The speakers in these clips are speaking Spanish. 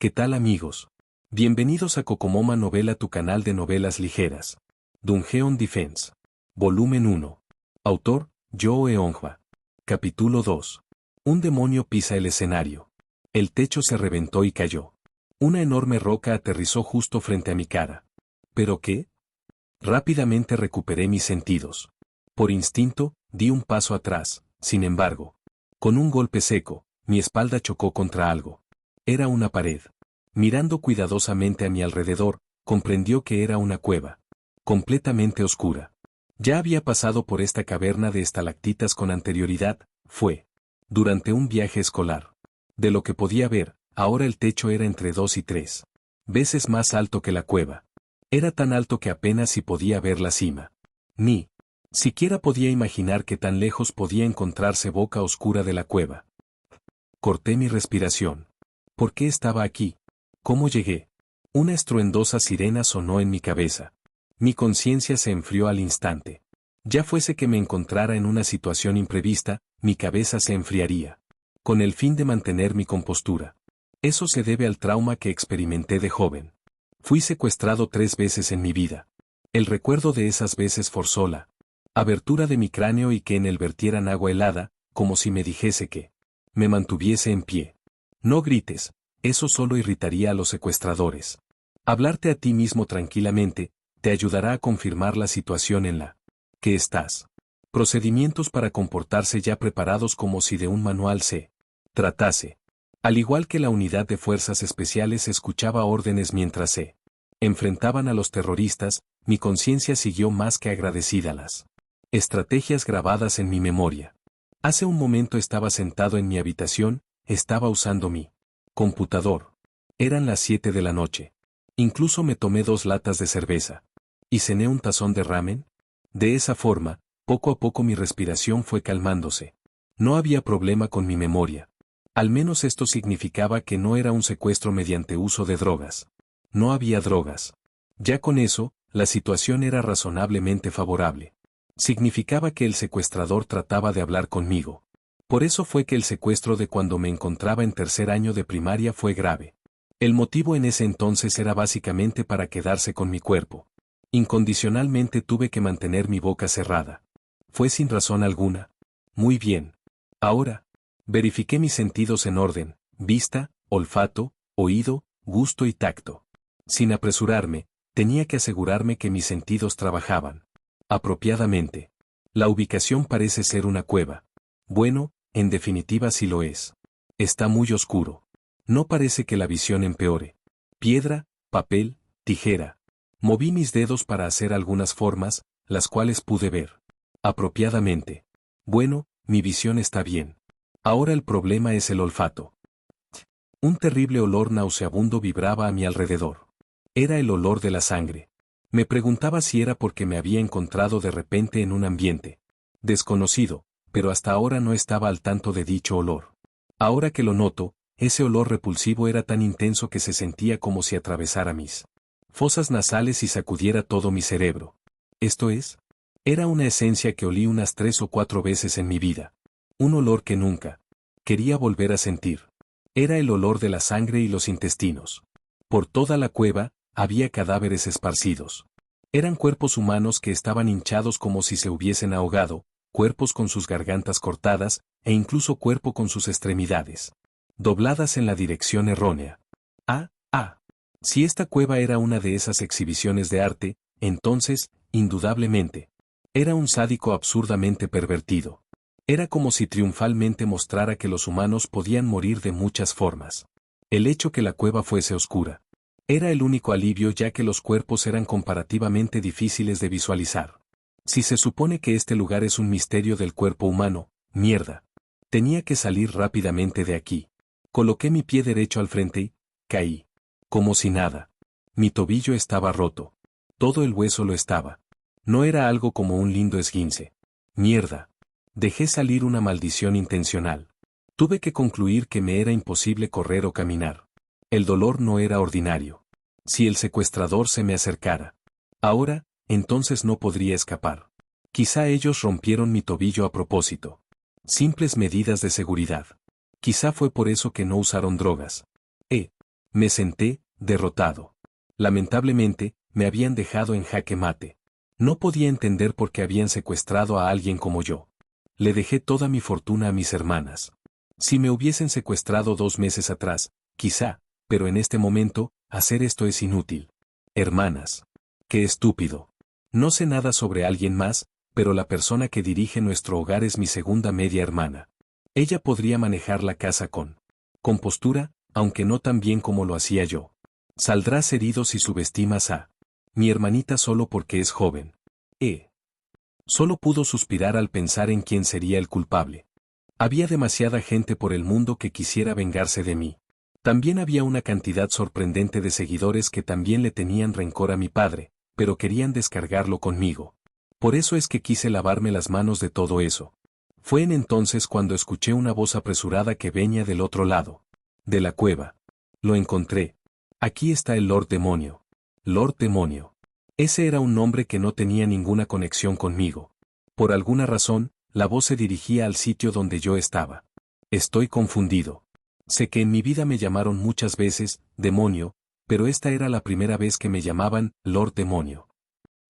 ¿Qué tal amigos? Bienvenidos a Cocomoma Novela, tu canal de novelas ligeras. Dungeon Defense. Volumen 1. Autor, Joe Onjwa. Capítulo 2. Un demonio pisa el escenario. El techo se reventó y cayó. Una enorme roca aterrizó justo frente a mi cara. ¿Pero qué? Rápidamente recuperé mis sentidos. Por instinto, di un paso atrás, sin embargo. Con un golpe seco, mi espalda chocó contra algo. Era una pared. Mirando cuidadosamente a mi alrededor, comprendió que era una cueva. Completamente oscura. Ya había pasado por esta caverna de estalactitas con anterioridad, durante un viaje escolar. De lo que podía ver, ahora el techo era entre 2 y 3 veces más alto que la cueva. Era tan alto que apenas si podía ver la cima. Ni siquiera podía imaginar que tan lejos podía encontrarse boca oscura de la cueva. Corté mi respiración. ¿Por qué estaba aquí? ¿Cómo llegué? Una estruendosa sirena sonó en mi cabeza. Mi conciencia se enfrió al instante. Ya fuese que me encontrara en una situación imprevista, mi cabeza se enfriaría. Con el fin de mantener mi compostura. Eso se debe al trauma que experimenté de joven. Fui secuestrado 3 veces en mi vida. El recuerdo de esas veces forzó la abertura de mi cráneo y que en él vertieran agua helada, como si me dijese que me mantuviese en pie. No grites. Eso solo irritaría a los secuestradores. Hablarte a ti mismo tranquilamente, te ayudará a confirmar la situación en la que estás. Procedimientos para comportarse ya preparados como si de un manual se tratase. Al igual que la unidad de fuerzas especiales escuchaba órdenes mientras se enfrentaban a los terroristas, mi conciencia siguió más que agradecida las estrategias grabadas en mi memoria. Hace un momento estaba sentado en mi habitación, estaba usando mi computador. Eran las 7 de la noche. Incluso me tomé 2 latas de cerveza. Y cené un tazón de ramen. De esa forma, poco a poco mi respiración fue calmándose. No había problema con mi memoria. Al menos esto significaba que no era un secuestro mediante uso de drogas. No había drogas. Ya con eso, la situación era razonablemente favorable. Significaba que el secuestrador trataba de hablar conmigo. Por eso fue que el secuestro de cuando me encontraba en 3er año de primaria fue grave. El motivo en ese entonces era básicamente para quedarse con mi cuerpo. Incondicionalmente tuve que mantener mi boca cerrada. Fue sin razón alguna. Muy bien. Ahora, verifiqué mis sentidos en orden: vista, olfato, oído, gusto y tacto. Sin apresurarme, tenía que asegurarme que mis sentidos trabajaban apropiadamente. La ubicación parece ser una cueva. Bueno, en definitiva sí lo es. Está muy oscuro. No parece que la visión empeore. Piedra, papel, tijera. Moví mis dedos para hacer algunas formas, las cuales pude ver apropiadamente. Bueno, mi visión está bien. Ahora el problema es el olfato. Un terrible olor nauseabundo vibraba a mi alrededor. Era el olor de la sangre. Me preguntaba si era porque me había encontrado de repente en un ambiente desconocido, pero hasta ahora no estaba al tanto de dicho olor. Ahora que lo noto, ese olor repulsivo era tan intenso que se sentía como si atravesara mis fosas nasales y sacudiera todo mi cerebro. Esto es, era una esencia que olí unas 3 o 4 veces en mi vida. Un olor que nunca quería volver a sentir. Era el olor de la sangre y los intestinos. Por toda la cueva, había cadáveres esparcidos. Eran cuerpos humanos que estaban hinchados como si se hubiesen ahogado, cuerpos con sus gargantas cortadas, e incluso cuerpo con sus extremidades dobladas en la dirección errónea. Si esta cueva era una de esas exhibiciones de arte, entonces, indudablemente, era un sádico absurdamente pervertido. Era como si triunfalmente mostrara que los humanos podían morir de muchas formas. El hecho que la cueva fuese oscura era el único alivio, ya que los cuerpos eran comparativamente difíciles de visualizar. Si se supone que este lugar es un misterio del cuerpo humano, mierda. Tenía que salir rápidamente de aquí. Coloqué mi pie derecho al frente y caí. Como si nada. Mi tobillo estaba roto. Todo el hueso lo estaba. No era algo como un lindo esguince. Mierda. Dejé salir una maldición intencional. Tuve que concluir que me era imposible correr o caminar. El dolor no era ordinario. Si el secuestrador se me acercara ahora, entonces no podría escapar. Quizá ellos rompieron mi tobillo a propósito. Simples medidas de seguridad. Quizá fue por eso que no usaron drogas. Me senté, derrotado. Lamentablemente, me habían dejado en jaque mate. No podía entender por qué habían secuestrado a alguien como yo. Le dejé toda mi fortuna a mis hermanas. Si me hubiesen secuestrado 2 meses atrás, quizá, pero en este momento, hacer esto es inútil. Hermanas. Qué estúpido. No sé nada sobre alguien más, pero la persona que dirige nuestro hogar es mi segunda media hermana. Ella podría manejar la casa con compostura, aunque no tan bien como lo hacía yo. Saldrás herido si subestimas a mi hermanita solo porque es joven. Solo pudo suspirar al pensar en quién sería el culpable. Había demasiada gente por el mundo que quisiera vengarse de mí. También había una cantidad sorprendente de seguidores que también le tenían rencor a mi padre, pero querían descargarlo conmigo. Por eso es que quise lavarme las manos de todo eso. Fue en entonces cuando escuché una voz apresurada que venía del otro lado de la cueva. Lo encontré. Aquí está el Lord Demonio. Lord Demonio. Ese era un nombre que no tenía ninguna conexión conmigo. Por alguna razón, la voz se dirigía al sitio donde yo estaba. Estoy confundido. Sé que en mi vida me llamaron muchas veces, demonio, pero esta era la primera vez que me llamaban Lord Demonio.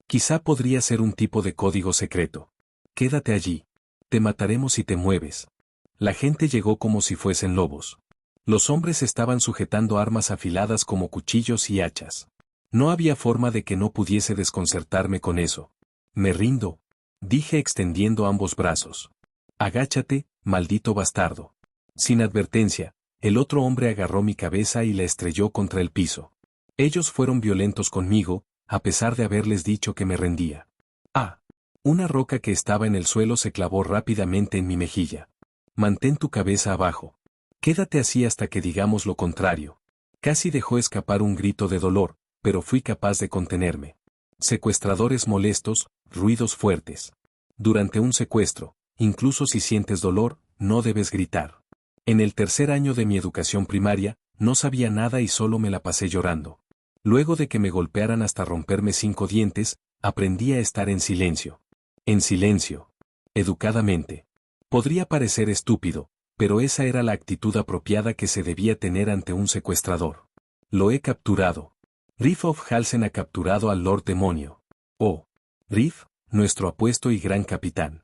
Quizá podría ser un tipo de código secreto. Quédate allí. Te mataremos si te mueves. La gente llegó como si fuesen lobos. Los hombres estaban sujetando armas afiladas como cuchillos y hachas. No había forma de que no pudiese desconcertarme con eso. Me rindo, dije extendiendo ambos brazos. Agáchate, maldito bastardo. Sin advertencia, el otro hombre agarró mi cabeza y la estrelló contra el piso. Ellos fueron violentos conmigo, a pesar de haberles dicho que me rendía. Una roca que estaba en el suelo se clavó rápidamente en mi mejilla. Mantén tu cabeza abajo. Quédate así hasta que digamos lo contrario. Casi dejó escapar un grito de dolor, pero fui capaz de contenerme. Secuestradores molestos, ruidos fuertes. Durante un secuestro, incluso si sientes dolor, no debes gritar. En el tercer año de mi educación primaria, no sabía nada y solo me la pasé llorando. Luego de que me golpearan hasta romperme 5 dientes, aprendí a estar en silencio. En silencio. Educadamente. Podría parecer estúpido, pero esa era la actitud apropiada que se debía tener ante un secuestrador. Lo he capturado. Riff of Halsen ha capturado al Lord Demonio. Oh, Riff, nuestro apuesto y gran capitán.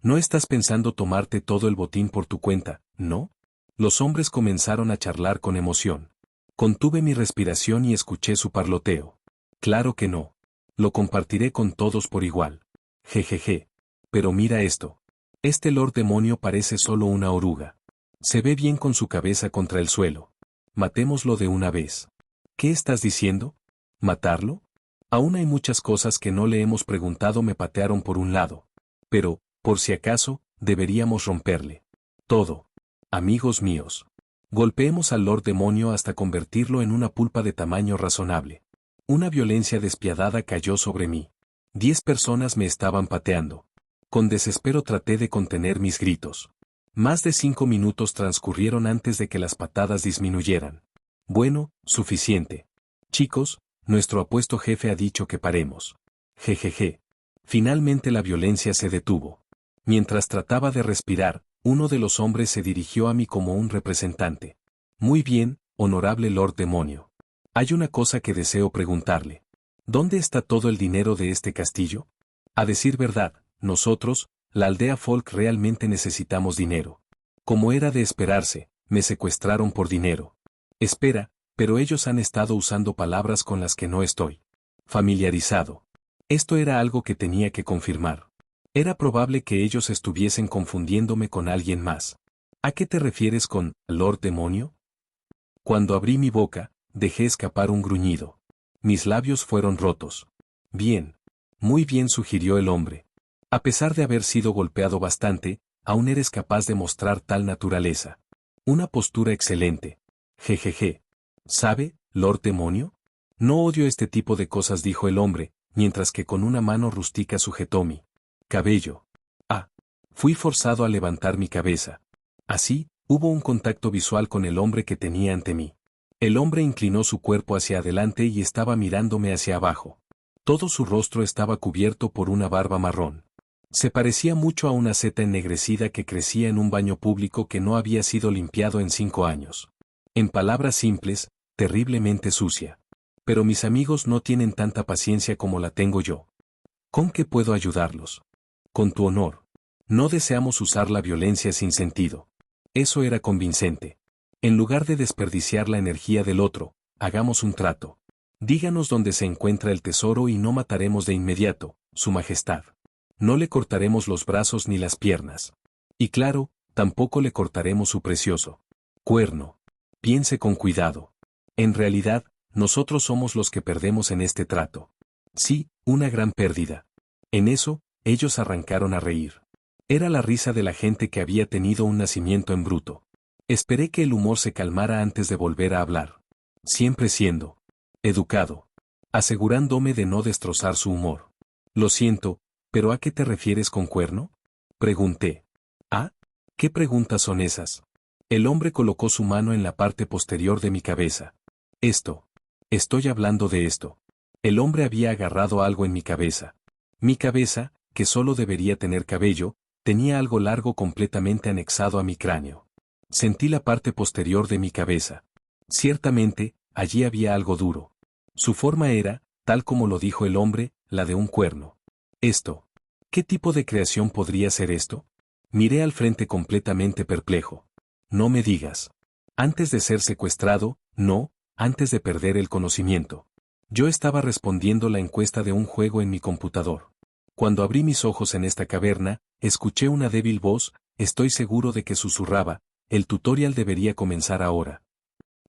No estás pensando tomarte todo el botín por tu cuenta, ¿no? Los hombres comenzaron a charlar con emoción. Contuve mi respiración y escuché su parloteo. Claro que no. Lo compartiré con todos por igual. Jejeje. Pero mira esto. Este Lord Demonio parece solo una oruga. Se ve bien con su cabeza contra el suelo. Matémoslo de una vez. ¿Qué estás diciendo? ¿Matarlo? Aún hay muchas cosas que no le hemos preguntado. Me patearon por un lado. Pero, por si acaso, deberíamos romperle todo. Amigos míos. Golpeemos al Lord Demonio hasta convertirlo en una pulpa de tamaño razonable. Una violencia despiadada cayó sobre mí. 10 personas me estaban pateando. Con desespero traté de contener mis gritos. Más de 5 minutos transcurrieron antes de que las patadas disminuyeran. Bueno, suficiente. Chicos, nuestro apuesto jefe ha dicho que paremos. Jejeje. Finalmente la violencia se detuvo. Mientras trataba de respirar, uno de los hombres se dirigió a mí como un representante. Muy bien, honorable Lord Demonio. Hay una cosa que deseo preguntarle. ¿Dónde está todo el dinero de este castillo? A decir verdad, nosotros, la aldea Folk, realmente necesitamos dinero. Como era de esperarse, me secuestraron por dinero. Espera, pero ellos han estado usando palabras con las que no estoy familiarizado. Esto era algo que tenía que confirmar. Era probable que ellos estuviesen confundiéndome con alguien más. ¿A qué te refieres con Lord Demonio? Cuando abrí mi boca, dejé escapar un gruñido. Mis labios fueron rotos. Bien. Muy bien, sugirió el hombre. A pesar de haber sido golpeado bastante, aún eres capaz de mostrar tal naturaleza. Una postura excelente. Jejeje. ¿Sabe, Lord Demonio? No odio este tipo de cosas, dijo el hombre, mientras que con una mano rústica sujetó mi cabello. Fui forzado a levantar mi cabeza. Así, hubo un contacto visual con el hombre que tenía ante mí. El hombre inclinó su cuerpo hacia adelante y estaba mirándome hacia abajo. Todo su rostro estaba cubierto por una barba marrón. Se parecía mucho a una seta ennegrecida que crecía en un baño público que no había sido limpiado en 5 años. En palabras simples, terriblemente sucia. Pero mis amigos no tienen tanta paciencia como la tengo yo. ¿Con qué puedo ayudarlos? Con tu honor. No deseamos usar la violencia sin sentido. Eso era convincente. En lugar de desperdiciar la energía del otro, hagamos un trato. Díganos dónde se encuentra el tesoro y no mataremos de inmediato, Su Majestad. No le cortaremos los brazos ni las piernas. Y claro, tampoco le cortaremos su precioso cuerno. Piense con cuidado. En realidad, nosotros somos los que perdemos en este trato. Sí, una gran pérdida. En eso, ellos arrancaron a reír. Era la risa de la gente que había tenido un nacimiento en bruto. Esperé que el humor se calmara antes de volver a hablar. Siempre siendo educado. Asegurándome de no destrozar su humor. Lo siento, ¿pero a qué te refieres con cuerno? Pregunté. ¿Ah? ¿Qué preguntas son esas? El hombre colocó su mano en la parte posterior de mi cabeza. Esto. Estoy hablando de esto. El hombre había agarrado algo en mi cabeza. Mi cabeza, que solo debería tener cabello, tenía algo largo completamente anexado a mi cráneo. Sentí la parte posterior de mi cabeza. Ciertamente, allí había algo duro. Su forma era, tal como lo dijo el hombre, la de un cuerno. Esto. ¿Qué tipo de creación podría ser esto? Miré al frente completamente perplejo. No me digas. Antes de ser secuestrado, no, antes de perder el conocimiento. Yo estaba respondiendo la encuesta de un juego en mi computador. Cuando abrí mis ojos en esta caverna, escuché una débil voz, estoy seguro de que susurraba, el tutorial debería comenzar ahora.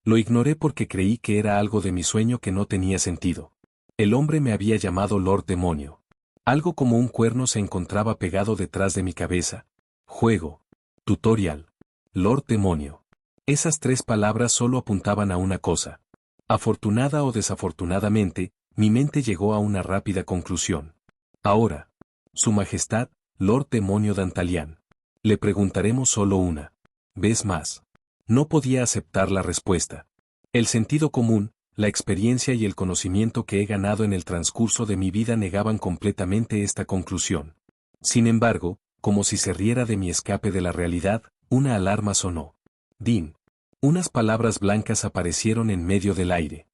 Lo ignoré porque creí que era algo de mi sueño que no tenía sentido. El hombre me había llamado Lord Demonio. Algo como un cuerno se encontraba pegado detrás de mi cabeza. Juego. Tutorial. Lord Demonio. Esas tres palabras solo apuntaban a una cosa. Afortunada o desafortunadamente, mi mente llegó a una rápida conclusión. Ahora, Su Majestad, Lord Demonio Dantalian. Le preguntaremos solo una vez más. No podía aceptar la respuesta. El sentido común, la experiencia y el conocimiento que he ganado en el transcurso de mi vida negaban completamente esta conclusión. Sin embargo, como si se riera de mi escape de la realidad, una alarma sonó. Din. Unas palabras blancas aparecieron en medio del aire.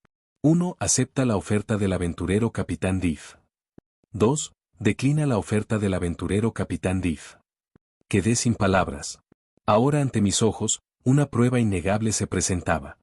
1. Acepta la oferta del aventurero Capitán Diff. 2. Declina la oferta del aventurero Capitán Diff. Quedé sin palabras. Ahora ante mis ojos, una prueba innegable se presentaba.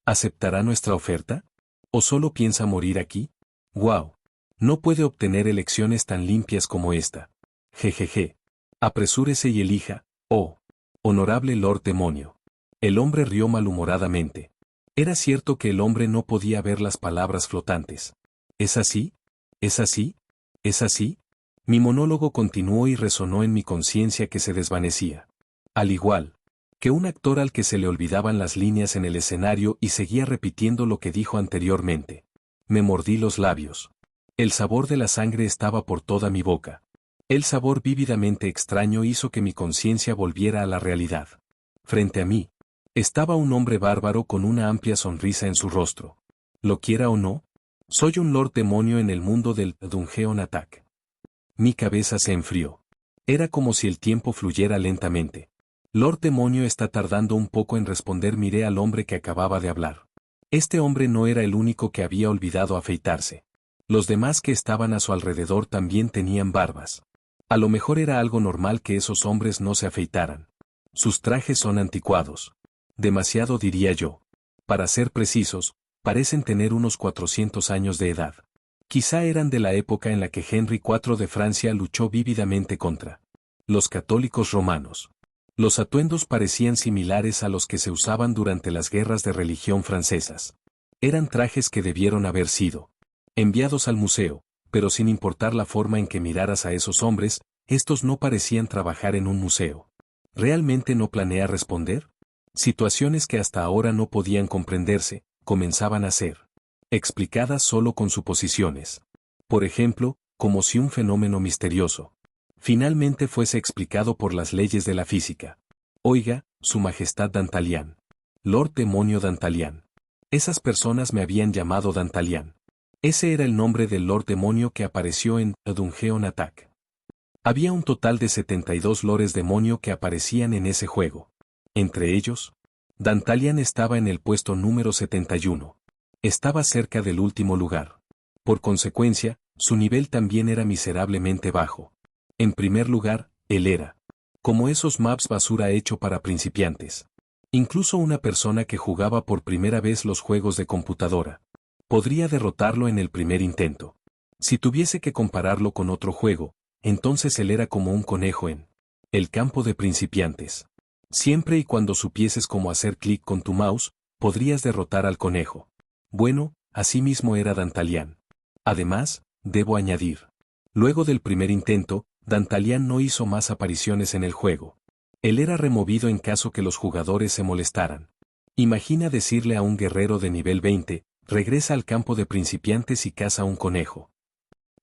¿Aceptará nuestra oferta? ¿O solo piensa morir aquí? ¡Guau! No puede obtener elecciones tan limpias como esta. Jejeje. Apresúrese y elija, oh, honorable Lord Demonio. El hombre rió malhumoradamente. Era cierto que el hombre no podía ver las palabras flotantes. ¿Es así? ¿Es así? ¿Es así? Mi monólogo continuó y resonó en mi conciencia que se desvanecía. Al igual que un actor al que se le olvidaban las líneas en el escenario y seguía repitiendo lo que dijo anteriormente. Me mordí los labios. El sabor de la sangre estaba por toda mi boca. El sabor vívidamente extraño hizo que mi conciencia volviera a la realidad. Frente a mí estaba un hombre bárbaro con una amplia sonrisa en su rostro. Lo quiera o no, soy un Lord Demonio en el mundo del Dungeon Attack. Mi cabeza se enfrió. Era como si el tiempo fluyera lentamente. Lord Demonio está tardando un poco en responder. Miré al hombre que acababa de hablar. Este hombre no era el único que había olvidado afeitarse. Los demás que estaban a su alrededor también tenían barbas. A lo mejor era algo normal que esos hombres no se afeitaran. Sus trajes son anticuados. Demasiado diría yo. Para ser precisos, parecen tener unos 400 años de edad. Quizá eran de la época en la que Henry IV de Francia luchó vívidamente contra los católicos romanos. Los atuendos parecían similares a los que se usaban durante las guerras de religión francesas. Eran trajes que debieron haber sido enviados al museo, pero sin importar la forma en que miraras a esos hombres, estos no parecían trabajar en un museo. ¿Realmente no planea responder? Situaciones que hasta ahora no podían comprenderse, comenzaban a ser explicadas solo con suposiciones. Por ejemplo, como si un fenómeno misterioso finalmente fuese explicado por las leyes de la física. Oiga, Su Majestad Dantalian. Lord Demonio Dantalian. Esas personas me habían llamado Dantalian. Ese era el nombre del Lord Demonio que apareció en A Dungeon Attack. Había un total de 72 Lores Demonio que aparecían en ese juego. Entre ellos, Dantalian estaba en el puesto número 71. Estaba cerca del último lugar. Por consecuencia, su nivel también era miserablemente bajo. En primer lugar, él era como esos maps basura hecho para principiantes. Incluso una persona que jugaba por primera vez los juegos de computadora podría derrotarlo en el primer intento. Si tuviese que compararlo con otro juego, entonces él era como un conejo en el campo de principiantes. Siempre y cuando supieses cómo hacer clic con tu mouse, podrías derrotar al conejo. Bueno, así mismo era Dantalian. Además, debo añadir. Luego del primer intento, Dantalian no hizo más apariciones en el juego. Él era removido en caso que los jugadores se molestaran. Imagina decirle a un guerrero de nivel 20, regresa al campo de principiantes y caza un conejo.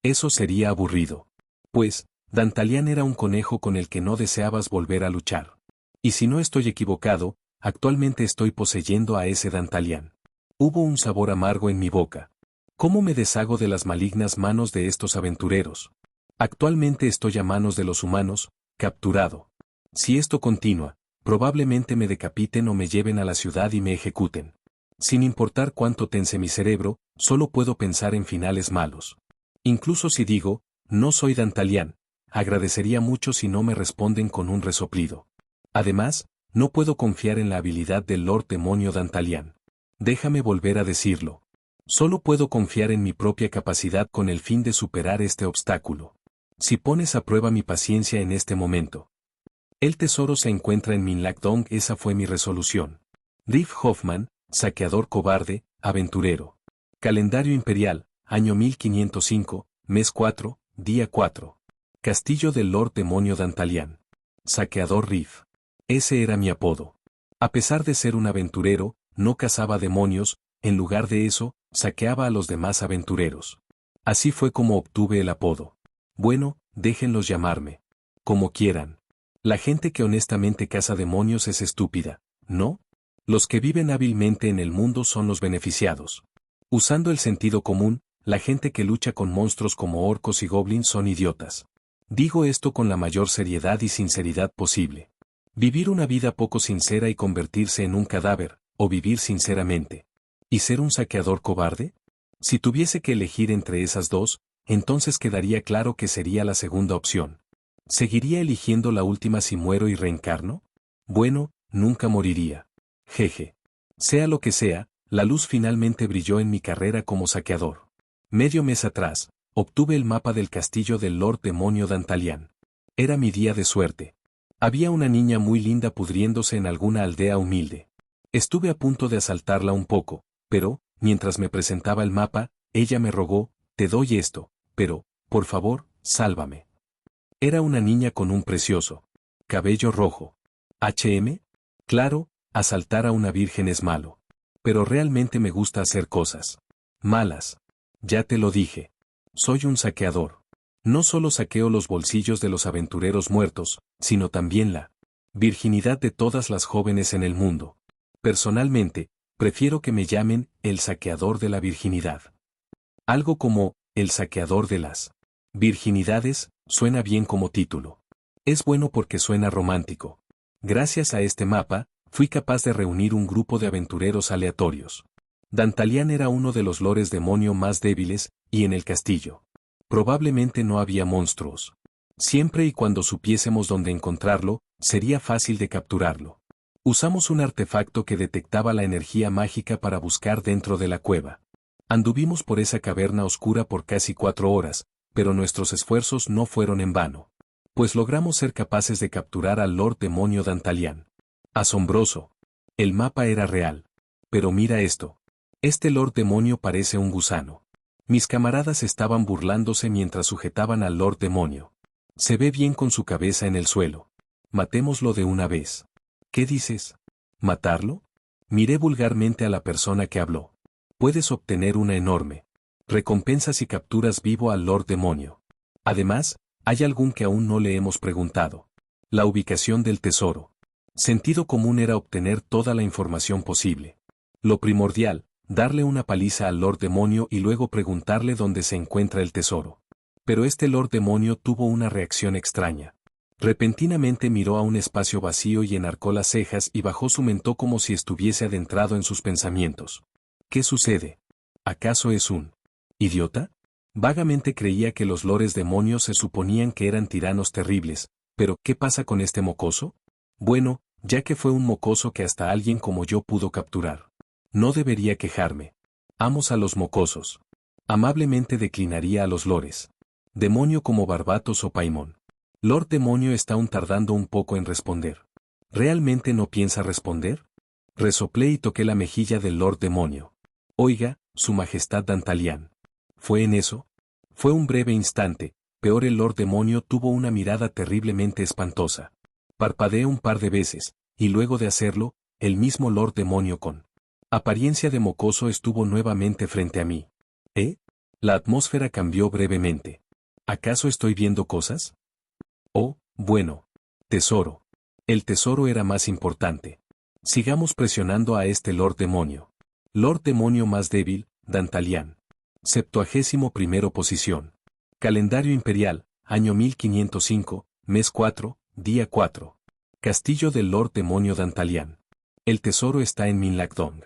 Eso sería aburrido. Pues, Dantalian era un conejo con el que no deseabas volver a luchar. Y si no estoy equivocado, actualmente estoy poseyendo a ese Dantalian. Hubo un sabor amargo en mi boca. ¿Cómo me deshago de las malignas manos de estos aventureros? Actualmente estoy a manos de los humanos, capturado. Si esto continúa, probablemente me decapiten o me lleven a la ciudad y me ejecuten. Sin importar cuánto tense mi cerebro, solo puedo pensar en finales malos. Incluso si digo, no soy Dantalian, agradecería mucho si no me responden con un resoplido. Además, no puedo confiar en la habilidad del Lord Demonio Dantalian. Déjame volver a decirlo. Solo puedo confiar en mi propia capacidad con el fin de superar este obstáculo. Si pones a prueba mi paciencia en este momento. El tesoro se encuentra en Minlak Dong, esa fue mi resolución. Riff Hoffman, saqueador cobarde, aventurero. Calendario imperial, año 1505, mes 4, día 4. Castillo del Lord Demonio Dantalian. Saqueador Riff. Ese era mi apodo. A pesar de ser un aventurero, no cazaba demonios, en lugar de eso, saqueaba a los demás aventureros. Así fue como obtuve el apodo. Bueno, déjenlos llamarme como quieran. La gente que honestamente caza demonios es estúpida, ¿no? Los que viven hábilmente en el mundo son los beneficiados. Usando el sentido común, la gente que lucha con monstruos como orcos y goblins son idiotas. Digo esto con la mayor seriedad y sinceridad posible. Vivir una vida poco sincera y convertirse en un cadáver, o vivir sinceramente ¿y ser un saqueador cobarde? Si tuviese que elegir entre esas dos, entonces quedaría claro que sería la segunda opción. ¿Seguiría eligiendo la última si muero y reencarno? Bueno, nunca moriría. Jeje. Sea lo que sea, la luz finalmente brilló en mi carrera como saqueador. Medio mes atrás, obtuve el mapa del castillo del Lord Demonio Dantalian. Era mi día de suerte. Había una niña muy linda pudriéndose en alguna aldea humilde. Estuve a punto de asaltarla un poco, pero, mientras me presentaba el mapa, ella me rogó, te doy esto, pero, por favor, sálvame. Era una niña con un precioso cabello rojo. ¿HM? Claro, asaltar a una virgen es malo. Pero realmente me gusta hacer cosas malas. Ya te lo dije. Soy un saqueador. No solo saqueo los bolsillos de los aventureros muertos, sino también la virginidad de todas las jóvenes en el mundo. Personalmente, prefiero que me llamen el saqueador de la virginidad. Algo como el saqueador de las virginidades suena bien como título. Es bueno porque suena romántico. Gracias a este mapa, fui capaz de reunir un grupo de aventureros aleatorios. Dantalian era uno de los lores demonio más débiles, y en el castillo probablemente no había monstruos. Siempre y cuando supiésemos dónde encontrarlo, sería fácil de capturarlo. Usamos un artefacto que detectaba la energía mágica para buscar dentro de la cueva. Anduvimos por esa caverna oscura por casi 4 horas, pero nuestros esfuerzos no fueron en vano. Pues logramos ser capaces de capturar al Lord Demonio Dantalian. Asombroso. El mapa era real. Pero mira esto. Este Lord Demonio parece un gusano. Mis camaradas estaban burlándose mientras sujetaban al Lord Demonio. Se ve bien con su cabeza en el suelo. Matémoslo de una vez. ¿Qué dices? ¿Matarlo? Miré vulgarmente a la persona que habló. Puedes obtener una enorme recompensa si capturas vivo al Lord Demonio. Además, hay algún que aún no le hemos preguntado. La ubicación del tesoro. Sentido común era obtener toda la información posible. Lo primordial, darle una paliza al Lord Demonio y luego preguntarle dónde se encuentra el tesoro. Pero este Lord Demonio tuvo una reacción extraña. Repentinamente miró a un espacio vacío y enarcó las cejas y bajó su mentón como si estuviese adentrado en sus pensamientos. ¿Qué sucede? ¿Acaso es un idiota? Vagamente creía que los lores demonios se suponían que eran tiranos terribles, pero ¿qué pasa con este mocoso? Bueno, ya que fue un mocoso que hasta alguien como yo pudo capturar. No debería quejarme. Amos a los mocosos. Amablemente declinaría a los lores. Demonio como Barbatos o Paimon. Lord Demonio está aún tardando un poco en responder. ¿Realmente no piensa responder? Resoplé y toqué la mejilla del Lord Demonio. Oiga, Su Majestad Dantalian. ¿Fue en eso? Fue un breve instante, peor el Lord Demonio tuvo una mirada terriblemente espantosa. Parpadeé un par de veces, y luego de hacerlo, el mismo Lord Demonio con apariencia de mocoso estuvo nuevamente frente a mí. ¿Eh? La atmósfera cambió brevemente. ¿Acaso estoy viendo cosas? Oh, bueno. Tesoro. El tesoro era más importante. Sigamos presionando a este Lord Demonio. Lord Demonio más débil, Dantalian. 71ª posición. Calendario imperial, año 1505, mes 4, día 4. Castillo del Lord Demonio Dantalian. El tesoro está en Minlagdong.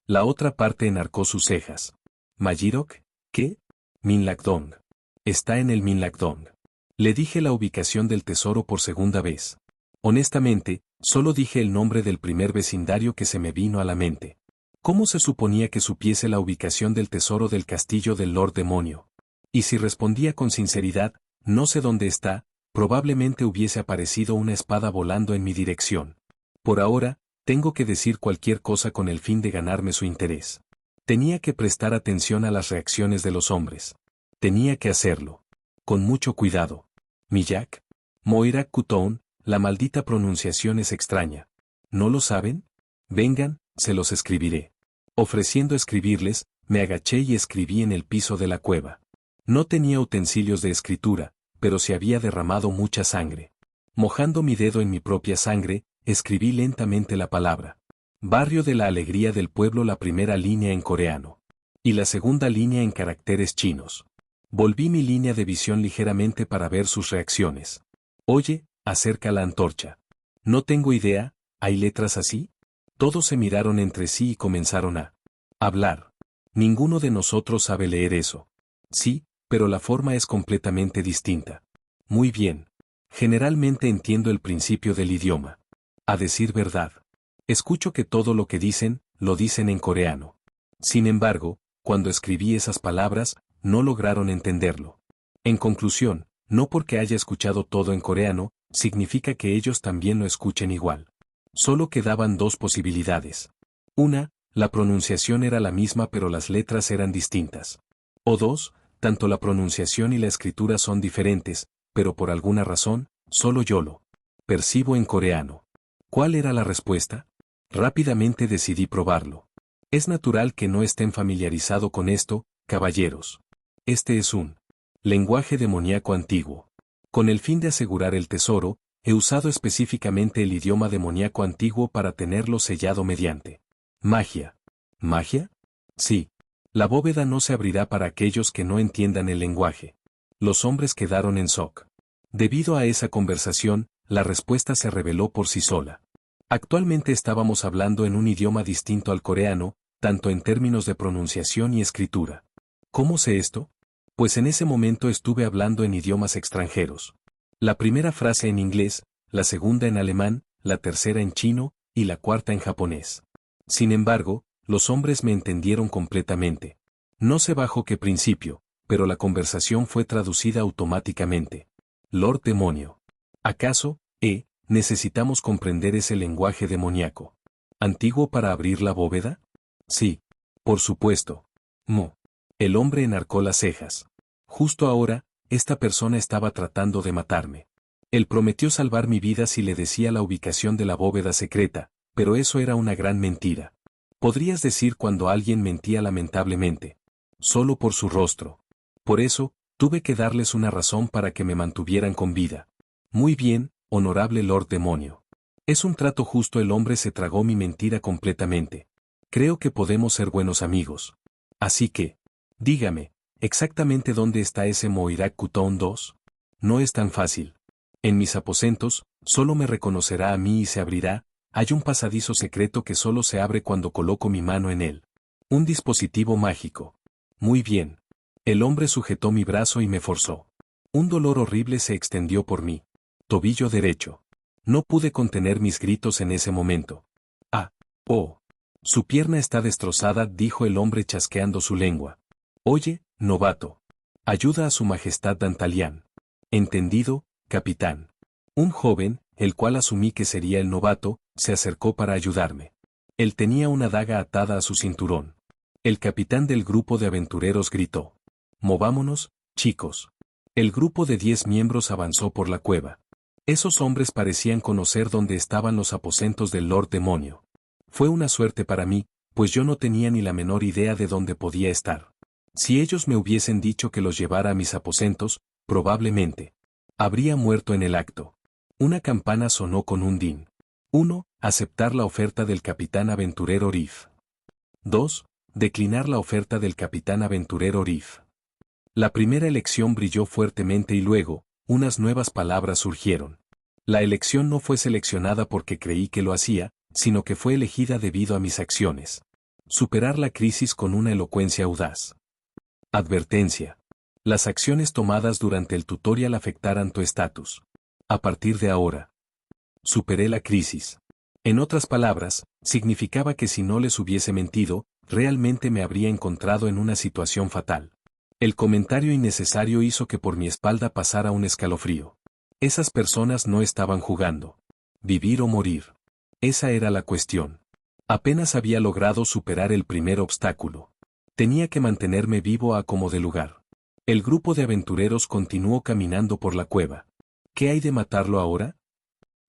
La otra parte enarcó sus cejas. ¿Magirok? ¿Qué? Minlagdong. Está en el Minlagdong. Le dije la ubicación del tesoro por segunda vez. Honestamente, solo dije el nombre del primer vecindario que se me vino a la mente. ¿Cómo se suponía que supiese la ubicación del tesoro del castillo del Lord Demonio? Y si respondía con sinceridad, no sé dónde está, probablemente hubiese aparecido una espada volando en mi dirección. Por ahora, tengo que decir cualquier cosa con el fin de ganarme su interés. Tenía que prestar atención a las reacciones de los hombres. Tenía que hacerlo. Con mucho cuidado. Miyak. Moirak Kutoun, la maldita pronunciación es extraña. ¿No lo saben? Vengan, se los escribiré. Ofreciendo escribirles, me agaché y escribí en el piso de la cueva. No tenía utensilios de escritura, pero se había derramado mucha sangre. Mojando mi dedo en mi propia sangre, escribí lentamente la palabra. Barrio de la alegría del pueblo, la primera línea en coreano. Y la segunda línea en caracteres chinos. Volví mi línea de visión ligeramente para ver sus reacciones. Oye, acerca la antorcha. No tengo idea, ¿hay letras así? Todos se miraron entre sí y comenzaron a hablar. Ninguno de nosotros sabe leer eso. Sí, pero la forma es completamente distinta. Muy bien. Generalmente entiendo el principio del idioma. A decir verdad. Escucho que todo lo que dicen, lo dicen en coreano. Sin embargo, cuando escribí esas palabras, no lograron entenderlo. En conclusión, no porque haya escuchado todo en coreano, significa que ellos también lo escuchen igual. Solo quedaban dos posibilidades. Una, la pronunciación era la misma pero las letras eran distintas. O dos, tanto la pronunciación y la escritura son diferentes, pero por alguna razón, solo yo lo percibo en coreano. ¿Cuál era la respuesta? Rápidamente decidí probarlo. Es natural que no estén familiarizado con esto, caballeros. Este es un lenguaje demoníaco antiguo. Con el fin de asegurar el tesoro, he usado específicamente el idioma demoníaco antiguo para tenerlo sellado mediante magia. ¿Magia? Sí. La bóveda no se abrirá para aquellos que no entiendan el lenguaje. Los hombres quedaron en shock. Debido a esa conversación, la respuesta se reveló por sí sola. Actualmente estábamos hablando en un idioma distinto al coreano, tanto en términos de pronunciación y escritura. ¿Cómo sé esto? Pues en ese momento estuve hablando en idiomas extranjeros. La primera frase en inglés, la segunda en alemán, la tercera en chino, y la cuarta en japonés. Sin embargo, los hombres me entendieron completamente. No sé bajo qué principio, pero la conversación fue traducida automáticamente. Lord Demonio. ¿Acaso, necesitamos comprender ese lenguaje demoníaco antiguo para abrir la bóveda? Sí. Por supuesto. El hombre enarcó las cejas. Justo ahora, esta persona estaba tratando de matarme. Él prometió salvar mi vida si le decía la ubicación de la bóveda secreta, pero eso era una gran mentira. Podrías decir cuando alguien mentía lamentablemente. Solo por su rostro. Por eso, tuve que darles una razón para que me mantuvieran con vida. Muy bien, honorable Lord Demonio. Es un trato justo. El hombre se tragó mi mentira completamente. Creo que podemos ser buenos amigos. Así que, dígame, ¿exactamente dónde está ese Moirak Kutoun 2? No es tan fácil. En mis aposentos, solo me reconocerá a mí y se abrirá. Hay un pasadizo secreto que solo se abre cuando coloco mi mano en él. Un dispositivo mágico. Muy bien. El hombre sujetó mi brazo y me forzó. Un dolor horrible se extendió por mí. Tobillo derecho. No pude contener mis gritos en ese momento. Ah, oh. Su pierna está destrozada, dijo el hombre chasqueando su lengua. Oye, novato. Ayuda a su majestad Dantalian. Entendido, capitán. Un joven, el cual asumí que sería el novato, se acercó para ayudarme. Él tenía una daga atada a su cinturón. El capitán del grupo de aventureros gritó. Movámonos, chicos. El grupo de 10 miembros avanzó por la cueva. Esos hombres parecían conocer dónde estaban los aposentos del Lord Demonio. Fue una suerte para mí, pues yo no tenía ni la menor idea de dónde podía estar. Si ellos me hubiesen dicho que los llevara a mis aposentos, probablemente habría muerto en el acto. Una campana sonó con un din. 1. Aceptar la oferta del capitán aventurero Riff. 2. Declinar la oferta del capitán aventurero Riff. La primera elección brilló fuertemente y luego, unas nuevas palabras surgieron. La elección no fue seleccionada porque creí que lo hacía, sino que fue elegida debido a mis acciones. Superar la crisis con una elocuencia audaz. Advertencia. Las acciones tomadas durante el tutorial afectarán tu estatus. A partir de ahora. Superé la crisis. En otras palabras, significaba que si no les hubiese mentido, realmente me habría encontrado en una situación fatal. El comentario innecesario hizo que por mi espalda pasara un escalofrío. Esas personas no estaban jugando. Vivir o morir. Esa era la cuestión. Apenas había logrado superar el primer obstáculo. Tenía que mantenerme vivo a como de lugar. El grupo de aventureros continuó caminando por la cueva. ¿Qué hay de matarlo ahora?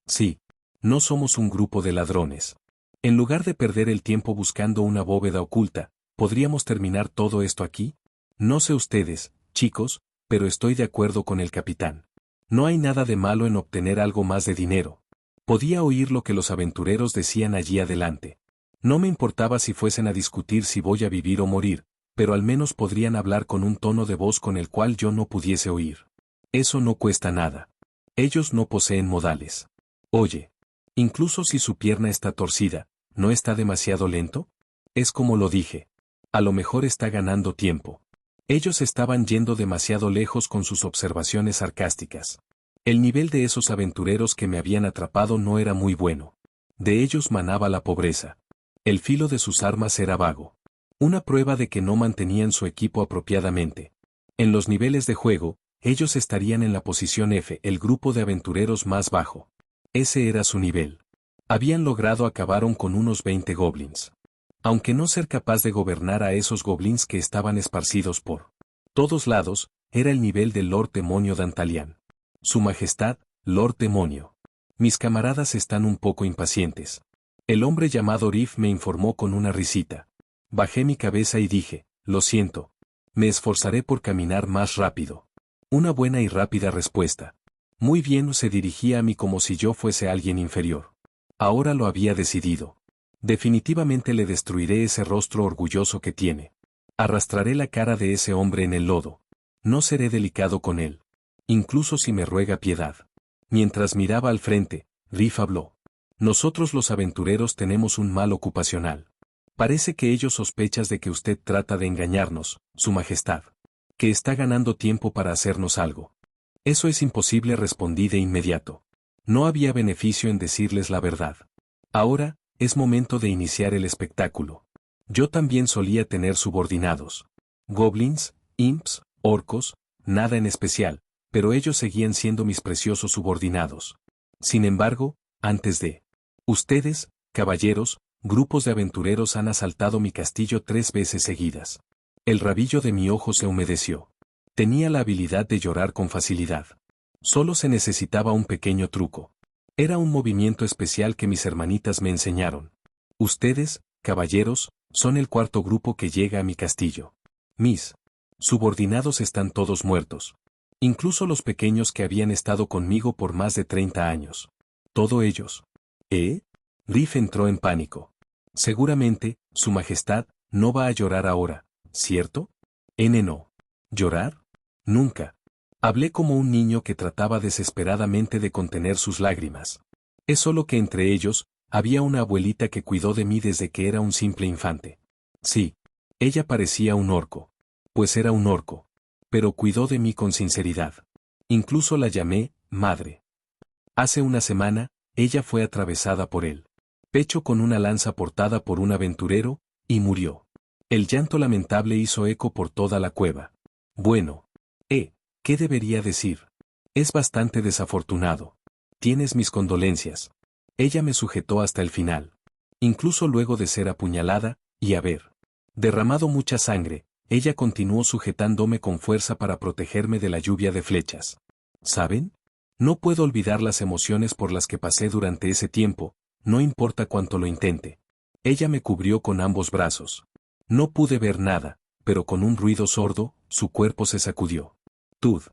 Sí. No somos un grupo de ladrones. En lugar de perder el tiempo buscando una bóveda oculta, ¿podríamos terminar todo esto aquí? No sé ustedes, chicos, pero estoy de acuerdo con el capitán. No hay nada de malo en obtener algo más de dinero. Podía oír lo que los aventureros decían allí adelante. No me importaba si fuesen a discutir si voy a vivir o morir, pero al menos podrían hablar con un tono de voz con el cual yo no pudiese oír. Eso no cuesta nada. Ellos no poseen modales. Oye, incluso si su pierna está torcida, ¿no está demasiado lento? Es como lo dije. A lo mejor está ganando tiempo. Ellos estaban yendo demasiado lejos con sus observaciones sarcásticas. El nivel de esos aventureros que me habían atrapado no era muy bueno. De ellos manaba la pobreza. El filo de sus armas era vago. Una prueba de que no mantenían su equipo apropiadamente. En los niveles de juego, ellos estarían en la posición F, el grupo de aventureros más bajo. Ese era su nivel. Habían logrado acabaron con unos 20 goblins. Aunque no ser capaz de gobernar a esos goblins que estaban esparcidos por todos lados, era el nivel del Lord Demonio Dantalian. Su Majestad, Lord Demonio. Mis camaradas están un poco impacientes. El hombre llamado Riff me informó con una risita. Bajé mi cabeza y dije, lo siento. Me esforzaré por caminar más rápido. Una buena y rápida respuesta. Muy bien, se dirigía a mí como si yo fuese alguien inferior. Ahora lo había decidido. Definitivamente le destruiré ese rostro orgulloso que tiene. Arrastraré la cara de ese hombre en el lodo. No seré delicado con él. Incluso si me ruega piedad. Mientras miraba al frente, Riff habló. Nosotros los aventureros tenemos un mal ocupacional. Parece que ellos sospechan de que usted trata de engañarnos, Su Majestad. Que está ganando tiempo para hacernos algo. Eso es imposible, respondí de inmediato. No había beneficio en decirles la verdad. Ahora, es momento de iniciar el espectáculo. Yo también solía tener subordinados. Goblins, imps, orcos, nada en especial, pero ellos seguían siendo mis preciosos subordinados. Sin embargo, antes de ustedes, caballeros, grupos de aventureros han asaltado mi castillo 3 veces seguidas. El rabillo de mi ojo se humedeció. Tenía la habilidad de llorar con facilidad. Solo se necesitaba un pequeño truco. Era un movimiento especial que mis hermanitas me enseñaron. Ustedes, caballeros, son el cuarto grupo que llega a mi castillo. Mis subordinados están todos muertos. Incluso los pequeños que habían estado conmigo por más de 30 años. Todos ellos. ¿Eh? Riff entró en pánico. Seguramente, Su Majestad, no va a llorar ahora, ¿cierto? No. ¿Llorar? Nunca. Hablé como un niño que trataba desesperadamente de contener sus lágrimas. Es solo que entre ellos, había una abuelita que cuidó de mí desde que era un simple infante. Sí. Ella parecía un orco. pues era un orco. Pero cuidó de mí con sinceridad. Incluso la llamé, madre. Hace una semana, ella fue atravesada por él. Pecho con una lanza portada por un aventurero, y murió. El llanto lamentable hizo eco por toda la cueva. Bueno. ¿Qué debería decir? Es bastante desafortunado. Tienes mis condolencias. Ella me sujetó hasta el final. Incluso luego de ser apuñalada, y haber derramado mucha sangre, ella continuó sujetándome con fuerza para protegerme de la lluvia de flechas. ¿Saben? No puedo olvidar las emociones por las que pasé durante ese tiempo, no importa cuánto lo intente. Ella me cubrió con ambos brazos. No pude ver nada, pero con un ruido sordo, su cuerpo se sacudió. Tud.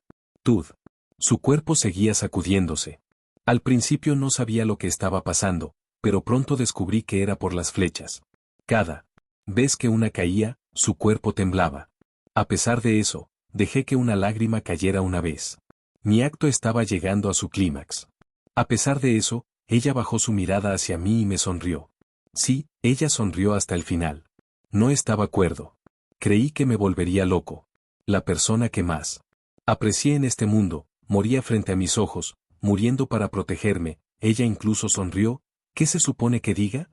Su cuerpo seguía sacudiéndose. Al principio no sabía lo que estaba pasando, pero pronto descubrí que era por las flechas. Cada vez que una caía, su cuerpo temblaba. A pesar de eso, dejé que una lágrima cayera una vez. Mi acto estaba llegando a su clímax. A pesar de eso, ella bajó su mirada hacia mí y me sonrió. Sí, ella sonrió hasta el final. No estaba cuerdo. Creí que me volvería loco. La persona que más aprecié en este mundo, moría frente a mis ojos, muriendo para protegerme. Ella incluso sonrió. ¿Qué se supone que diga?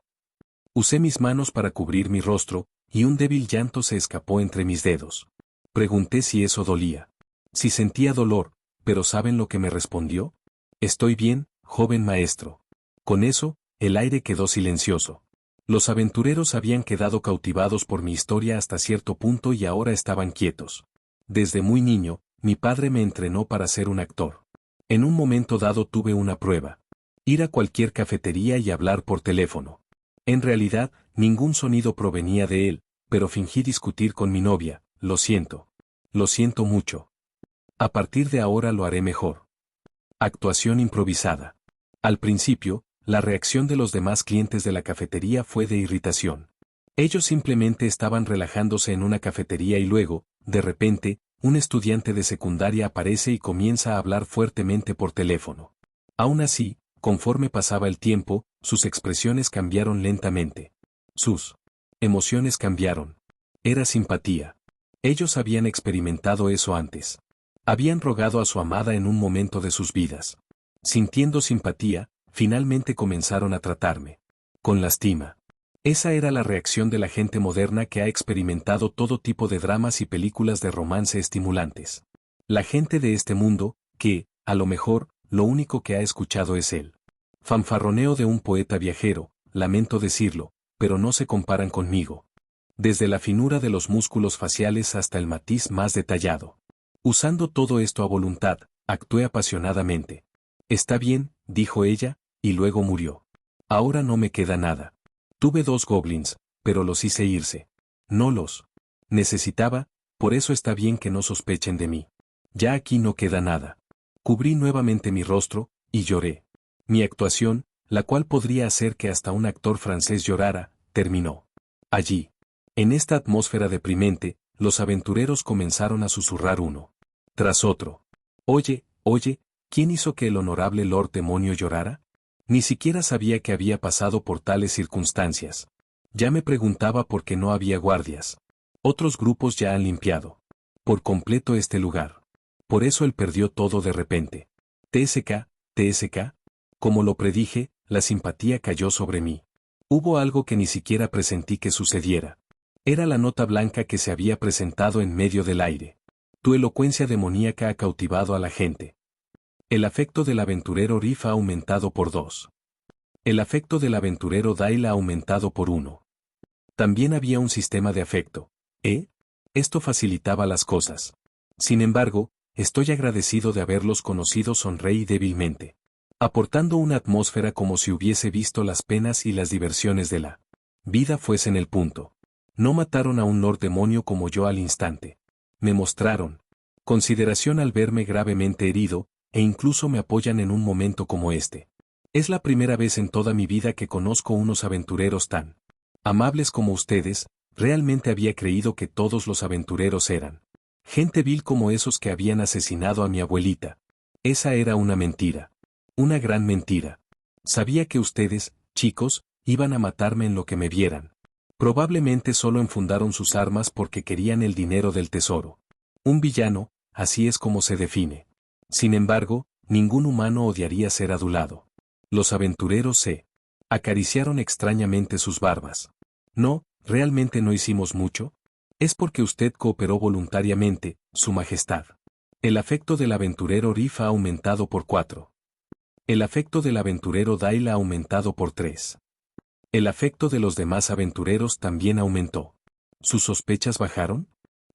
Usé mis manos para cubrir mi rostro, y un débil llanto se escapó entre mis dedos. Pregunté si eso dolía. Si sentía dolor, pero ¿saben lo que me respondió? Estoy bien, joven maestro. Con eso, el aire quedó silencioso. Los aventureros habían quedado cautivados por mi historia hasta cierto punto y ahora estaban quietos. Desde muy niño, mi padre me entrenó para ser un actor. En un momento dado tuve una prueba. Ir a cualquier cafetería y hablar por teléfono. En realidad, ningún sonido provenía de él, pero fingí discutir con mi novia. Lo siento. Lo siento mucho. A partir de ahora lo haré mejor. Actuación improvisada. Al principio, la reacción de los demás clientes de la cafetería fue de irritación. Ellos simplemente estaban relajándose en una cafetería y luego, de repente, un estudiante de secundaria aparece y comienza a hablar fuertemente por teléfono. Aún así, conforme pasaba el tiempo, sus expresiones cambiaron lentamente. Sus emociones cambiaron. Era simpatía. Ellos habían experimentado eso antes. Habían rogado a su amada en un momento de sus vidas. Sintiendo simpatía, finalmente comenzaron a tratarme con lástima. Esa era la reacción de la gente moderna que ha experimentado todo tipo de dramas y películas de romance estimulantes. La gente de este mundo, que, a lo mejor, lo único que ha escuchado es el fanfarroneo de un poeta viajero, lamento decirlo, pero no se comparan conmigo. Desde la finura de los músculos faciales hasta el matiz más detallado. Usando todo esto a voluntad, actué apasionadamente. Está bien, dijo ella, y luego murió. Ahora no me queda nada. Tuve 2 goblins, pero los hice irse. No los necesitaba, por eso está bien que no sospechen de mí. Ya aquí no queda nada. Cubrí nuevamente mi rostro, y lloré. Mi actuación, la cual podría hacer que hasta un actor francés llorara, terminó. Allí. En esta atmósfera deprimente, los aventureros comenzaron a susurrar uno tras otro. Oye, ¿quién hizo que el honorable Lord Demonio llorara? Ni siquiera sabía que había pasado por tales circunstancias. Ya me preguntaba por qué no había guardias. Otros grupos ya han limpiado por completo este lugar. Por eso él perdió todo de repente. TSK. Como lo predije, la simpatía cayó sobre mí. Hubo algo que ni siquiera presentí que sucediera. Era la nota blanca que se había presentado en medio del aire. Tu elocuencia demoníaca ha cautivado a la gente. El afecto del aventurero Riff ha aumentado por 2. El afecto del aventurero Dale ha aumentado por 1. También había un sistema de afecto. Esto facilitaba las cosas. Sin embargo, estoy agradecido de haberlos conocido, sonreí débilmente. Aportando una atmósfera como si hubiese visto las penas y las diversiones de la vida fuesen el punto. No mataron a un Lord Demonio como yo al instante. Me mostraron consideración al verme gravemente herido, e incluso me apoyan en un momento como este. Es la primera vez en toda mi vida que conozco unos aventureros tan amables como ustedes. Realmente había creído que todos los aventureros eran gente vil como esos que habían asesinado a mi abuelita. Esa era una mentira. Una gran mentira. Sabía que ustedes, chicos, iban a matarme en lo que me vieran. Probablemente solo enfundaron sus armas porque querían el dinero del tesoro. Un villano, así es como se define. Sin embargo, ningún humano odiaría ser adulado. Los aventureros se acariciaron extrañamente sus barbas. No, realmente no hicimos mucho. Es porque usted cooperó voluntariamente, Su Majestad. El afecto del aventurero Riff ha aumentado por 4. El afecto del aventurero Dale ha aumentado por 3. El afecto de los demás aventureros también aumentó. ¿Sus sospechas bajaron?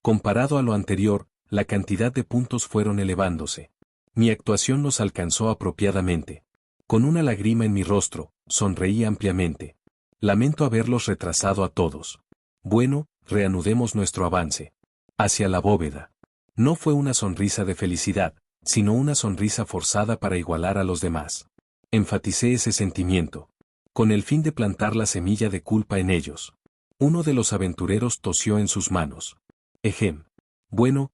Comparado a lo anterior, la cantidad de puntos fueron elevándose. Mi actuación los alcanzó apropiadamente. Con una lágrima en mi rostro, sonreí ampliamente. Lamento haberlos retrasado a todos. Bueno, reanudemos nuestro avance. Hacia la bóveda. No fue una sonrisa de felicidad, sino una sonrisa forzada para igualar a los demás. Enfaticé ese sentimiento, con el fin de plantar la semilla de culpa en ellos. Uno de los aventureros tosió en sus manos. Ejem. Bueno,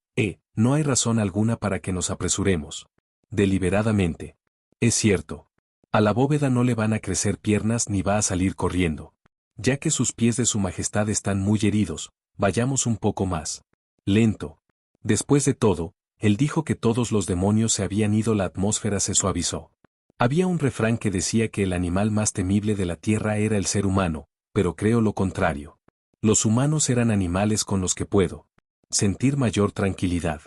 no hay razón alguna para que nos apresuremos. Deliberadamente. Es cierto. A la bóveda no le van a crecer piernas ni va a salir corriendo. Ya que sus pies de su majestad están muy heridos, vayamos un poco más lento. Después de todo, él dijo que todos los demonios se habían ido, la atmósfera se suavizó. Había un refrán que decía que el animal más temible de la tierra era el ser humano, pero creo lo contrario. Los humanos eran animales con los que puedo sentir mayor tranquilidad.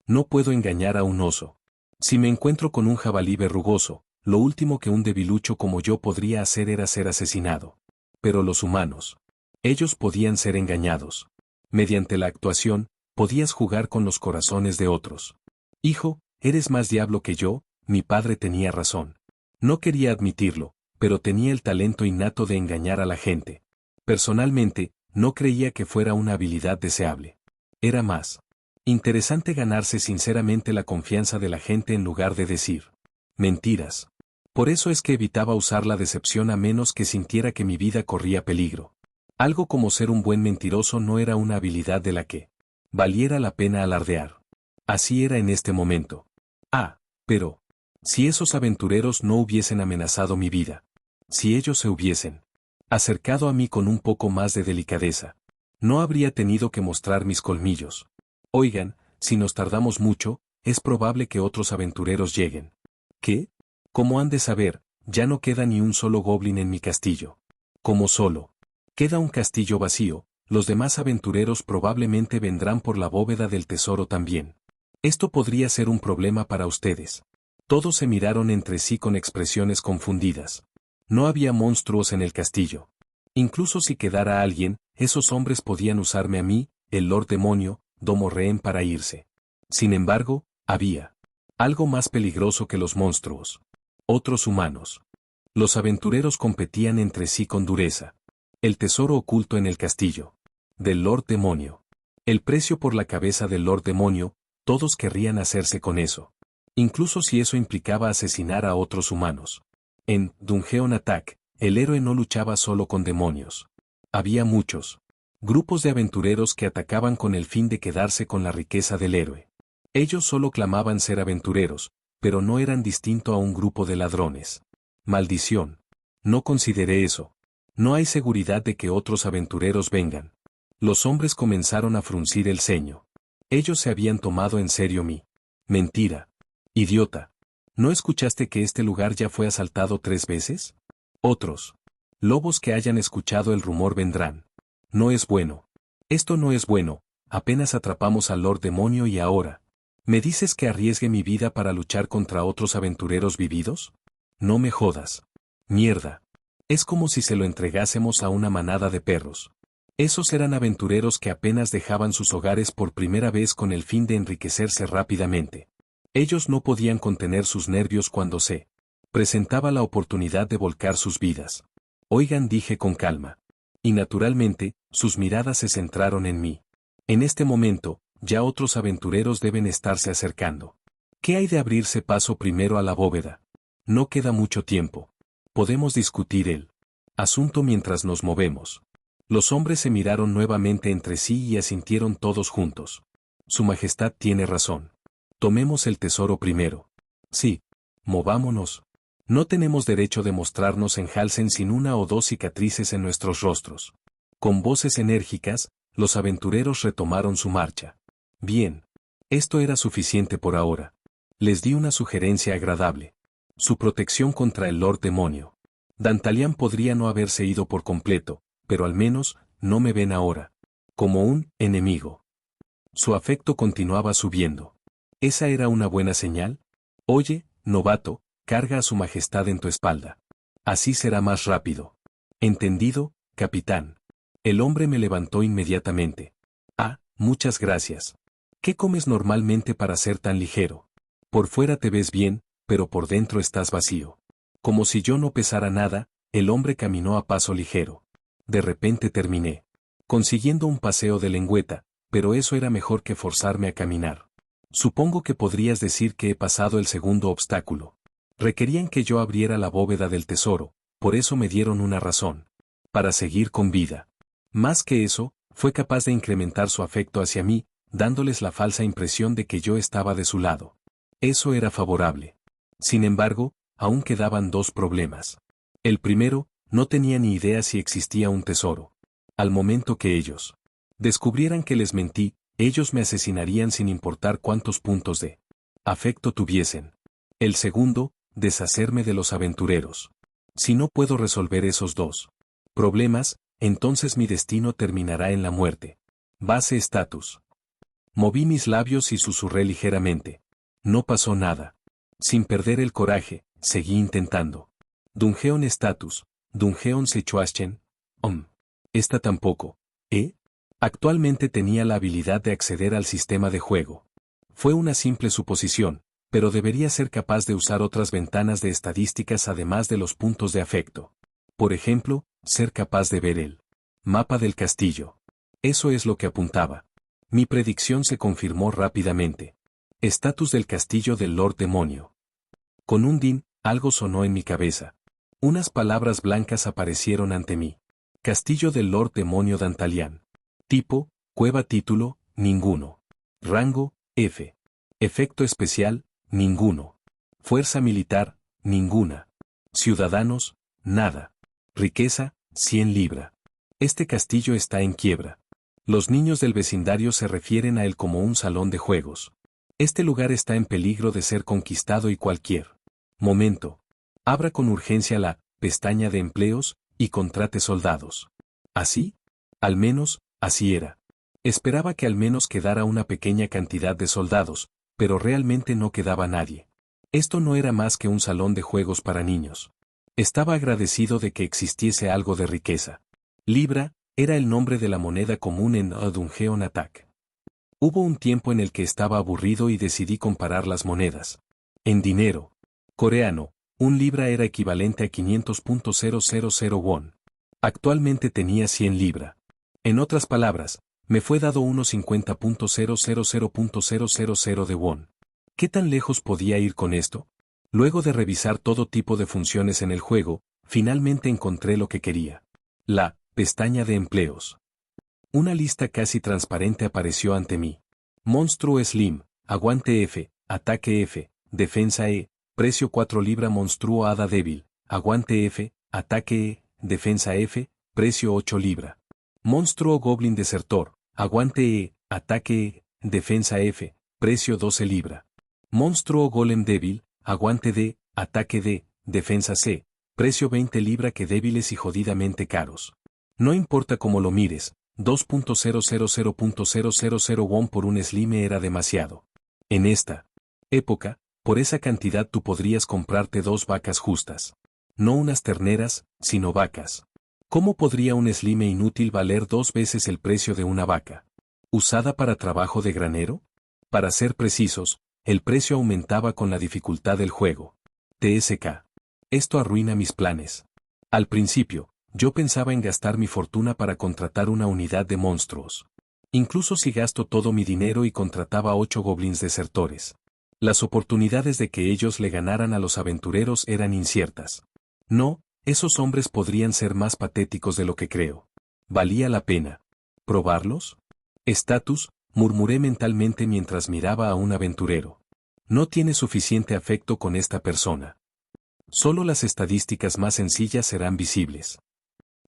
No puedo engañar a un oso. Si me encuentro con un jabalí verrugoso, lo último que un debilucho como yo podría hacer era ser asesinado. Pero los humanos, ellos podían ser engañados. Mediante la actuación, podías jugar con los corazones de otros. Hijo, eres más diablo que yo, mi padre tenía razón. No quería admitirlo, pero tenía el talento innato de engañar a la gente. Personalmente, no creía que fuera una habilidad deseable. Era más interesante ganarse sinceramente la confianza de la gente en lugar de decir mentiras. Por eso es que evitaba usar la decepción a menos que sintiera que mi vida corría peligro. Algo como ser un buen mentiroso no era una habilidad de la que valiera la pena alardear. Así era en este momento. Pero, si esos aventureros no hubiesen amenazado mi vida, si ellos se hubiesen acercado a mí con un poco más de delicadeza, no habría tenido que mostrar mis colmillos. Oigan, si nos tardamos mucho, es probable que otros aventureros lleguen. ¿Qué? ¿Cómo han de saber? Ya no queda ni un solo goblin en mi castillo. ¿Cómo solo? Queda un castillo vacío, los demás aventureros probablemente vendrán por la bóveda del tesoro también. Esto podría ser un problema para ustedes. Todos se miraron entre sí con expresiones confundidas. No había monstruos en el castillo. Incluso si quedara alguien, esos hombres podían usarme a mí, el Lord Demonio, domo rehén para irse. Sin embargo, había algo más peligroso que los monstruos. Otros humanos. Los aventureros competían entre sí con dureza. El tesoro oculto en el castillo. Del Lord Demonio. El precio por la cabeza del Lord Demonio, todos querrían hacerse con eso. Incluso si eso implicaba asesinar a otros humanos. En Dungeon Attack, el héroe no luchaba solo con demonios. Había muchos grupos de aventureros que atacaban con el fin de quedarse con la riqueza del héroe. Ellos solo clamaban ser aventureros, pero no eran distinto a un grupo de ladrones. Maldición. No consideré eso. No hay seguridad de que otros aventureros vengan. Los hombres comenzaron a fruncir el ceño. Ellos se habían tomado en serio mi mentira. Idiota. ¿No escuchaste que este lugar ya fue asaltado 3 veces? Otros lobos que hayan escuchado el rumor vendrán. No es bueno. Esto no es bueno, apenas atrapamos al Lord Demonio y ahora, ¿me dices que arriesgue mi vida para luchar contra otros aventureros vividos? No me jodas. Mierda. Es como si se lo entregásemos a una manada de perros. Esos eran aventureros que apenas dejaban sus hogares por primera vez con el fin de enriquecerse rápidamente. Ellos no podían contener sus nervios cuando se presentaba la oportunidad de volcar sus vidas. Oigan, dije con calma. Y naturalmente, sus miradas se centraron en mí. En este momento, ya otros aventureros deben estarse acercando. ¿Qué hay de abrirse paso primero a la bóveda? No queda mucho tiempo. Podemos discutir el asunto mientras nos movemos. Los hombres se miraron nuevamente entre sí y asintieron todos juntos. Su Majestad tiene razón. Tomemos el tesoro primero. Sí. Movámonos. No tenemos derecho de mostrarnos en Halsen sin 1 o 2 cicatrices en nuestros rostros. Con voces enérgicas, los aventureros retomaron su marcha. Bien. Esto era suficiente por ahora. Les di una sugerencia agradable. Su protección contra el Lord Demonio. Dantalian podría no haberse ido por completo, pero al menos, no me ven ahora. Como un enemigo. Su afecto continuaba subiendo. ¿Esa era una buena señal? Oye, novato, carga a su majestad en tu espalda. Así será más rápido. Entendido, capitán. El hombre me levantó inmediatamente. Ah, muchas gracias. ¿Qué comes normalmente para ser tan ligero? Por fuera te ves bien, pero por dentro estás vacío. Como si yo no pesara nada, el hombre caminó a paso ligero. De repente terminé consiguiendo un paseo de lengüeta, pero eso era mejor que forzarme a caminar. Supongo que podrías decir que he pasado el segundo obstáculo. Requerían que yo abriera la bóveda del tesoro, por eso me dieron una razón. Para seguir con vida. Más que eso, fue capaz de incrementar su afecto hacia mí, dándoles la falsa impresión de que yo estaba de su lado. Eso era favorable. Sin embargo, aún quedaban dos problemas. El primero, no tenía ni idea si existía un tesoro. Al momento que ellos descubrieran que les mentí, ellos me asesinarían sin importar cuántos puntos de afecto tuviesen. El segundo, deshacerme de los aventureros. Si no puedo resolver esos dos problemas, entonces mi destino terminará en la muerte. Base estatus. Moví mis labios y susurré ligeramente. No pasó nada. Sin perder el coraje, seguí intentando. Dungeon status. Dungeon Sechuachen. Esta tampoco. Actualmente tenía la habilidad de acceder al sistema de juego. Fue una simple suposición, pero debería ser capaz de usar otras ventanas de estadísticas además de los puntos de afecto. Por ejemplo, ser capaz de ver el mapa del castillo. Eso es lo que apuntaba. Mi predicción se confirmó rápidamente. Estatus del castillo del Lord Demonio. Con un din, algo sonó en mi cabeza. Unas palabras blancas aparecieron ante mí. Castillo del Lord Demonio Dantalian. Tipo, cueva título, ninguno. Rango, F. Efecto especial, ninguno. Fuerza militar, ninguna. Ciudadanos, nada. Riqueza, 100 libra. Este castillo está en quiebra. Los niños del vecindario se refieren a él como un salón de juegos. Este lugar está en peligro de ser conquistado y cualquier momento. Abra con urgencia la pestaña de empleos y contrate soldados. ¿Así? Al menos, así era. Esperaba que al menos quedara una pequeña cantidad de soldados, pero realmente no quedaba nadie. Esto no era más que un salón de juegos para niños. Estaba agradecido de que existiese algo de riqueza. Libra era el nombre de la moneda común en Dungeon Attack. Hubo un tiempo en el que estaba aburrido y decidí comparar las monedas. En dinero coreano, un libra era equivalente a 500.000 won. Actualmente tenía 100 libra. En otras palabras, me fue dado unos 50.000.000 de won. ¿Qué tan lejos podía ir con esto? Luego de revisar todo tipo de funciones en el juego, finalmente encontré lo que quería. La pestaña de empleos. Una lista casi transparente apareció ante mí. Monstruo Slim, aguante F, ataque F, defensa E, precio 4 libra. Monstruo Hada Débil, aguante F, ataque E, defensa F, precio 8 libra. Monstruo Goblin Desertor, aguante E, ataque E, defensa F, precio 12 libra. Monstruo Golem Débil, aguante D, ataque D, defensa C, precio 20 libra. Que débiles y jodidamente caros. No importa cómo lo mires, 2.000.000 won por un slime era demasiado. En esta época, por esa cantidad tú podrías comprarte 2 vacas justas. No unas terneras, sino vacas. ¿Cómo podría un slime inútil valer 2 veces el precio de una vaca? ¿Usada para trabajo de granero? Para ser precisos, el precio aumentaba con la dificultad del juego. TSK. Esto arruina mis planes. Al principio, yo pensaba en gastar mi fortuna para contratar una unidad de monstruos. Incluso si gasto todo mi dinero y contrataba 8 goblins desertores. Las oportunidades de que ellos le ganaran a los aventureros eran inciertas. No, esos hombres podrían ser más patéticos de lo que creo. ¿Valía la pena probarlos? Estatus, murmuré mentalmente mientras miraba a un aventurero. No tiene suficiente afecto con esta persona. Solo las estadísticas más sencillas serán visibles.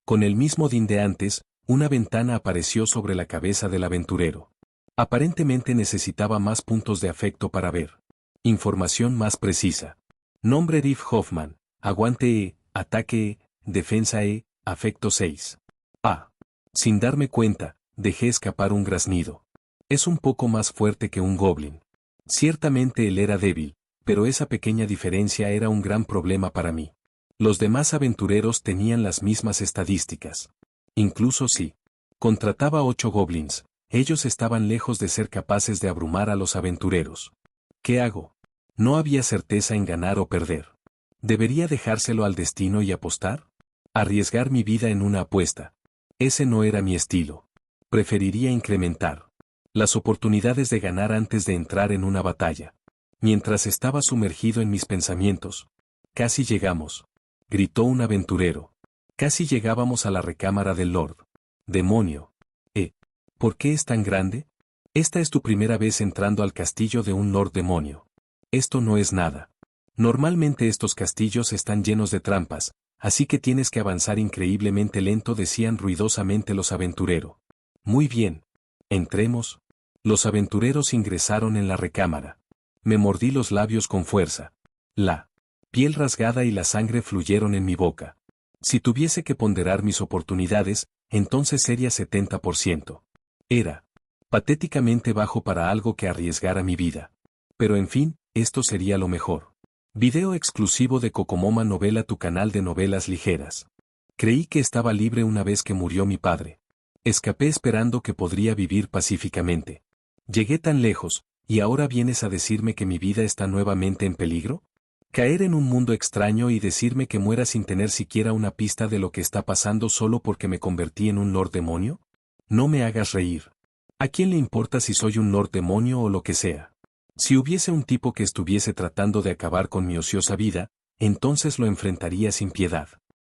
Con el mismo din de antes, una ventana apareció sobre la cabeza del aventurero. Aparentemente necesitaba más puntos de afecto para ver. Información más precisa. Nombre Riff Hoffman, aguante E, ataque E, defensa E, afecto 6. A. Sin darme cuenta, dejé escapar un graznido. Es un poco más fuerte que un goblin. Ciertamente él era débil, pero esa pequeña diferencia era un gran problema para mí. Los demás aventureros tenían las mismas estadísticas. Incluso si contrataba 8 goblins, ellos estaban lejos de ser capaces de abrumar a los aventureros. ¿Qué hago? No había certeza en ganar o perder. ¿Debería dejárselo al destino y apostar? Arriesgar mi vida en una apuesta. Ese no era mi estilo. Preferiría incrementar las oportunidades de ganar antes de entrar en una batalla. Mientras estaba sumergido en mis pensamientos. Casi llegamos, gritó un aventurero. Casi llegábamos a la recámara del Lord. Demonio. ¿Por qué es tan grande? Esta es tu primera vez entrando al castillo de un Lord Demonio. Esto no es nada. Normalmente estos castillos están llenos de trampas, así que tienes que avanzar increíblemente lento, decían ruidosamente los aventureros. Muy bien. Entremos. Los aventureros ingresaron en la recámara. Me mordí los labios con fuerza. La piel rasgada y la sangre fluyeron en mi boca. Si tuviese que ponderar mis oportunidades, entonces sería 70%. Era patéticamente bajo para algo que arriesgara mi vida. Pero en fin, esto sería lo mejor. Video exclusivo de Cocomoma Novela, tu canal de novelas ligeras. Creí que estaba libre una vez que murió mi padre. Escapé esperando que podría vivir pacíficamente. Llegué tan lejos, ¿y ahora vienes a decirme que mi vida está nuevamente en peligro? Caer en un mundo extraño y decirme que muera sin tener siquiera una pista de lo que está pasando solo porque me convertí en un Lord Demonio? No me hagas reír. ¿A quién le importa si soy un Lord Demonio o lo que sea? Si hubiese un tipo que estuviese tratando de acabar con mi ociosa vida, entonces lo enfrentaría sin piedad.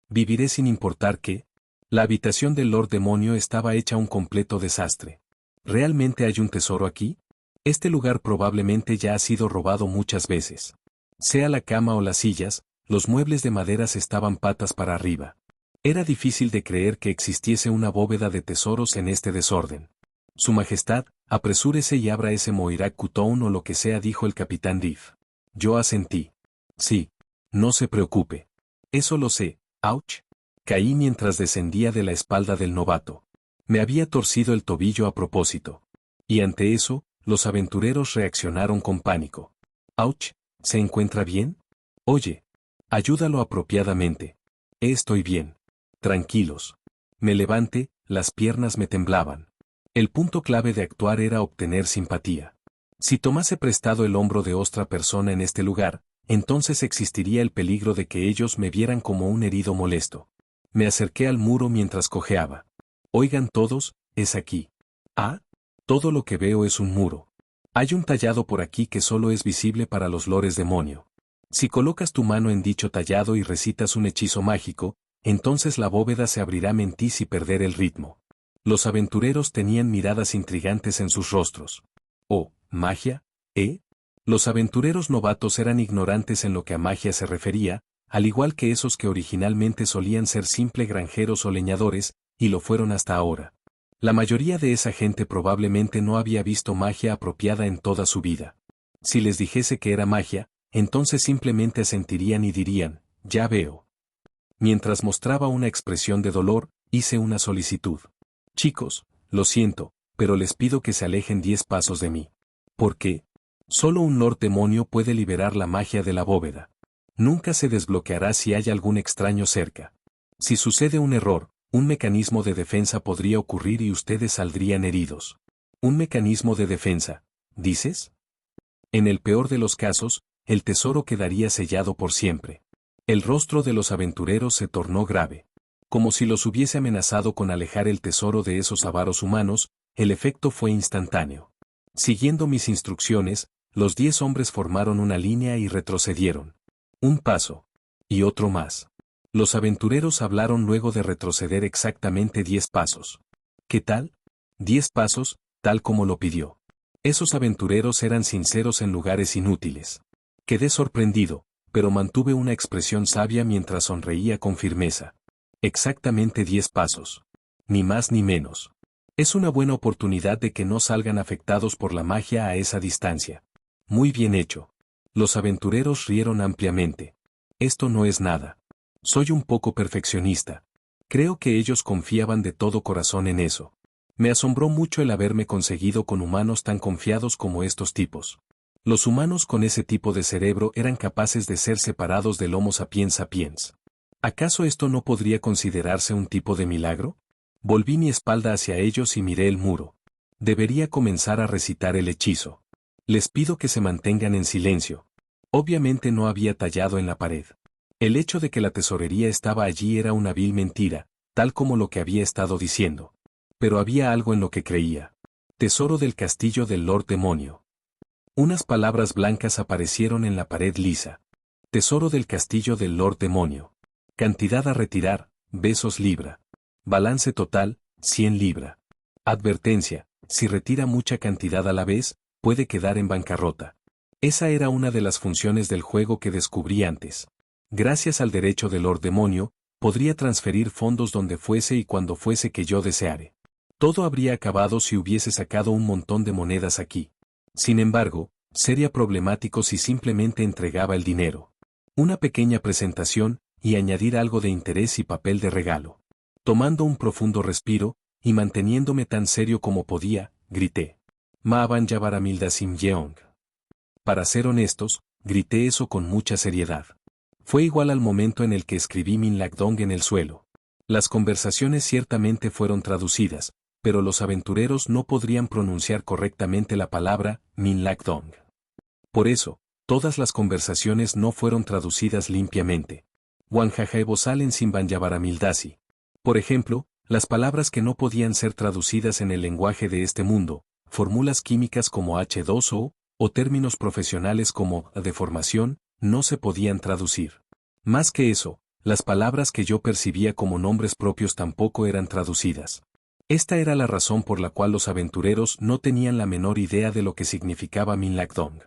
Viviré sin importar qué. La habitación del Lord Demonio estaba hecha un completo desastre. ¿Realmente hay un tesoro aquí? Este lugar probablemente ya ha sido robado muchas veces. Sea la cama o las sillas, los muebles de madera estaban patas para arriba. Era difícil de creer que existiese una bóveda de tesoros en este desorden. Su Majestad, apresúrese y abra ese Moirac Cutón o lo que sea, dijo el capitán Riff. Yo asentí. Sí. No se preocupe. Eso lo sé. Ouch. Caí mientras descendía de la espalda del novato. Me había torcido el tobillo a propósito. Y ante eso, los aventureros reaccionaron con pánico. Ouch. ¿Se encuentra bien? Oye. Ayúdalo apropiadamente. Estoy bien. Tranquilos. Me levanté, las piernas me temblaban. El punto clave de actuar era obtener simpatía. Si tomase prestado el hombro de otra persona en este lugar, entonces existiría el peligro de que ellos me vieran como un herido molesto. Me acerqué al muro mientras cojeaba. Oigan todos, es aquí. Ah, todo lo que veo es un muro. Hay un tallado por aquí que solo es visible para los lores demonio. Si colocas tu mano en dicho tallado y recitas un hechizo mágico, entonces la bóveda se abrirá en ti sin perder el ritmo. Los aventureros tenían miradas intrigantes en sus rostros. Oh, ¿magia? Los aventureros novatos eran ignorantes en lo que a magia se refería, al igual que esos que originalmente solían ser simple granjeros o leñadores, y lo fueron hasta ahora. La mayoría de esa gente probablemente no había visto magia apropiada en toda su vida. Si les dijese que era magia, entonces simplemente asentirían y dirían, ya veo. Mientras mostraba una expresión de dolor, hice una solicitud. Chicos, lo siento, pero les pido que se alejen 10 pasos de mí. ¿Por qué? Solo un Lord Demonio puede liberar la magia de la bóveda. Nunca se desbloqueará si hay algún extraño cerca. Si sucede un error, un mecanismo de defensa podría ocurrir y ustedes saldrían heridos. ¿Un mecanismo de defensa, dices? En el peor de los casos, el tesoro quedaría sellado por siempre. El rostro de los aventureros se tornó grave. Como si los hubiese amenazado con alejar el tesoro de esos avaros humanos, el efecto fue instantáneo. Siguiendo mis instrucciones, los 10 hombres formaron una línea y retrocedieron. Un paso. Y otro más. Los aventureros hablaron luego de retroceder exactamente 10 pasos. ¿Qué tal? 10 pasos, tal como lo pidió. Esos aventureros eran sinceros en lugares inútiles. Quedé sorprendido, pero mantuve una expresión sabia mientras sonreía con firmeza. Exactamente 10 pasos. ni más ni menos. Es una buena oportunidad de que no salgan afectados por la magia a esa distancia. Muy bien hecho. Los aventureros rieron ampliamente. Esto no es nada. Soy un poco perfeccionista. Creo que ellos confiaban de todo corazón en eso. Me asombró mucho el haberme conseguido con humanos tan confiados como estos tipos. Los humanos con ese tipo de cerebro eran capaces de ser separados del Homo sapiens sapiens. ¿Acaso esto no podría considerarse un tipo de milagro? Volví mi espalda hacia ellos y miré el muro. Debería comenzar a recitar el hechizo. Les pido que se mantengan en silencio. Obviamente no había tallado en la pared. El hecho de que la tesorería estaba allí era una vil mentira, tal como lo que había estado diciendo. Pero había algo en lo que creía. Tesoro del castillo del Lord Demonio. Unas palabras blancas aparecieron en la pared lisa. Tesoro del castillo del Lord Demonio. Cantidad a retirar, besos libra. Balance total, 100 libra. Advertencia, si retira mucha cantidad a la vez, puede quedar en bancarrota. Esa era una de las funciones del juego que descubrí antes. Gracias al derecho del Lord Demonio, podría transferir fondos donde fuese y cuando fuese que yo deseare. Todo habría acabado si hubiese sacado un montón de monedas aquí. Sin embargo, sería problemático si simplemente entregaba el dinero. Una pequeña presentación, y añadir algo de interés y papel de regalo. Tomando un profundo respiro, y manteniéndome tan serio como podía, grité. Maaban Yavaramildasim Yeong. Para ser honestos, grité eso con mucha seriedad. Fue igual al momento en el que escribí Min Lakdong en el suelo. Las conversaciones ciertamente fueron traducidas, pero los aventureros no podrían pronunciar correctamente la palabra Min Lakdong. Por eso, todas las conversaciones no fueron traducidas limpiamente. Wanjajaebosalen Simban Yavaramildasi. Por ejemplo, las palabras que no podían ser traducidas en el lenguaje de este mundo, fórmulas químicas como H2O, o términos profesionales como deformación, no se podían traducir. Más que eso, las palabras que yo percibía como nombres propios tampoco eran traducidas. Esta era la razón por la cual los aventureros no tenían la menor idea de lo que significaba Min Lakdong.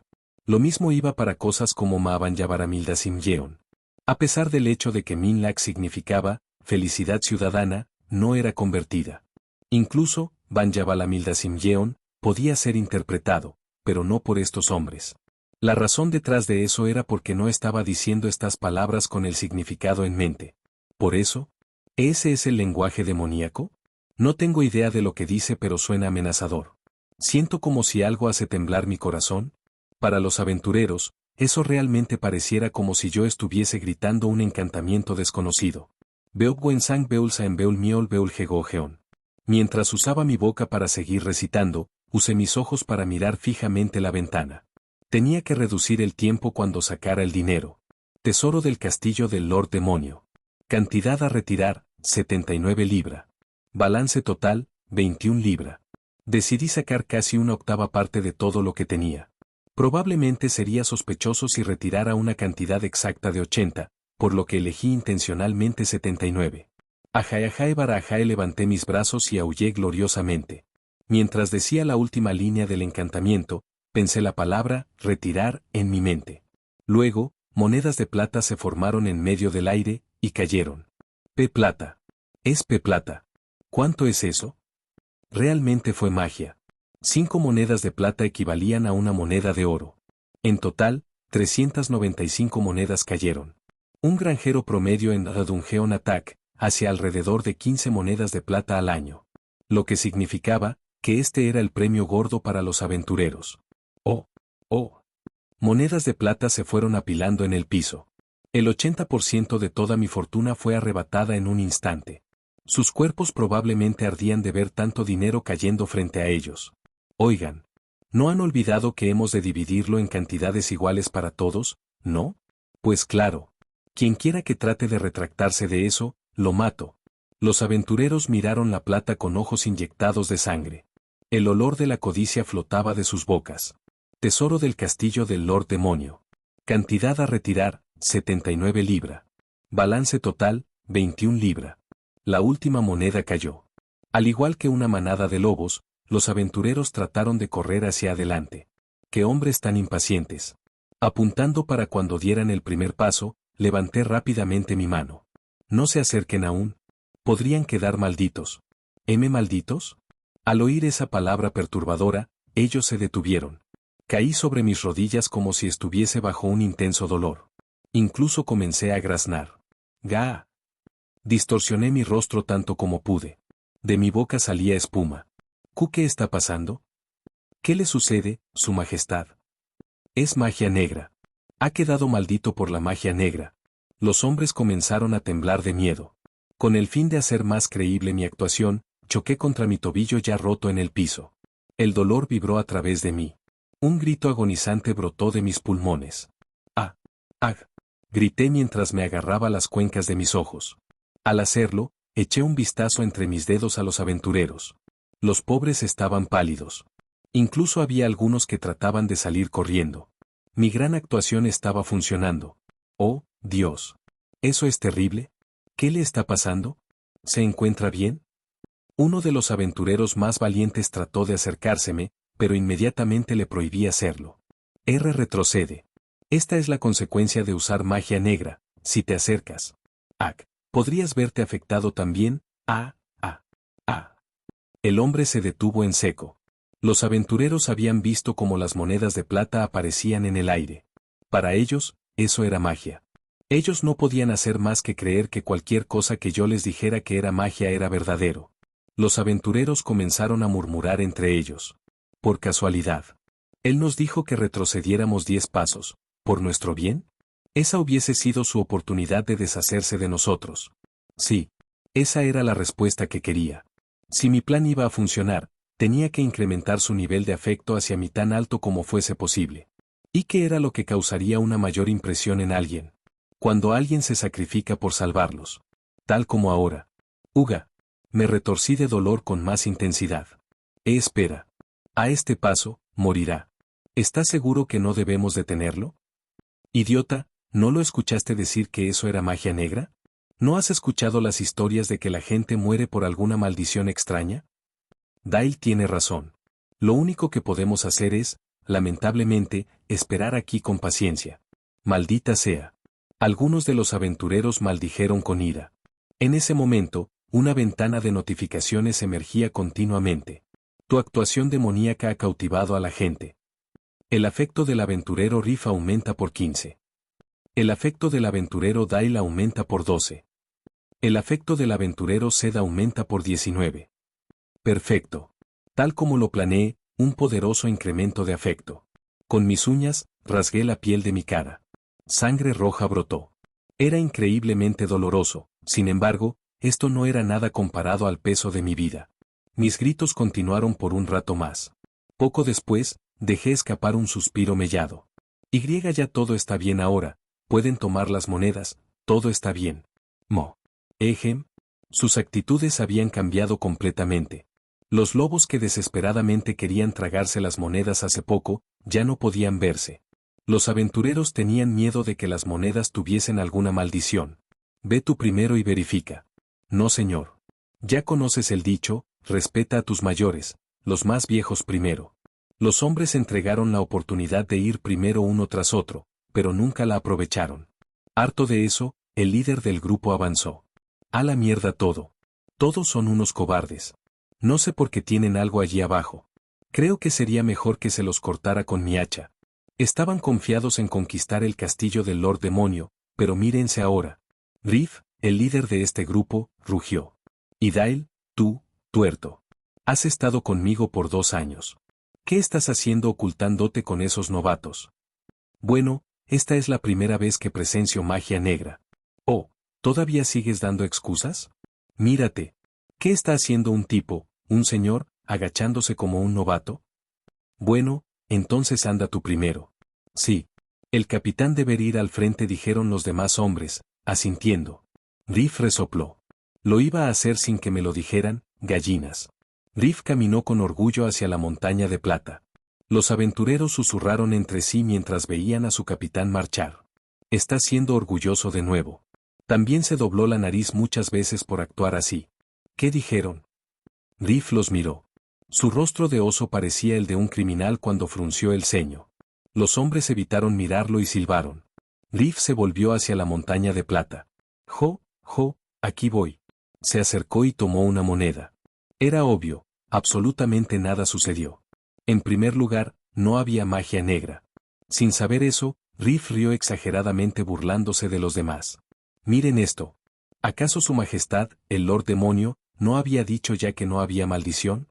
Lo mismo iba para cosas como Maaban Yavaramildasim Yeon. A pesar del hecho de que Min Lak significaba felicidad ciudadana, no era convertida. Incluso, Ban Yavaramildasim Yeon podía ser interpretado, pero no por estos hombres. La razón detrás de eso era porque no estaba diciendo estas palabras con el significado en mente. Por eso, ¿ese es el lenguaje demoníaco? No tengo idea de lo que dice, pero suena amenazador. Siento como si algo hace temblar mi corazón. Para los aventureros, eso realmente pareciera como si yo estuviese gritando un encantamiento desconocido. Beokwensang Beulsa en Beul Miol Beul Jegogeon. Mientras usaba mi boca para seguir recitando, usé mis ojos para mirar fijamente la ventana. Tenía que reducir el tiempo cuando sacara el dinero. Tesoro del castillo del Lord Demonio. Cantidad a retirar, 79 libra. Balance total, 21 libra. Decidí sacar casi una octava parte de todo lo que tenía. Probablemente sería sospechoso si retirara una cantidad exacta de 80, por lo que elegí intencionalmente 79. Ajae barajae levanté mis brazos y aullé gloriosamente. Mientras decía la última línea del encantamiento, pensé la palabra retirar en mi mente. Luego, monedas de plata se formaron en medio del aire, y cayeron. P plata. Es P plata. ¿Cuánto es eso? Realmente fue magia. 5 monedas de plata equivalían a una moneda de oro. En total, 395 monedas cayeron. Un granjero promedio en Dungeon Attack hacía alrededor de 15 monedas de plata al año. Lo que significaba que este era el premio gordo para los aventureros. Oh. Monedas de plata se fueron apilando en el piso. El 80% de toda mi fortuna fue arrebatada en un instante. Sus cuerpos probablemente ardían de ver tanto dinero cayendo frente a ellos. Oigan, ¿no han olvidado que hemos de dividirlo en cantidades iguales para todos, no? Pues claro. Quien quiera que trate de retractarse de eso, lo mato. Los aventureros miraron la plata con ojos inyectados de sangre. El olor de la codicia flotaba de sus bocas. Tesoro del castillo del Lord Demonio. Cantidad a retirar, 79 libra. Balance total, 21 libra. La última moneda cayó. Al igual que una manada de lobos, los aventureros trataron de correr hacia adelante. ¡Qué hombres tan impacientes! Apuntando para cuando dieran el primer paso, levanté rápidamente mi mano. No se acerquen aún. Podrían quedar malditos. ¿M malditos? Al oír esa palabra perturbadora, ellos se detuvieron. Caí sobre mis rodillas como si estuviese bajo un intenso dolor. Incluso comencé a graznar. ¡Ga! Distorsioné mi rostro tanto como pude. De mi boca salía espuma. ¿Qué está pasando? ¿Qué le sucede, Su Majestad? Es magia negra. Ha quedado maldito por la magia negra. Los hombres comenzaron a temblar de miedo. Con el fin de hacer más creíble mi actuación, choqué contra mi tobillo ya roto en el piso. El dolor vibró a través de mí. Un grito agonizante brotó de mis pulmones. ¡Ah! ¡Ah! Grité mientras me agarraba las cuencas de mis ojos. Al hacerlo, eché un vistazo entre mis dedos a los aventureros. Los pobres estaban pálidos. Incluso había algunos que trataban de salir corriendo. Mi gran actuación estaba funcionando. ¡Oh, Dios! ¿Eso es terrible? ¿Qué le está pasando? ¿Se encuentra bien? Uno de los aventureros más valientes trató de acercárseme, pero inmediatamente le prohibí hacerlo. Retrocede. Esta es la consecuencia de usar magia negra, si te acercas. Podrías verte afectado también. Ah. El hombre se detuvo en seco. Los aventureros habían visto cómo las monedas de plata aparecían en el aire. Para ellos, eso era magia. Ellos no podían hacer más que creer que cualquier cosa que yo les dijera que era magia era verdadero. Los aventureros comenzaron a murmurar entre ellos. Por casualidad. Él nos dijo que retrocediéramos 10 pasos. ¿Por nuestro bien? Esa hubiese sido su oportunidad de deshacerse de nosotros. Sí. Esa era la respuesta que quería. Si mi plan iba a funcionar, tenía que incrementar su nivel de afecto hacia mí tan alto como fuese posible. ¿Y qué era lo que causaría una mayor impresión en alguien? Cuando alguien se sacrifica por salvarlos. Tal como ahora. Uga. Me retorcí de dolor con más intensidad. Espera. A este paso, morirá. ¿Estás seguro que no debemos detenerlo? Idiota, ¿no lo escuchaste decir que eso era magia negra? ¿No has escuchado las historias de que la gente muere por alguna maldición extraña? Dale tiene razón. Lo único que podemos hacer es, lamentablemente, esperar aquí con paciencia. Maldita sea. Algunos de los aventureros maldijeron con ira. En ese momento, una ventana de notificaciones emergía continuamente. Tu actuación demoníaca ha cautivado a la gente. El afecto del aventurero Riff aumenta por 15. El afecto del aventurero Dale aumenta por 12. El afecto del aventurero Zed aumenta por 19. Perfecto. Tal como lo planeé, un poderoso incremento de afecto. Con mis uñas, rasgué la piel de mi cara. Sangre roja brotó. Era increíblemente doloroso, sin embargo, esto no era nada comparado al peso de mi vida. Mis gritos continuaron por un rato más. Poco después, dejé escapar un suspiro mellado. Ya todo está bien ahora, pueden tomar las monedas, todo está bien. Ejem. Sus actitudes habían cambiado completamente. Los lobos que desesperadamente querían tragarse las monedas hace poco, ya no podían verse. Los aventureros tenían miedo de que las monedas tuviesen alguna maldición. Ve tú primero y verifica. No, señor. Ya conoces el dicho, respeta a tus mayores, los más viejos primero. Los hombres entregaron la oportunidad de ir primero uno tras otro, pero nunca la aprovecharon. Harto de eso, el líder del grupo avanzó. A la mierda todo. Todos son unos cobardes. No sé por qué tienen algo allí abajo. Creo que sería mejor que se los cortara con mi hacha. Estaban confiados en conquistar el castillo del Lord Demonio, pero mírense ahora. Riff, el líder de este grupo, rugió. Y Dale, tú, tuerto. Has estado conmigo por 2 años. ¿Qué estás haciendo ocultándote con esos novatos? Bueno, esta es la primera vez que presencio magia negra. Oh, ¿todavía sigues dando excusas? Mírate. ¿Qué está haciendo un tipo, un señor, agachándose como un novato? Bueno, entonces anda tú primero. Sí. El capitán debe ir al frente, dijeron los demás hombres, asintiendo. Riff resopló. Lo iba a hacer sin que me lo dijeran, gallinas. Riff caminó con orgullo hacia la montaña de plata. Los aventureros susurraron entre sí mientras veían a su capitán marchar. Está siendo orgulloso de nuevo. También se dobló la nariz muchas veces por actuar así. ¿Qué dijeron? Riff los miró. Su rostro de oso parecía el de un criminal cuando frunció el ceño. Los hombres evitaron mirarlo y silbaron. Riff se volvió hacia la montaña de plata. Jo, aquí voy. Se acercó y tomó una moneda. Era obvio, absolutamente nada sucedió. En primer lugar, no había magia negra. Sin saber eso, Riff rió exageradamente burlándose de los demás. Miren esto. ¿Acaso su majestad, el Lord Demonio, no había dicho ya que no había maldición?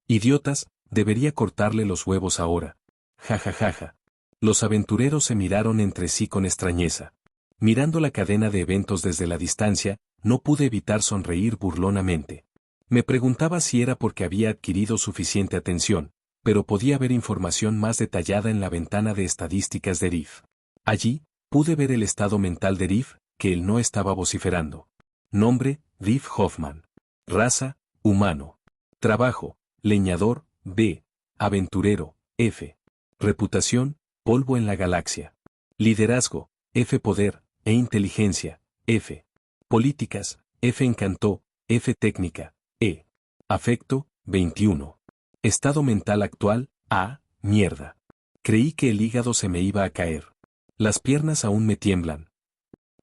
Idiotas, debería cortarle los huevos ahora. Ja ja ja ja. Los aventureros se miraron entre sí con extrañeza. Mirando la cadena de eventos desde la distancia, no pude evitar sonreír burlonamente. Me preguntaba si era porque había adquirido suficiente atención, pero podía ver información más detallada en la ventana de estadísticas de Riff. Allí, pude ver el estado mental de Riff, que él no estaba vociferando. Nombre, Riff Hoffman. Raza, humano. Trabajo, leñador, B. Aventurero, F. Reputación, polvo en la galaxia. Liderazgo, F. Poder, e inteligencia, F. Políticas, F. Encantó, F. Técnica, E. Afecto, 21. Estado mental actual, A. Mierda. Creí que el hígado se me iba a caer. Las piernas aún me tiemblan.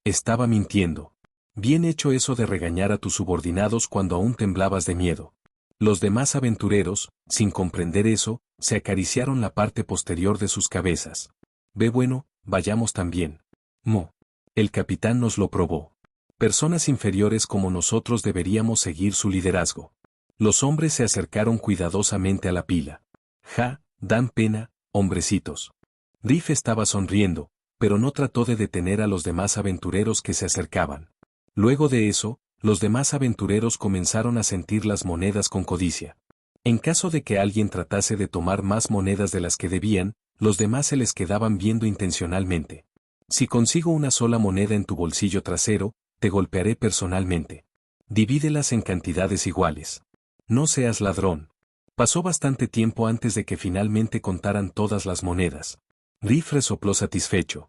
Estaba mintiendo. Bien hecho eso de regañar a tus subordinados cuando aún temblabas de miedo. Los demás aventureros, sin comprender eso, se acariciaron la parte posterior de sus cabezas. Ve bueno, vayamos también. Mo. El capitán nos lo probó. Personas inferiores como nosotros deberíamos seguir su liderazgo. Los hombres se acercaron cuidadosamente a la pila. Ja, dan pena, hombrecitos. Riff estaba sonriendo, pero no trató de detener a los demás aventureros que se acercaban. Luego de eso, los demás aventureros comenzaron a sentir las monedas con codicia. En caso de que alguien tratase de tomar más monedas de las que debían, los demás se les quedaban viendo intencionalmente. Si consigo una sola moneda en tu bolsillo trasero, te golpearé personalmente. Divídelas en cantidades iguales. No seas ladrón. Pasó bastante tiempo antes de que finalmente contaran todas las monedas. Riff resopló satisfecho.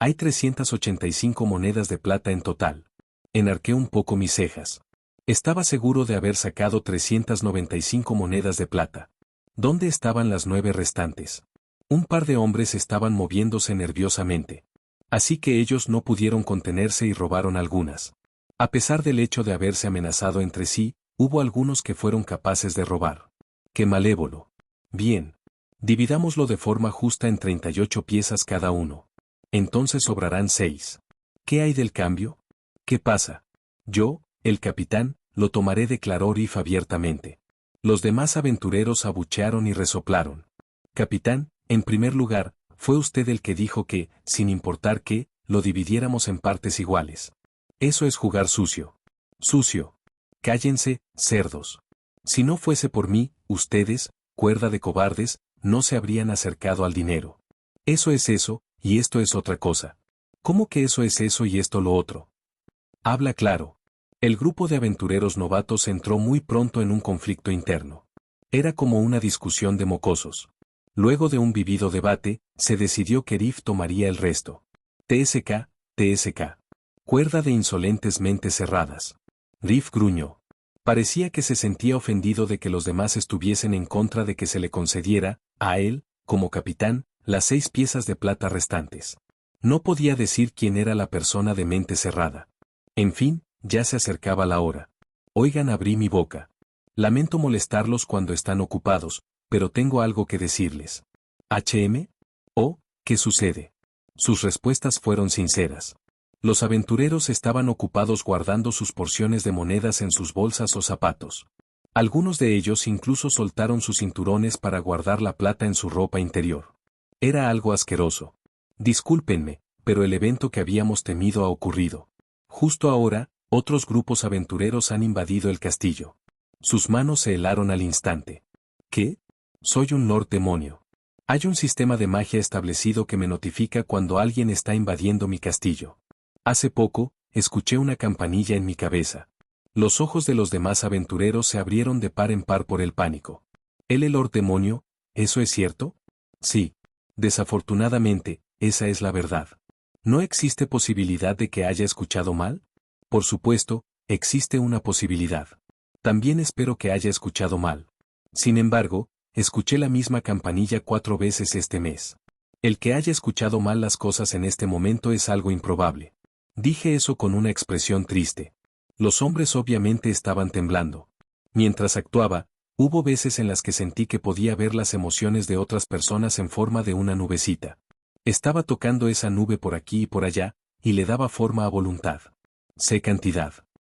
Hay 385 monedas de plata en total. Enarqué un poco mis cejas. Estaba seguro de haber sacado 395 monedas de plata. ¿Dónde estaban las 9 restantes? Un par de hombres estaban moviéndose nerviosamente. Así que ellos no pudieron contenerse y robaron algunas. A pesar del hecho de haberse amenazado entre sí, hubo algunos que fueron capaces de robar. ¡Qué malévolo! Bien. Dividámoslo de forma justa en 38 piezas cada uno. Entonces sobrarán 6. ¿Qué hay del cambio? ¿Qué pasa? Yo, el capitán, lo tomaré, declaró Riff abiertamente. Los demás aventureros abuchearon y resoplaron. Capitán, en primer lugar, fue usted el que dijo que, sin importar qué, lo dividiéramos en partes iguales. Eso es jugar sucio. Sucio. Cállense, cerdos. Si no fuese por mí, ustedes, cuerda de cobardes, no se habrían acercado al dinero. Eso es eso, y esto es otra cosa. ¿Cómo que eso es eso y esto lo otro? Habla claro. El grupo de aventureros novatos entró muy pronto en un conflicto interno. Era como una discusión de mocosos. Luego de un vivido debate, se decidió que Riff tomaría el resto. TSK, TSK. Cuerda de insolentes mentes cerradas. Riff gruñó. Parecía que se sentía ofendido de que los demás estuviesen en contra de que se le concediera, a él, como capitán, las 6 piezas de plata restantes. No podía decir quién era la persona de mente cerrada. En fin, ya se acercaba la hora. Oigan, abrí mi boca. Lamento molestarlos cuando están ocupados, pero tengo algo que decirles. ¿HM? ¿Oh, qué sucede? Sus respuestas fueron sinceras. Los aventureros estaban ocupados guardando sus porciones de monedas en sus bolsas o zapatos. Algunos de ellos incluso soltaron sus cinturones para guardar la plata en su ropa interior. Era algo asqueroso. Discúlpenme, pero el evento que habíamos temido ha ocurrido. Justo ahora, otros grupos aventureros han invadido el castillo. Sus manos se helaron al instante. ¿Qué? Soy un Lord Demonio. Hay un sistema de magia establecido que me notifica cuando alguien está invadiendo mi castillo. Hace poco, escuché una campanilla en mi cabeza. Los ojos de los demás aventureros se abrieron de par en par por el pánico. ¿El Lord Demonio? ¿Eso es cierto? Sí. Desafortunadamente, esa es la verdad. ¿No existe posibilidad de que haya escuchado mal? Por supuesto, existe una posibilidad. También espero que haya escuchado mal. Sin embargo, escuché la misma campanilla 4 veces este mes. El que haya escuchado mal las cosas en este momento es algo improbable. Dije eso con una expresión triste. Los hombres obviamente estaban temblando. Mientras actuaba, hubo veces en las que sentí que podía ver las emociones de otras personas en forma de una nubecita. Estaba tocando esa nube por aquí y por allá, y le daba forma a voluntad. Sé cantidad.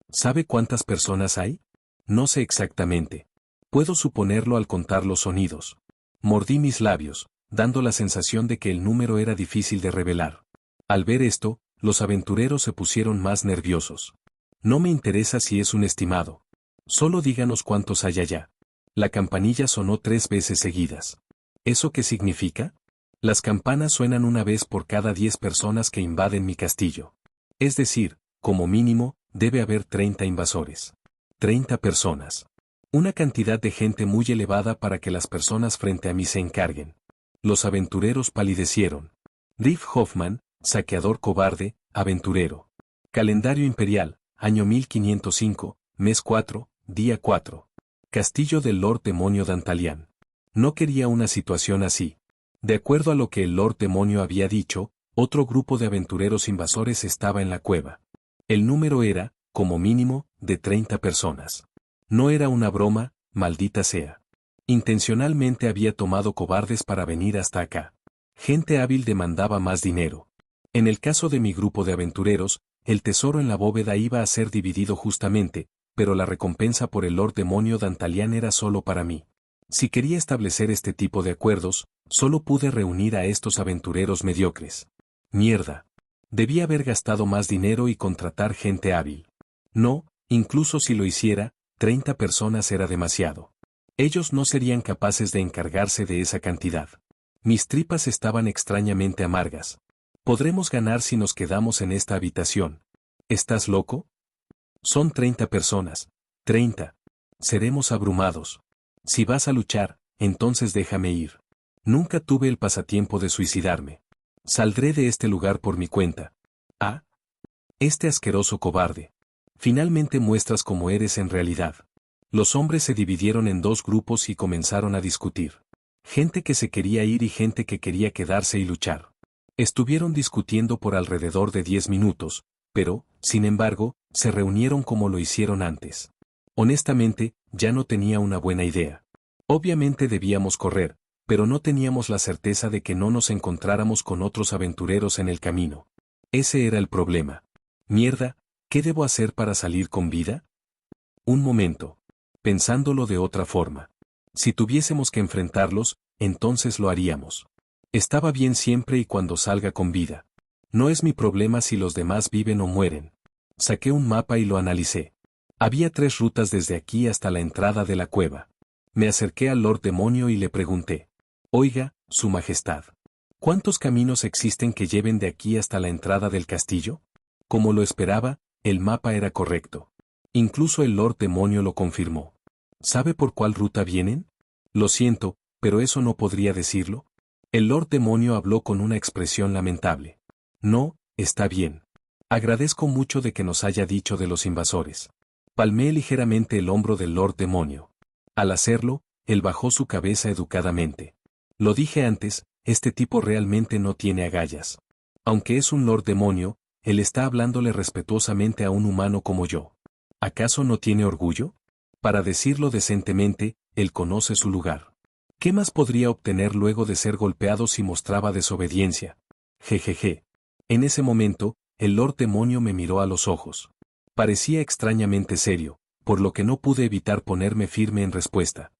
¿Sabe cuántas personas hay? No sé exactamente. Puedo suponerlo al contar los sonidos. Mordí mis labios, dando la sensación de que el número era difícil de revelar. Al ver esto, los aventureros se pusieron más nerviosos. No me interesa si es un estimado. Solo díganos cuántos hay allá. La campanilla sonó 3 veces seguidas. ¿Eso qué significa? Las campanas suenan una vez por cada 10 personas que invaden mi castillo. Es decir, como mínimo, debe haber 30 invasores. 30 personas. Una cantidad de gente muy elevada para que las personas frente a mí se encarguen. Los aventureros palidecieron. Riff Hoffman, saqueador cobarde, aventurero. Calendario imperial, año 1505, mes 4, día 4. Castillo del Lord Demonio Dantalian. No quería una situación así. De acuerdo a lo que el Lord Demonio había dicho, otro grupo de aventureros invasores estaba en la cueva. El número era, como mínimo, de 30 personas. No era una broma, maldita sea. Intencionalmente había tomado cobardes para venir hasta acá. Gente hábil demandaba más dinero. En el caso de mi grupo de aventureros, el tesoro en la bóveda iba a ser dividido justamente, pero la recompensa por el Lord Demonio Dantalian era solo para mí. Si quería establecer este tipo de acuerdos, solo pude reunir a estos aventureros mediocres. Mierda. Debía haber gastado más dinero y contratar gente hábil. No, incluso si lo hiciera, 30 personas era demasiado. Ellos no serían capaces de encargarse de esa cantidad. Mis tripas estaban extrañamente amargas. Podremos ganar si nos quedamos en esta habitación. ¿Estás loco? Son 30 personas. 30. Seremos abrumados. Si vas a luchar, entonces déjame ir. Nunca tuve el pasatiempo de suicidarme. Saldré de este lugar por mi cuenta. Ah. Este asqueroso cobarde. Finalmente muestras cómo eres en realidad. Los hombres se dividieron en dos grupos y comenzaron a discutir. Gente que se quería ir y gente que quería quedarse y luchar. Estuvieron discutiendo por alrededor de 10 minutos, pero, sin embargo, se reunieron como lo hicieron antes. Honestamente, ya no tenía una buena idea. Obviamente debíamos correr, pero no teníamos la certeza de que no nos encontráramos con otros aventureros en el camino. Ese era el problema. Mierda, ¿qué debo hacer para salir con vida? Un momento. Pensándolo de otra forma. Si tuviésemos que enfrentarlos, entonces lo haríamos. Estaba bien siempre y cuando salga con vida. No es mi problema si los demás viven o mueren. Saqué un mapa y lo analicé. Había 3 rutas desde aquí hasta la entrada de la cueva. Me acerqué al Lord Demonio y le pregunté. Oiga, Su Majestad. ¿Cuántos caminos existen que lleven de aquí hasta la entrada del castillo? Como lo esperaba, el mapa era correcto. Incluso el Lord Demonio lo confirmó. ¿Sabe por cuál ruta vienen? Lo siento, pero eso no podría decirlo. El Lord Demonio habló con una expresión lamentable. No, está bien. Agradezco mucho de que nos haya dicho de los invasores. Palmé ligeramente el hombro del Lord Demonio. Al hacerlo, él bajó su cabeza educadamente. Lo dije antes, este tipo realmente no tiene agallas. Aunque es un Lord Demonio, él está hablándole respetuosamente a un humano como yo. ¿Acaso no tiene orgullo? Para decirlo decentemente, él conoce su lugar. ¿Qué más podría obtener luego de ser golpeado si mostraba desobediencia? Jejeje. En ese momento, el Lord Demonio me miró a los ojos. Parecía extrañamente serio, por lo que no pude evitar ponerme firme en respuesta.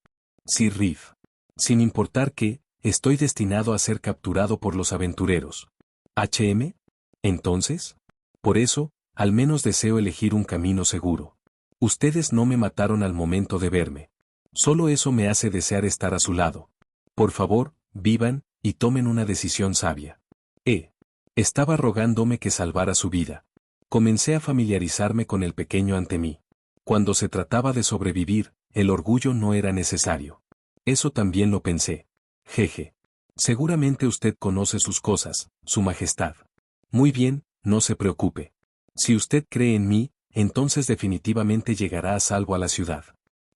Sir Riff. Sin importar que, estoy destinado a ser capturado por los aventureros. ¿HM? Entonces, por eso, al menos deseo elegir un camino seguro. Ustedes no me mataron al momento de verme. Solo eso me hace desear estar a su lado. Por favor, vivan, y tomen una decisión sabia. Estaba rogándome que salvara su vida. Comencé a familiarizarme con el pequeño ante mí. Cuando se trataba de sobrevivir, el orgullo no era necesario. Eso también lo pensé. Jeje. Seguramente usted conoce sus cosas, Su Majestad. Muy bien, no se preocupe. Si usted cree en mí, entonces definitivamente llegará a salvo a la ciudad.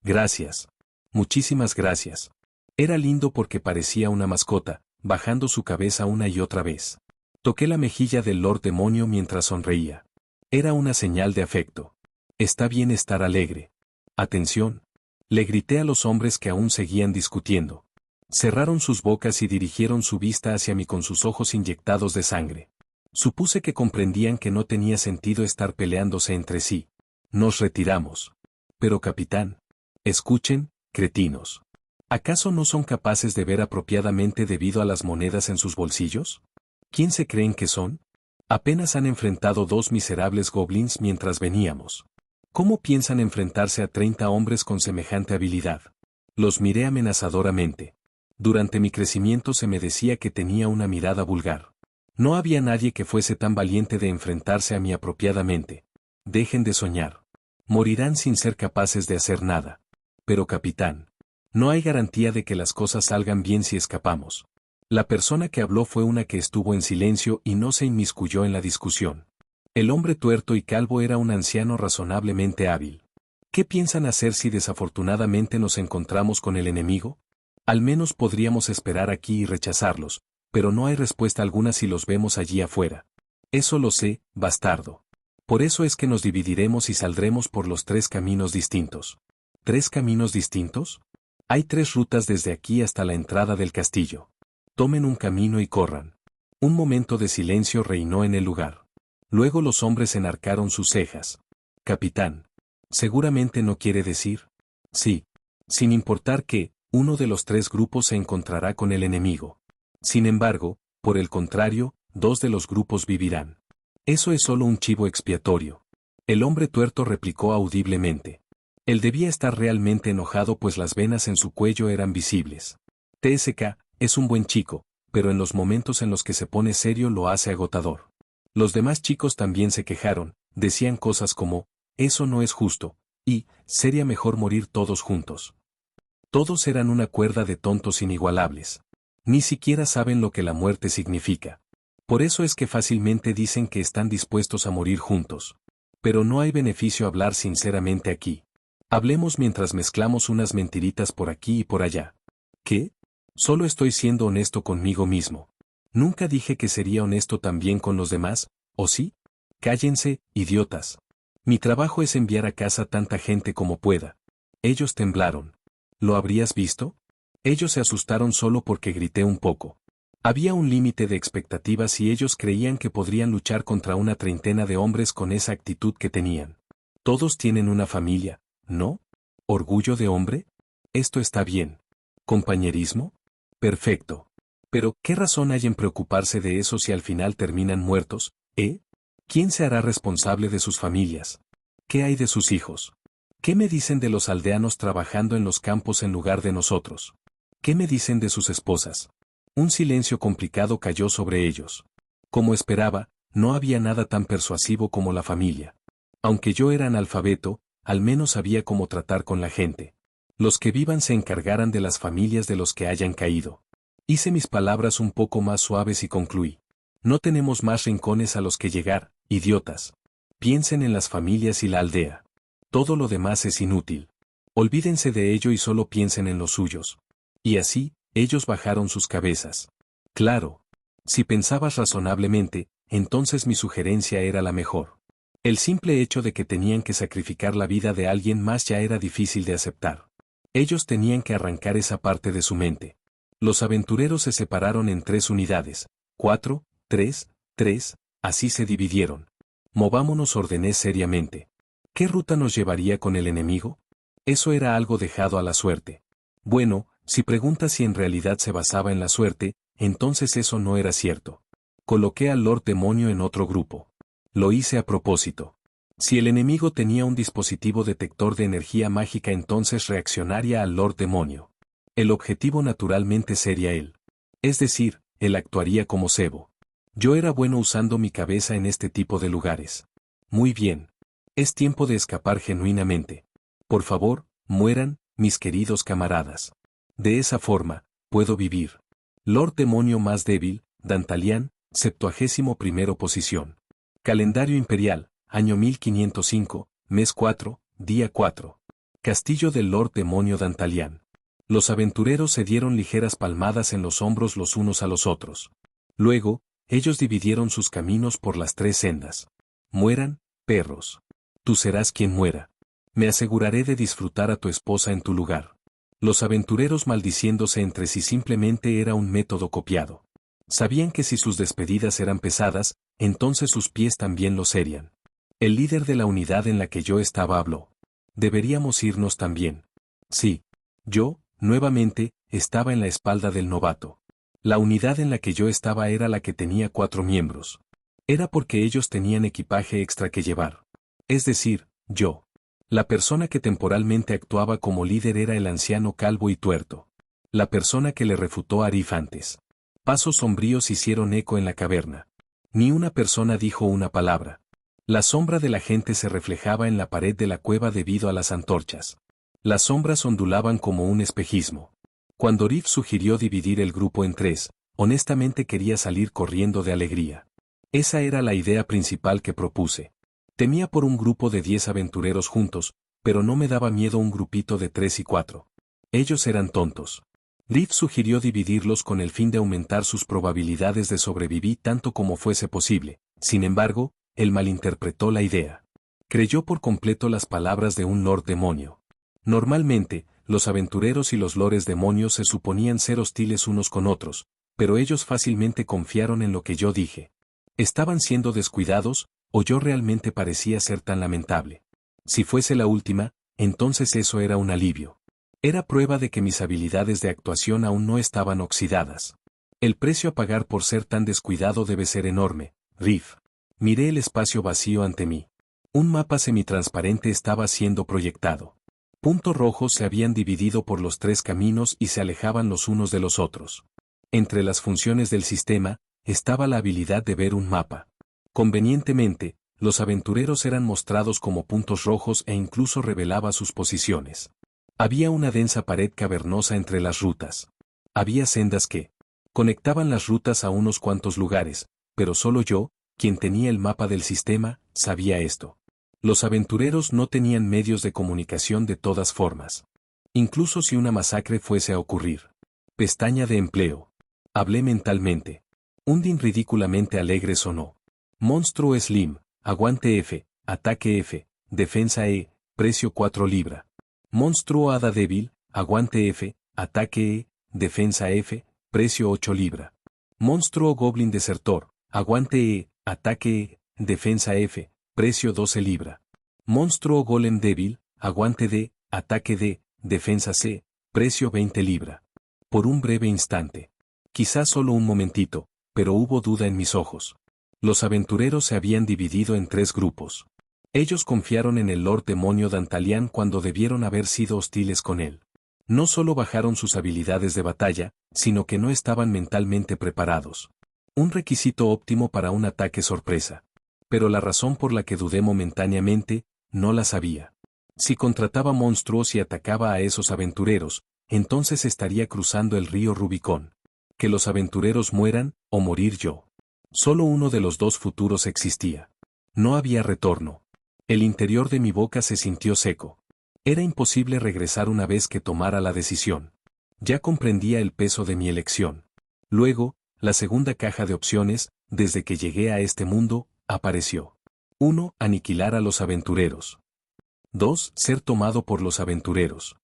Gracias. Muchísimas gracias. Era lindo porque parecía una mascota, bajando su cabeza una y otra vez. Toqué la mejilla del Lord Demonio mientras sonreía. Era una señal de afecto. Está bien estar alegre. Atención. Le grité a los hombres que aún seguían discutiendo. Cerraron sus bocas y dirigieron su vista hacia mí con sus ojos inyectados de sangre. Supuse que comprendían que no tenía sentido estar peleándose entre sí. Nos retiramos. Pero capitán. Escuchen, cretinos. ¿Acaso no son capaces de ver apropiadamente debido a las monedas en sus bolsillos? ¿Quién se creen que son? Apenas han enfrentado 2 miserables goblins mientras veníamos. ¿Cómo piensan enfrentarse a 30 hombres con semejante habilidad? Los miré amenazadoramente. Durante mi crecimiento se me decía que tenía una mirada vulgar. No había nadie que fuese tan valiente de enfrentarse a mí apropiadamente. Dejen de soñar. Morirán sin ser capaces de hacer nada. Pero capitán, no hay garantía de que las cosas salgan bien si escapamos. La persona que habló fue una que estuvo en silencio y no se inmiscuyó en la discusión. El hombre tuerto y calvo era un anciano razonablemente hábil. ¿Qué piensan hacer si desafortunadamente nos encontramos con el enemigo? Al menos podríamos esperar aquí y rechazarlos, pero no hay respuesta alguna si los vemos allí afuera. Eso lo sé, bastardo. Por eso es que nos dividiremos y saldremos por los 3 caminos distintos. ¿3 caminos distintos? Hay 3 rutas desde aquí hasta la entrada del castillo. Tomen un camino y corran. Un momento de silencio reinó en el lugar. Luego los hombres enarcaron sus cejas. Capitán. ¿Seguramente no quiere decir? Sí. Sin importar que, uno de los 3 grupos se encontrará con el enemigo. Sin embargo, por el contrario, 2 de los grupos vivirán. Eso es solo un chivo expiatorio. El hombre tuerto replicó audiblemente. Él debía estar realmente enojado pues las venas en su cuello eran visibles. TSK, es un buen chico, pero en los momentos en los que se pone serio lo hace agotador. Los demás chicos también se quejaron, decían cosas como, eso no es justo, y, sería mejor morir todos juntos. Todos eran una cuerda de tontos inigualables. Ni siquiera saben lo que la muerte significa. Por eso es que fácilmente dicen que están dispuestos a morir juntos. Pero no hay beneficio hablar sinceramente aquí. Hablemos mientras mezclamos unas mentiritas por aquí y por allá. ¿Qué? Solo estoy siendo honesto conmigo mismo. Nunca dije que sería honesto también con los demás, ¿o sí? Cállense, idiotas. Mi trabajo es enviar a casa tanta gente como pueda. Ellos temblaron. ¿Lo habrías visto? Ellos se asustaron solo porque grité un poco. Había un límite de expectativas y ellos creían que podrían luchar contra una treintena de hombres con esa actitud que tenían. Todos tienen una familia, ¿no? ¿Orgullo de hombre? Esto está bien. ¿Compañerismo? Perfecto. Pero, ¿qué razón hay en preocuparse de eso si al final terminan muertos, eh? ¿Quién se hará responsable de sus familias? ¿Qué hay de sus hijos? ¿Qué me dicen de los aldeanos trabajando en los campos en lugar de nosotros? ¿Qué me dicen de sus esposas? Un silencio complicado cayó sobre ellos. Como esperaba, no había nada tan persuasivo como la familia. Aunque yo era analfabeto, al menos sabía cómo tratar con la gente. Los que vivan se encargarán de las familias de los que hayan caído. Hice mis palabras un poco más suaves y concluí. No tenemos más rincones a los que llegar, idiotas. Piensen en las familias y la aldea. Todo lo demás es inútil. Olvídense de ello y solo piensen en los suyos. Y así, ellos bajaron sus cabezas. Claro. Si pensabas razonablemente, entonces mi sugerencia era la mejor. El simple hecho de que tenían que sacrificar la vida de alguien más ya era difícil de aceptar. Ellos tenían que arrancar esa parte de su mente. Los aventureros se separaron en 3 unidades. 4, 3, 3, así se dividieron. Movámonos, ordené seriamente. ¿Qué ruta nos llevaría con el enemigo? Eso era algo dejado a la suerte. Bueno, si preguntas si en realidad se basaba en la suerte, entonces eso no era cierto. Coloqué al Lord Demonio en otro grupo. Lo hice a propósito. Si el enemigo tenía un dispositivo detector de energía mágica, entonces reaccionaría al Lord Demonio. El objetivo naturalmente sería él. Es decir, él actuaría como cebo. Yo era bueno usando mi cabeza en este tipo de lugares. Muy bien. Es tiempo de escapar genuinamente. Por favor, mueran, mis queridos camaradas. De esa forma, puedo vivir. Lord Demonio más débil, Dantalian, 71ª posición. Calendario imperial, año 1505, mes 4, día 4. Castillo del Lord Demonio Dantalian. Los aventureros se dieron ligeras palmadas en los hombros los unos a los otros. Luego, ellos dividieron sus caminos por las 3 sendas. Mueran, perros. Tú serás quien muera. Me aseguraré de disfrutar a tu esposa en tu lugar. Los aventureros maldiciéndose entre sí simplemente era un método copiado. Sabían que si sus despedidas eran pesadas, entonces sus pies también lo serían. El líder de la unidad en la que yo estaba habló. Deberíamos irnos también. Sí. Yo, nuevamente, estaba en la espalda del novato. La unidad en la que yo estaba era la que tenía 4 miembros. Era porque ellos tenían equipaje extra que llevar. Es decir, yo. La persona que temporalmente actuaba como líder era el anciano calvo y tuerto. La persona que le refutó a Arif antes. Pasos sombríos hicieron eco en la caverna. Ni una persona dijo una palabra. La sombra de la gente se reflejaba en la pared de la cueva debido a las antorchas. Las sombras ondulaban como un espejismo. Cuando Arif sugirió dividir el grupo en 3, honestamente quería salir corriendo de alegría. Esa era la idea principal que propuse. Temía por un grupo de 10 aventureros juntos, pero no me daba miedo un grupito de 3 y 4. Ellos eran tontos. Arif sugirió dividirlos con el fin de aumentar sus probabilidades de sobrevivir tanto como fuese posible. Sin embargo, él malinterpretó la idea. Creyó por completo las palabras de un Lord Demonio. Normalmente, los aventureros y los lores demonios se suponían ser hostiles unos con otros, pero ellos fácilmente confiaron en lo que yo dije. ¿Estaban siendo descuidados, o yo realmente parecía ser tan lamentable? Si fuese la última, entonces eso era un alivio. Era prueba de que mis habilidades de actuación aún no estaban oxidadas. El precio a pagar por ser tan descuidado debe ser enorme, Riff. Miré el espacio vacío ante mí. Un mapa semitransparente estaba siendo proyectado. Puntos rojos se habían dividido por los 3 caminos y se alejaban los unos de los otros. Entre las funciones del sistema, estaba la habilidad de ver un mapa. Convenientemente, los aventureros eran mostrados como puntos rojos e incluso revelaba sus posiciones. Había una densa pared cavernosa entre las rutas. Había sendas que conectaban las rutas a unos cuantos lugares, pero solo yo, quien tenía el mapa del sistema, sabía esto. Los aventureros no tenían medios de comunicación de todas formas. Incluso si una masacre fuese a ocurrir. Pestaña de empleo. Hablé mentalmente. Un din ridículamente alegre sonó. Monstruo Slim, aguante F, ataque F, defensa E, precio 4 libra. Monstruo Hada Débil, aguante F, ataque E, defensa F, precio 8 libra. Monstruo Goblin Desertor, aguante E, ataque E, defensa F, precio 12 libra. Monstruo Golem Débil, aguante D, ataque D, defensa C, precio 20 libra. Por un breve instante. Quizás solo un momentito, pero hubo duda en mis ojos. Los aventureros se habían dividido en 3 grupos. Ellos confiaron en el Lord Demonio Dantalian cuando debieron haber sido hostiles con él. No solo bajaron sus habilidades de batalla, sino que no estaban mentalmente preparados. Un requisito óptimo para un ataque sorpresa. Pero la razón por la que dudé momentáneamente, no la sabía. Si contrataba monstruos y atacaba a esos aventureros, entonces estaría cruzando el río Rubicón. Que los aventureros mueran, o morir yo. Solo uno de los 2 futuros existía. No había retorno. El interior de mi boca se sintió seco. Era imposible regresar una vez que tomara la decisión. Ya comprendía el peso de mi elección. Luego, la segunda caja de opciones, desde que llegué a este mundo, apareció. 1. Aniquilar a los aventureros. 2. Ser tomado por los aventureros.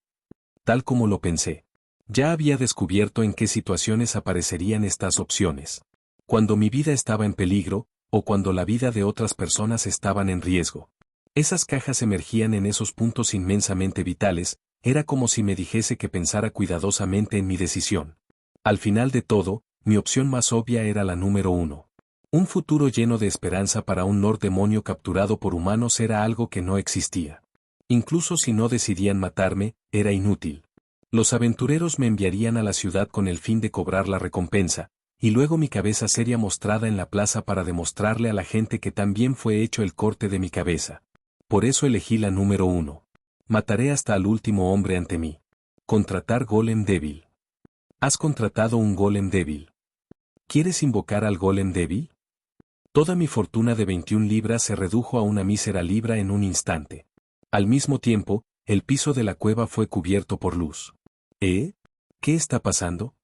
Tal como lo pensé. Ya había descubierto en qué situaciones aparecerían estas opciones. Cuando mi vida estaba en peligro, o cuando la vida de otras personas estaban en riesgo. Esas cajas emergían en esos puntos inmensamente vitales, era como si me dijese que pensara cuidadosamente en mi decisión. Al final de todo, mi opción más obvia era la número 1. Un futuro lleno de esperanza para un Lord Demonio capturado por humanos era algo que no existía. Incluso si no decidían matarme, era inútil. Los aventureros me enviarían a la ciudad con el fin de cobrar la recompensa, y luego mi cabeza sería mostrada en la plaza para demostrarle a la gente que también fue hecho el corte de mi cabeza. Por eso elegí la número 1. Mataré hasta al último hombre ante mí. Contratar Golem Débil. ¿Has contratado un Golem Débil? ¿Quieres invocar al Golem Débil? Toda mi fortuna de 21 libras se redujo a una mísera libra en un instante. Al mismo tiempo, el piso de la cueva fue cubierto por luz. ¿Eh? ¿Qué está pasando?,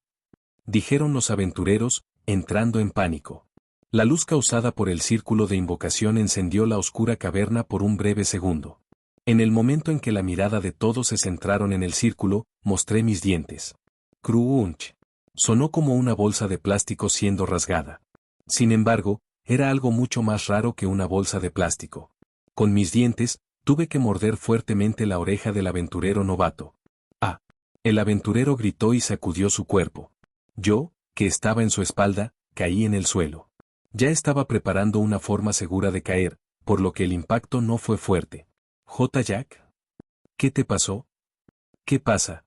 dijeron los aventureros, entrando en pánico. La luz causada por el círculo de invocación encendió la oscura caverna por un breve segundo. En el momento en que la mirada de todos se centraron en el círculo, mostré mis dientes. Crunch. Sonó como una bolsa de plástico siendo rasgada. Sin embargo, era algo mucho más raro que una bolsa de plástico. Con mis dientes, tuve que morder fuertemente la oreja del aventurero novato. ¡Ah! El aventurero gritó y sacudió su cuerpo. Yo, que estaba en su espalda, caí en el suelo. Ya estaba preparando una forma segura de caer, por lo que el impacto no fue fuerte. ¿J. Jack? ¿Qué te pasó? ¿Qué pasa?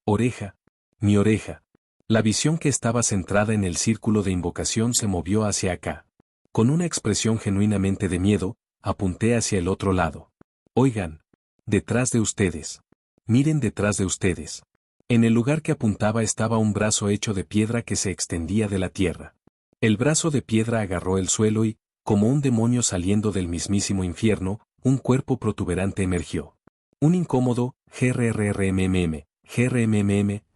Oreja. Mi oreja. La visión que estaba centrada en el círculo de invocación se movió hacia acá. Con una expresión genuinamente de miedo, apunté hacia el otro lado. Oigan. Detrás de ustedes. Miren detrás de ustedes. En el lugar que apuntaba estaba un brazo hecho de piedra que se extendía de la tierra. El brazo de piedra agarró el suelo y, como un demonio saliendo del mismísimo infierno, un cuerpo protuberante emergió. Un incómodo, grrrmmm,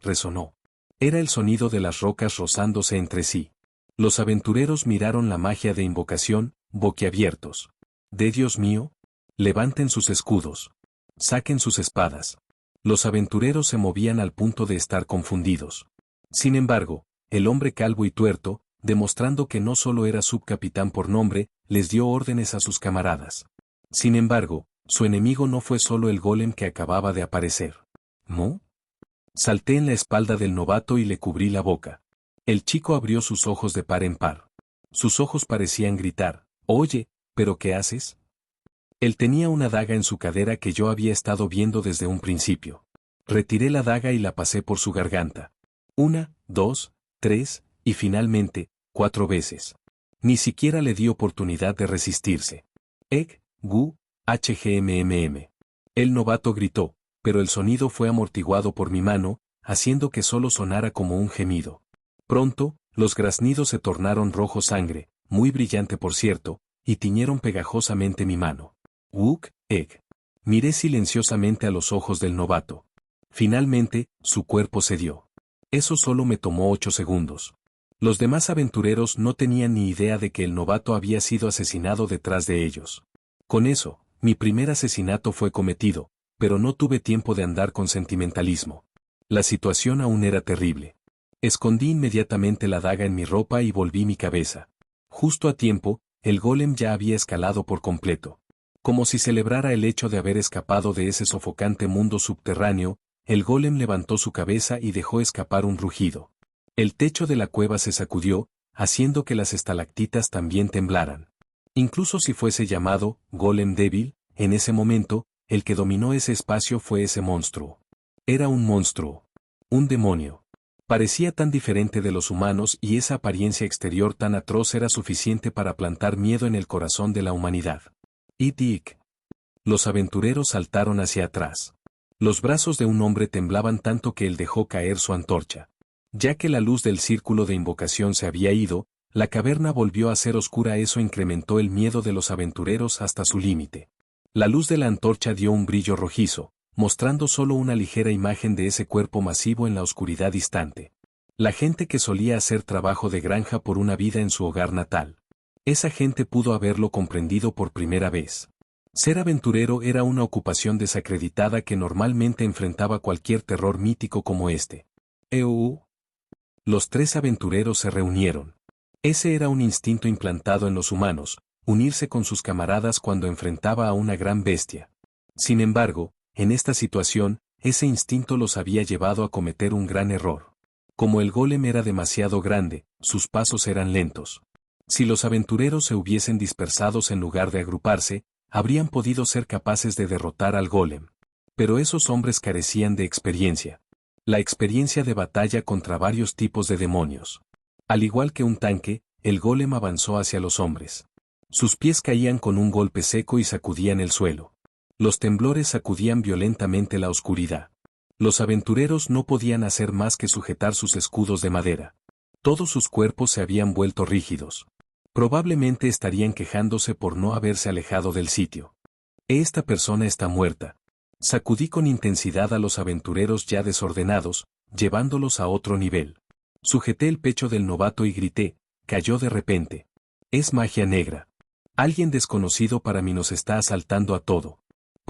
resonó. Era el sonido de las rocas rozándose entre sí. Los aventureros miraron la magia de invocación, boquiabiertos. ¡De Dios mío! Levanten sus escudos. Saquen sus espadas. Los aventureros se movían al punto de estar confundidos. Sin embargo, el hombre calvo y tuerto, demostrando que no solo era subcapitán por nombre, les dio órdenes a sus camaradas. Sin embargo, su enemigo no fue solo el golem que acababa de aparecer. ¿No? Salté en la espalda del novato y le cubrí la boca. El chico abrió sus ojos de par en par. Sus ojos parecían gritar, «Oye, ¿pero qué haces?» Él tenía una daga en su cadera que yo había estado viendo desde un principio. Retiré la daga y la pasé por su garganta. 1, 2, 3, y finalmente, 4 veces. Ni siquiera le di oportunidad de resistirse. Egg, gu, hgmmm. El novato gritó, pero el sonido fue amortiguado por mi mano, haciendo que solo sonara como un gemido. Pronto, los graznidos se tornaron rojo sangre, muy brillante por cierto, y tiñeron pegajosamente mi mano. Wook, egg. Miré silenciosamente a los ojos del novato. Finalmente, su cuerpo cedió. Eso solo me tomó 8 segundos. Los demás aventureros no tenían ni idea de que el novato había sido asesinado detrás de ellos. Con eso, mi primer asesinato fue cometido, pero no tuve tiempo de andar con sentimentalismo. La situación aún era terrible. Escondí inmediatamente la daga en mi ropa y volví mi cabeza. Justo a tiempo, el golem ya había escalado por completo. Como si celebrara el hecho de haber escapado de ese sofocante mundo subterráneo, el golem levantó su cabeza y dejó escapar un rugido. El techo de la cueva se sacudió, haciendo que las estalactitas también temblaran. Incluso si fuese llamado golem débil, en ese momento, el que dominó ese espacio fue ese monstruo. Era un monstruo. Un demonio. Parecía tan diferente de los humanos y esa apariencia exterior tan atroz era suficiente para plantar miedo en el corazón de la humanidad. ¡Itik! Los aventureros saltaron hacia atrás. Los brazos de un hombre temblaban tanto que él dejó caer su antorcha. Ya que la luz del círculo de invocación se había ido, la caverna volvió a ser oscura. Eso incrementó el miedo de los aventureros hasta su límite. La luz de la antorcha dio un brillo rojizo, mostrando solo una ligera imagen de ese cuerpo masivo en la oscuridad distante. La gente que solía hacer trabajo de granja por una vida en su hogar natal. Esa gente pudo haberlo comprendido por primera vez. Ser aventurero era una ocupación desacreditada que normalmente enfrentaba cualquier terror mítico como este. Los 3 aventureros se reunieron. Ese era un instinto implantado en los humanos, unirse con sus camaradas cuando enfrentaba a una gran bestia. Sin embargo, en esta situación, ese instinto los había llevado a cometer un gran error. Como el golem era demasiado grande, sus pasos eran lentos. Si los aventureros se hubiesen dispersados en lugar de agruparse, habrían podido ser capaces de derrotar al golem. Pero esos hombres carecían de experiencia. La experiencia de batalla contra varios tipos de demonios. Al igual que un tanque, el golem avanzó hacia los hombres. Sus pies caían con un golpe seco y sacudían el suelo. Los temblores sacudían violentamente la oscuridad. Los aventureros no podían hacer más que sujetar sus escudos de madera. Todos sus cuerpos se habían vuelto rígidos. Probablemente estarían quejándose por no haberse alejado del sitio. Esta persona está muerta. Sacudí con intensidad a los aventureros ya desordenados, llevándolos a otro nivel. Sujeté el pecho del novato y grité, cayó de repente. Es magia negra. Alguien desconocido para mí nos está asaltando a todo.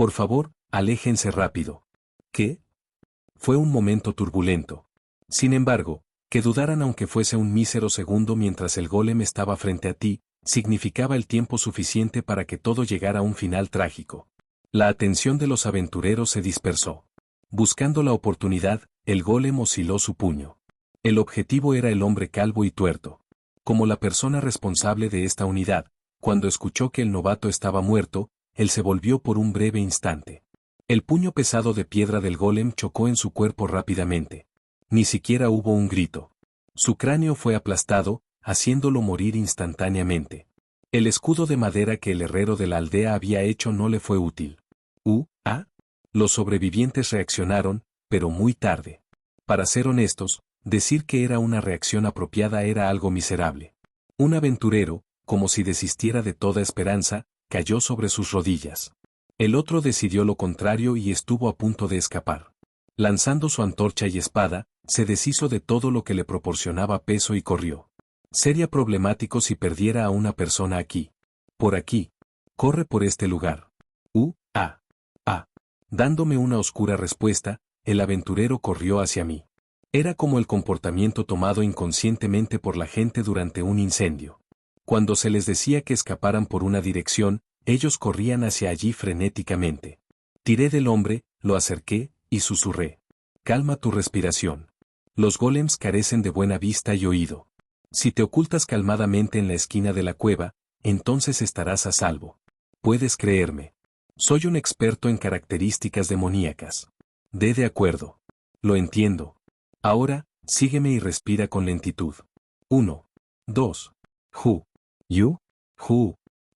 Por favor, aléjense rápido. ¿Qué? Fue un momento turbulento. Sin embargo, que dudaran aunque fuese un mísero segundo mientras el golem estaba frente a ti, significaba el tiempo suficiente para que todo llegara a un final trágico. La atención de los aventureros se dispersó. Buscando la oportunidad, el golem osciló su puño. El objetivo era el hombre calvo y tuerto. Como la persona responsable de esta unidad, cuando escuchó que el novato estaba muerto, él se volvió por un breve instante. El puño pesado de piedra del golem chocó en su cuerpo rápidamente. Ni siquiera hubo un grito. Su cráneo fue aplastado, haciéndolo morir instantáneamente. El escudo de madera que el herrero de la aldea había hecho no le fue útil. Los sobrevivientes reaccionaron, pero muy tarde. Para ser honestos, decir que era una reacción apropiada era algo miserable. Un aventurero, como si desistiera de toda esperanza, cayó sobre sus rodillas. El otro decidió lo contrario y estuvo a punto de escapar. Lanzando su antorcha y espada, se deshizo de todo lo que le proporcionaba peso y corrió. Sería problemático si perdiera a una persona aquí. Por aquí. Corre por este lugar. Dándome una oscura respuesta, el aventurero corrió hacia mí. Era como el comportamiento tomado inconscientemente por la gente durante un incendio. Cuando se les decía que escaparan por una dirección, ellos corrían hacia allí frenéticamente. Tiré del hombre, lo acerqué, y susurré. Calma tu respiración. Los golems carecen de buena vista y oído. Si te ocultas calmadamente en la esquina de la cueva, entonces estarás a salvo. Puedes creerme. Soy un experto en características demoníacas. De acuerdo. Lo entiendo. Ahora, sígueme y respira con lentitud. 1, 2.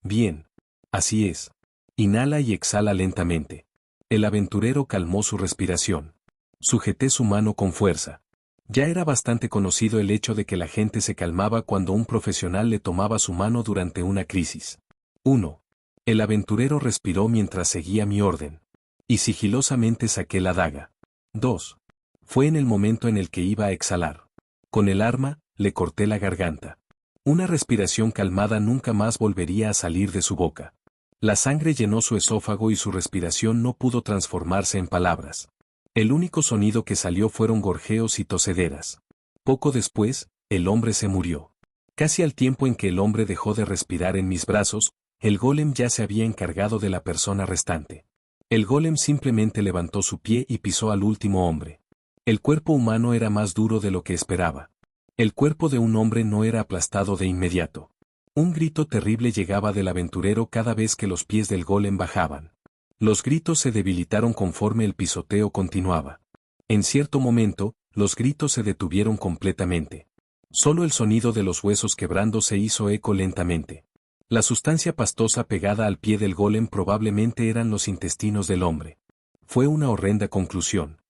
Bien. Así es. Inhala y exhala lentamente. El aventurero calmó su respiración. Sujeté su mano con fuerza. Ya era bastante conocido el hecho de que la gente se calmaba cuando un profesional le tomaba su mano durante una crisis. 1. El aventurero respiró mientras seguía mi orden. Y sigilosamente saqué la daga. 2. Fue en el momento en el que iba a exhalar. Con el arma, le corté la garganta. Una respiración calmada nunca más volvería a salir de su boca. La sangre llenó su esófago y su respiración no pudo transformarse en palabras. El único sonido que salió fueron gorjeos y tosederas. Poco después, el hombre se murió. Casi al tiempo en que el hombre dejó de respirar en mis brazos, el golem ya se había encargado de la persona restante. El golem simplemente levantó su pie y pisó al último hombre. El cuerpo humano era más duro de lo que esperaba. El cuerpo de un hombre no era aplastado de inmediato. Un grito terrible llegaba del aventurero cada vez que los pies del golem bajaban. Los gritos se debilitaron conforme el pisoteo continuaba. En cierto momento, los gritos se detuvieron completamente. Solo el sonido de los huesos quebrando se hizo eco lentamente. La sustancia pastosa pegada al pie del golem probablemente eran los intestinos del hombre. Fue una horrenda conclusión.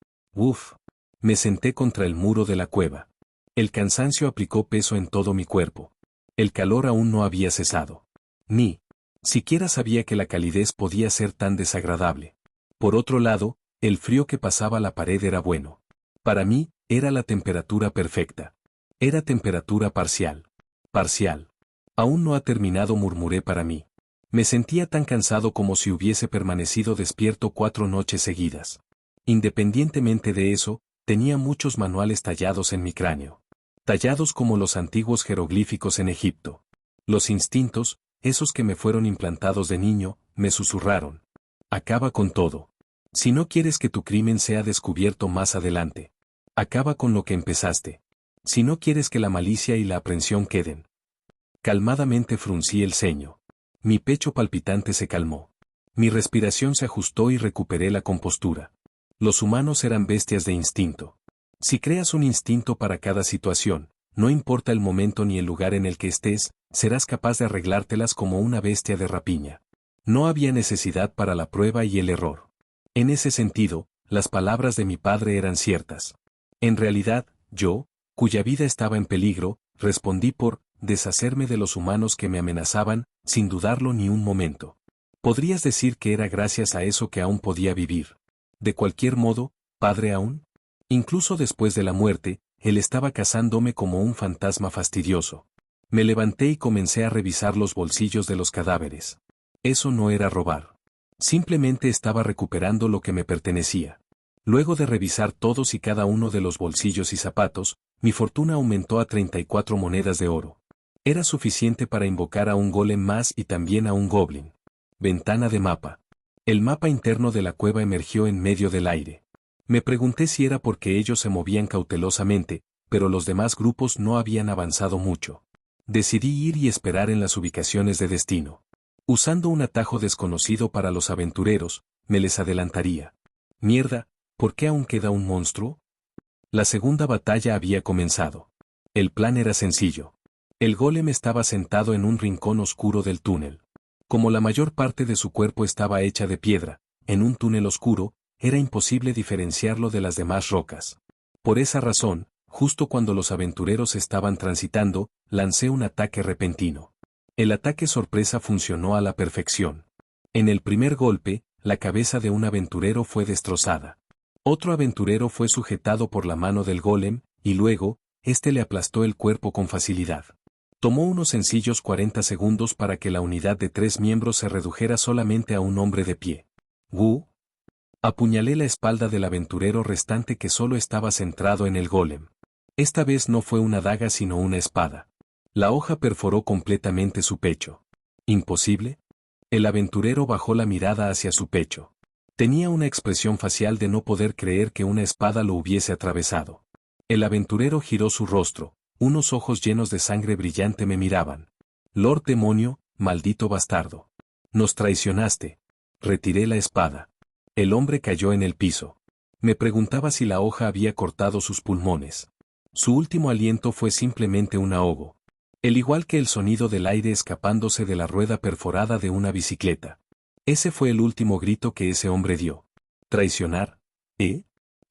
Me senté contra el muro de la cueva. El cansancio aplicó peso en todo mi cuerpo. El calor aún no había cesado. Ni siquiera sabía que la calidez podía ser tan desagradable. Por otro lado, el frío que pasaba la pared era bueno. Para mí, era la temperatura perfecta. Era temperatura parcial. Parcial. Aún no ha terminado, murmuré para mí. Me sentía tan cansado como si hubiese permanecido despierto 4 noches seguidas. Independientemente de eso, tenía muchos manuales tallados en mi cráneo. Tallados como los antiguos jeroglíficos en Egipto. Los instintos, esos que me fueron implantados de niño, me susurraron. Acaba con todo. Si no quieres que tu crimen sea descubierto más adelante. Acaba con lo que empezaste. Si no quieres que la malicia y la aprensión queden. Calmadamente fruncí el ceño. Mi pecho palpitante se calmó. Mi respiración se ajustó y recuperé la compostura. Los humanos eran bestias de instinto. Si creas un instinto para cada situación, no importa el momento ni el lugar en el que estés, serás capaz de arreglártelas como una bestia de rapiña. No había necesidad para la prueba y el error. En ese sentido, las palabras de mi padre eran ciertas. En realidad, yo, cuya vida estaba en peligro, respondí por deshacerme de los humanos que me amenazaban, sin dudarlo ni un momento. Podrías decir que era gracias a eso que aún podía vivir. De cualquier modo, padre aún. Incluso después de la muerte, él estaba cazándome como un fantasma fastidioso. Me levanté y comencé a revisar los bolsillos de los cadáveres. Eso no era robar. Simplemente estaba recuperando lo que me pertenecía. Luego de revisar todos y cada uno de los bolsillos y zapatos, mi fortuna aumentó a 34 monedas de oro. Era suficiente para invocar a un golem más y también a un goblin. Ventana de mapa. El mapa interno de la cueva emergió en medio del aire. Me pregunté si era porque ellos se movían cautelosamente, pero los demás grupos no habían avanzado mucho. Decidí ir y esperar en las ubicaciones de destino. Usando un atajo desconocido para los aventureros, me les adelantaría. Mierda, ¿por qué aún queda un monstruo? La segunda batalla había comenzado. El plan era sencillo. El golem estaba sentado en un rincón oscuro del túnel. Como la mayor parte de su cuerpo estaba hecha de piedra, en un túnel oscuro, era imposible diferenciarlo de las demás rocas. Por esa razón, justo cuando los aventureros estaban transitando, lancé un ataque repentino. El ataque sorpresa funcionó a la perfección. En el primer golpe, la cabeza de un aventurero fue destrozada. Otro aventurero fue sujetado por la mano del golem, y luego, este le aplastó el cuerpo con facilidad. Tomó unos sencillos 40 segundos para que la unidad de 3 miembros se redujera solamente a un hombre de pie. ¡Wu! Apuñalé la espalda del aventurero restante que solo estaba centrado en el golem. Esta vez no fue una daga sino una espada. La hoja perforó completamente su pecho. ¿Imposible? El aventurero bajó la mirada hacia su pecho. Tenía una expresión facial de no poder creer que una espada lo hubiese atravesado. El aventurero giró su rostro, unos ojos llenos de sangre brillante me miraban. Lord demonio, maldito bastardo. Nos traicionaste. Retiré la espada. El hombre cayó en el piso. Me preguntaba si la hoja había cortado sus pulmones. Su último aliento fue simplemente un ahogo. El igual que el sonido del aire escapándose de la rueda perforada de una bicicleta. Ese fue el último grito que ese hombre dio. ¿Traicionar?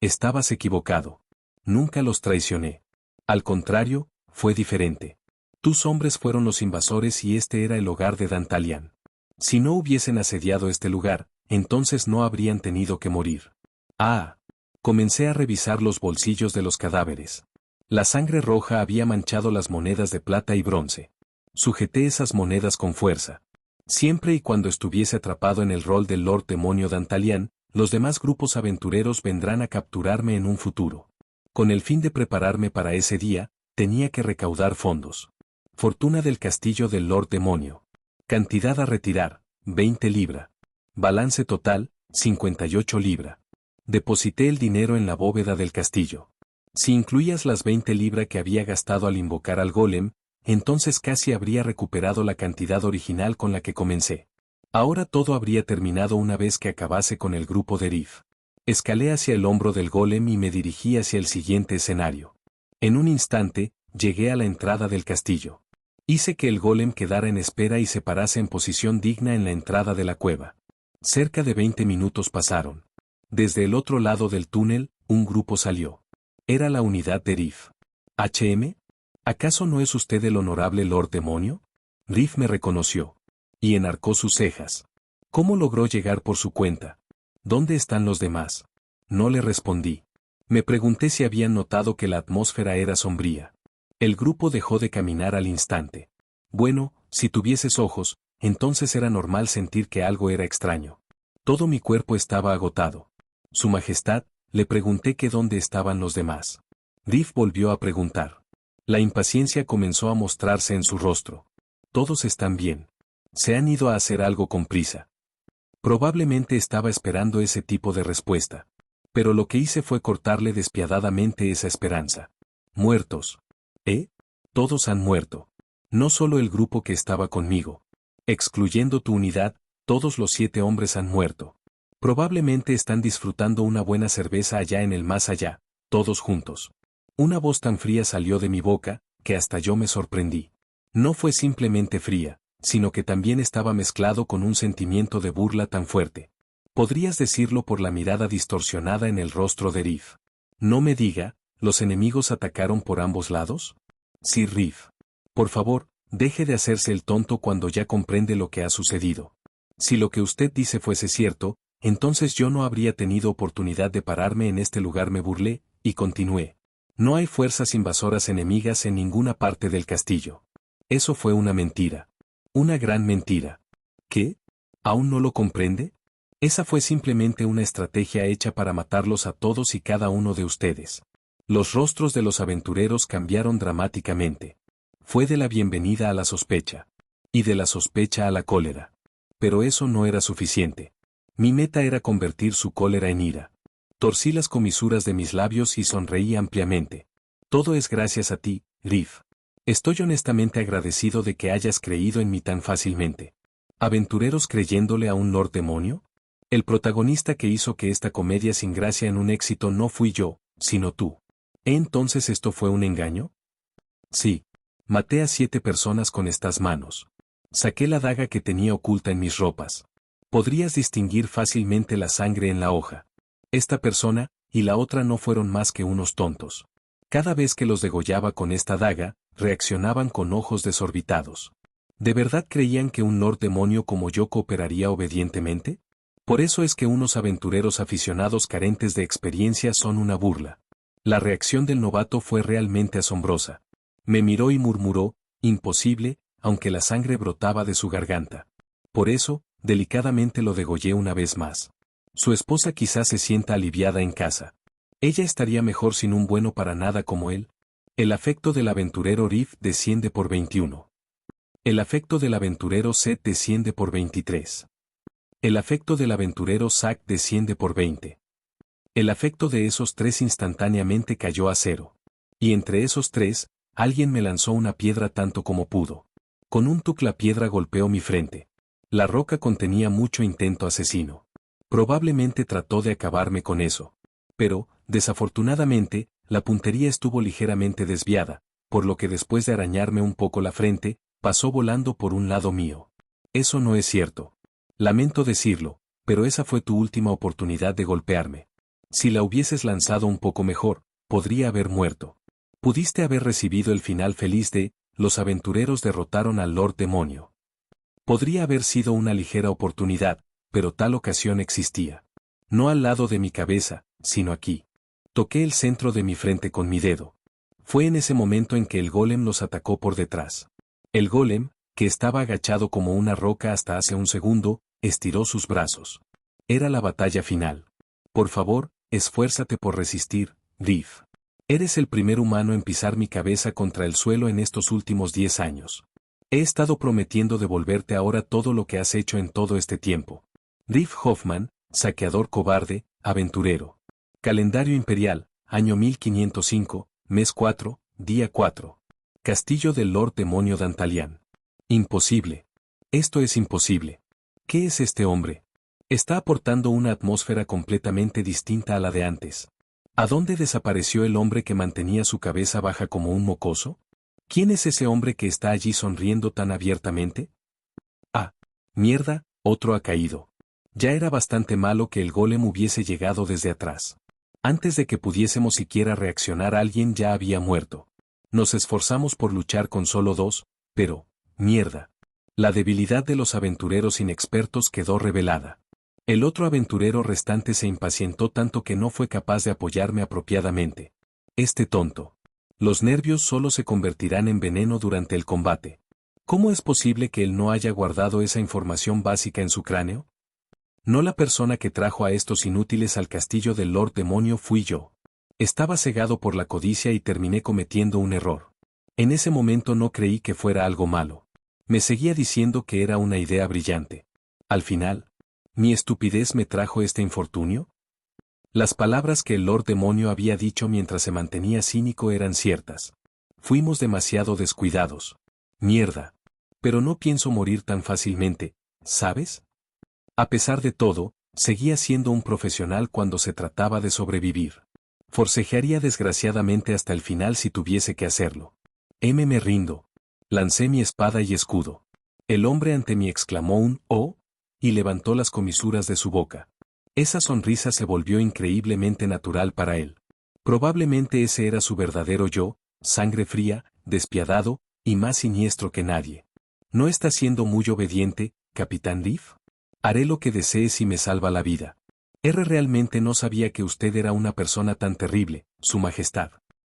Estabas equivocado. Nunca los traicioné. Al contrario, fue diferente. Tus hombres fueron los invasores y este era el hogar de Dantalian. Si no hubiesen asediado este lugar, entonces no habrían tenido que morir. Comencé a revisar los bolsillos de los cadáveres. La sangre roja había manchado las monedas de plata y bronce. Sujeté esas monedas con fuerza. Siempre y cuando estuviese atrapado en el rol del Lord Demonio Dantalian, los demás grupos aventureros vendrán a capturarme en un futuro. Con el fin de prepararme para ese día, tenía que recaudar fondos. Fortuna del castillo del Lord Demonio. Cantidad a retirar, 20 libra. Balance total, 58 libra. Deposité el dinero en la bóveda del castillo. Si incluías las 20 libras que había gastado al invocar al golem, entonces casi habría recuperado la cantidad original con la que comencé. Ahora todo habría terminado una vez que acabase con el grupo de Riff. Escalé hacia el hombro del golem y me dirigí hacia el siguiente escenario. En un instante, llegué a la entrada del castillo. Hice que el golem quedara en espera y se parase en posición digna en la entrada de la cueva. Cerca de 20 minutos pasaron. Desde el otro lado del túnel, un grupo salió. Era la unidad de Riff. ¿HM? ¿Acaso no es usted el honorable Lord Demonio? Riff me reconoció. Y enarcó sus cejas. ¿Cómo logró llegar por su cuenta? ¿Dónde están los demás? No le respondí. Me pregunté si habían notado que la atmósfera era sombría. El grupo dejó de caminar al instante. Bueno, si tuvieses ojos, entonces era normal sentir que algo era extraño. Todo mi cuerpo estaba agotado. Su Majestad, le pregunté que dónde estaban los demás. Riff volvió a preguntar. La impaciencia comenzó a mostrarse en su rostro. Todos están bien. Se han ido a hacer algo con prisa. Probablemente estaba esperando ese tipo de respuesta. Pero lo que hice fue cortarle despiadadamente esa esperanza. Muertos. Todos han muerto. No solo el grupo que estaba conmigo. Excluyendo tu unidad, todos los 7 hombres han muerto. Probablemente están disfrutando una buena cerveza allá en el más allá, todos juntos. Una voz tan fría salió de mi boca, que hasta yo me sorprendí. No fue simplemente fría, sino que también estaba mezclado con un sentimiento de burla tan fuerte. Podrías decirlo por la mirada distorsionada en el rostro de Riff. No me diga, ¿los enemigos atacaron por ambos lados? Sí, Riff. Por favor, deje de hacerse el tonto cuando ya comprende lo que ha sucedido. Si lo que usted dice fuese cierto, entonces yo no habría tenido oportunidad de pararme en este lugar. Me burlé, y continué. No hay fuerzas invasoras enemigas en ninguna parte del castillo. Eso fue una mentira. Una gran mentira. ¿Qué? ¿Aún no lo comprende? Esa fue simplemente una estrategia hecha para matarlos a todos y cada uno de ustedes. Los rostros de los aventureros cambiaron dramáticamente. Fue de la bienvenida a la sospecha. Y de la sospecha a la cólera. Pero eso no era suficiente. Mi meta era convertir su cólera en ira. Torcí las comisuras de mis labios y sonreí ampliamente. Todo es gracias a ti, Riff. Estoy honestamente agradecido de que hayas creído en mí tan fácilmente. ¿Aventureros creyéndole a un Lord Demonio? El protagonista que hizo que esta comedia sin gracia en un éxito no fui yo, sino tú. ¿Entonces esto fue un engaño? Sí. Maté a 7 personas con estas manos. Saqué la daga que tenía oculta en mis ropas. Podrías distinguir fácilmente la sangre en la hoja. Esta persona, y la otra no fueron más que unos tontos. Cada vez que los degollaba con esta daga, reaccionaban con ojos desorbitados. ¿De verdad creían que un Lord Demonio como yo cooperaría obedientemente? Por eso es que unos aventureros aficionados carentes de experiencia son una burla. La reacción del novato fue realmente asombrosa. Me miró y murmuró, imposible, aunque la sangre brotaba de su garganta. Por eso, delicadamente lo degollé una vez más. Su esposa quizás se sienta aliviada en casa. Ella estaría mejor sin un bueno para nada como él. El afecto del aventurero Riff desciende por 21. El afecto del aventurero Seth desciende por 23. El afecto del aventurero Zack desciende por 20. El afecto de esos 3 instantáneamente cayó a 0. Y entre esos 3, alguien me lanzó una piedra tanto como pudo. Con un tuc la piedra golpeó mi frente. La roca contenía mucho intento asesino. Probablemente trató de acabarme con eso. Pero, desafortunadamente, la puntería estuvo ligeramente desviada, por lo que después de arañarme un poco la frente, pasó volando por un lado mío. Eso no es cierto. Lamento decirlo, pero esa fue tu última oportunidad de golpearme. Si la hubieses lanzado un poco mejor, podría haber muerto. Pudiste haber recibido el final feliz de, los aventureros derrotaron al Lord Demonio. Podría haber sido una ligera oportunidad, pero tal ocasión existía. No al lado de mi cabeza, sino aquí. Toqué el centro de mi frente con mi dedo. Fue en ese momento en que el golem los atacó por detrás. El golem, que estaba agachado como una roca hasta hace un segundo, estiró sus brazos. Era la batalla final. Por favor, esfuérzate por resistir, Riff. Eres el primer humano en pisar mi cabeza contra el suelo en estos últimos 10 años. He estado prometiendo devolverte ahora todo lo que has hecho en todo este tiempo. Riff Hoffman, saqueador cobarde, aventurero. Calendario imperial, año 1505, mes 4, día 4. Castillo del Lord Demonio Dantalian. Imposible. Esto es imposible. ¿Qué es este hombre? Está aportando una atmósfera completamente distinta a la de antes. ¿A dónde desapareció el hombre que mantenía su cabeza baja como un mocoso? ¿Quién es ese hombre que está allí sonriendo tan abiertamente? Ah, mierda, otro ha caído. Ya era bastante malo que el golem hubiese llegado desde atrás. Antes de que pudiésemos siquiera reaccionar, alguien ya había muerto. Nos esforzamos por luchar con solo 2, pero, mierda. La debilidad de los aventureros inexpertos quedó revelada. El otro aventurero restante se impacientó tanto que no fue capaz de apoyarme apropiadamente. Este tonto. Los nervios solo se convertirán en veneno durante el combate. ¿Cómo es posible que él no haya guardado esa información básica en su cráneo? No, la persona que trajo a estos inútiles al castillo del Lord Demonio fui yo. Estaba cegado por la codicia y terminé cometiendo un error. En ese momento no creí que fuera algo malo. Me seguía diciendo que era una idea brillante. Al final, ¿mi estupidez me trajo este infortunio? Las palabras que el Lord Demonio había dicho mientras se mantenía cínico eran ciertas. Fuimos demasiado descuidados. Mierda. Pero no pienso morir tan fácilmente, ¿sabes? A pesar de todo, seguía siendo un profesional cuando se trataba de sobrevivir. Forcejearía desgraciadamente hasta el final si tuviese que hacerlo. Me rindo. Lancé mi espada y escudo. El hombre ante mí exclamó un «oh», y levantó las comisuras de su boca. Esa sonrisa se volvió increíblemente natural para él. Probablemente ese era su verdadero yo, sangre fría, despiadado, y más siniestro que nadie. ¿No está siendo muy obediente, Capitán Riff? Haré lo que desee si me salva la vida. Realmente no sabía que usted era una persona tan terrible, Su Majestad.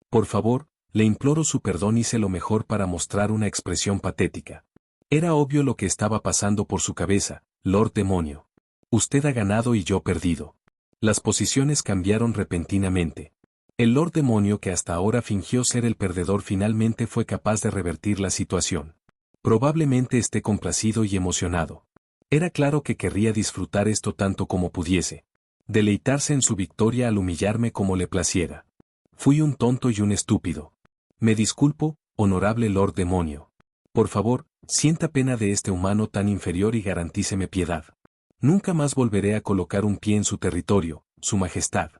Por favor, le imploro su perdón. Hice lo mejor para mostrar una expresión patética. Era obvio lo que estaba pasando por su cabeza, Lord Demonio. Usted ha ganado y yo perdido. Las posiciones cambiaron repentinamente. El Lord Demonio que hasta ahora fingió ser el perdedor finalmente fue capaz de revertir la situación. Probablemente esté complacido y emocionado. Era claro que querría disfrutar esto tanto como pudiese. Deleitarse en su victoria al humillarme como le placiera. Fui un tonto y un estúpido. Me disculpo, honorable Lord Demonio. Por favor, sienta pena de este humano tan inferior y garantíceme piedad. Nunca más volveré a colocar un pie en su territorio, Su Majestad.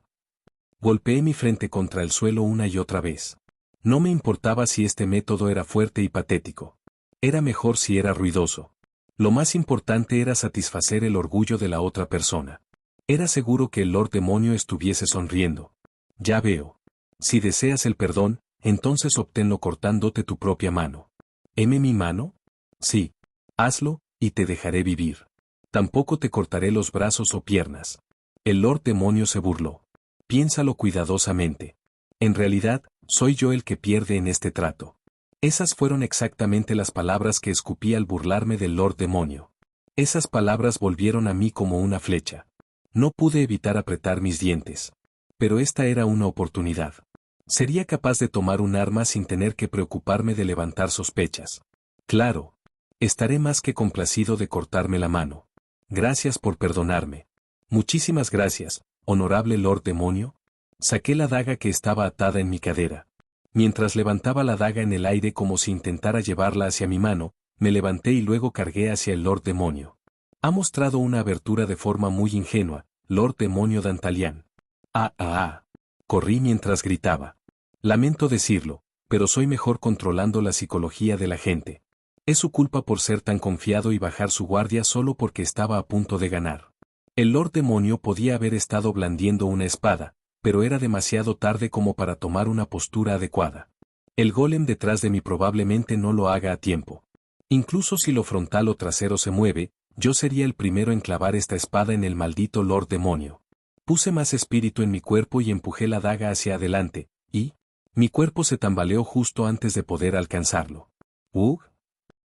Golpeé mi frente contra el suelo una y otra vez. No me importaba si este método era fuerte y patético. Era mejor si era ruidoso. Lo más importante era satisfacer el orgullo de la otra persona. Era seguro que el Lord Demonio estuviese sonriendo. Ya veo. Si deseas el perdón, entonces obténlo cortándote tu propia mano. ¿Heme mi mano? Sí. Hazlo, y te dejaré vivir. Tampoco te cortaré los brazos o piernas. El Lord Demonio se burló. Piénsalo cuidadosamente. En realidad, soy yo el que pierde en este trato. Esas fueron exactamente las palabras que escupí al burlarme del Lord Demonio. Esas palabras volvieron a mí como una flecha. No pude evitar apretar mis dientes. Pero esta era una oportunidad. Sería capaz de tomar un arma sin tener que preocuparme de levantar sospechas. Claro. Estaré más que complacido de cortarme la mano. Gracias por perdonarme. Muchísimas gracias, honorable Lord Demonio. Saqué la daga que estaba atada en mi cadera. Mientras levantaba la daga en el aire como si intentara llevarla hacia mi mano, me levanté y luego cargué hacia el Lord Demonio. Ha mostrado una abertura de forma muy ingenua, Lord Demonio Dantalian. Corrí mientras gritaba. Lamento decirlo, pero soy mejor controlando la psicología de la gente. Es su culpa por ser tan confiado y bajar su guardia solo porque estaba a punto de ganar. El Lord Demonio podía haber estado blandiendo una espada, pero era demasiado tarde como para tomar una postura adecuada. El golem detrás de mí probablemente no lo haga a tiempo. Incluso si lo frontal o trasero se mueve, yo sería el primero en clavar esta espada en el maldito Lord Demonio. Puse más espíritu en mi cuerpo y empujé la daga hacia adelante, y mi cuerpo se tambaleó justo antes de poder alcanzarlo.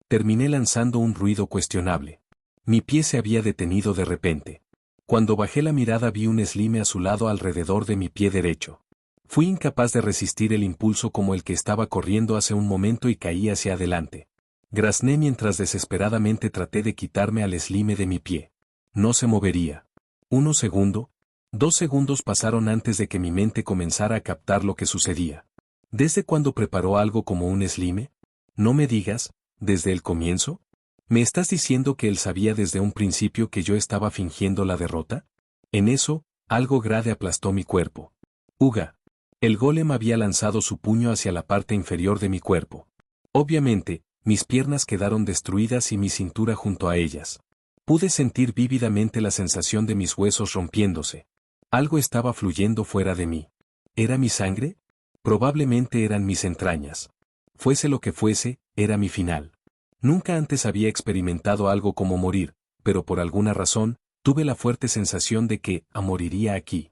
Terminé lanzando un ruido cuestionable. Mi pie se había detenido de repente. Cuando bajé la mirada vi un eslime azulado alrededor de mi pie derecho. Fui incapaz de resistir el impulso como el que estaba corriendo hace un momento y caí hacia adelante. Grazné mientras desesperadamente traté de quitarme al eslime de mi pie. No se movería. 1 segundo, 2 segundos pasaron antes de que mi mente comenzara a captar lo que sucedía. ¿Desde cuándo preparó algo como un eslime? No me digas, ¿desde el comienzo? ¿Me estás diciendo que él sabía desde un principio que yo estaba fingiendo la derrota? En eso, algo grave aplastó mi cuerpo. Uga. El golem había lanzado su puño hacia la parte inferior de mi cuerpo. Obviamente, mis piernas quedaron destruidas y mi cintura junto a ellas. Pude sentir vívidamente la sensación de mis huesos rompiéndose. Algo estaba fluyendo fuera de mí. ¿Era mi sangre? Probablemente eran mis entrañas. Fuese lo que fuese, era mi final. Nunca antes había experimentado algo como morir, pero por alguna razón, tuve la fuerte sensación de que moriría aquí.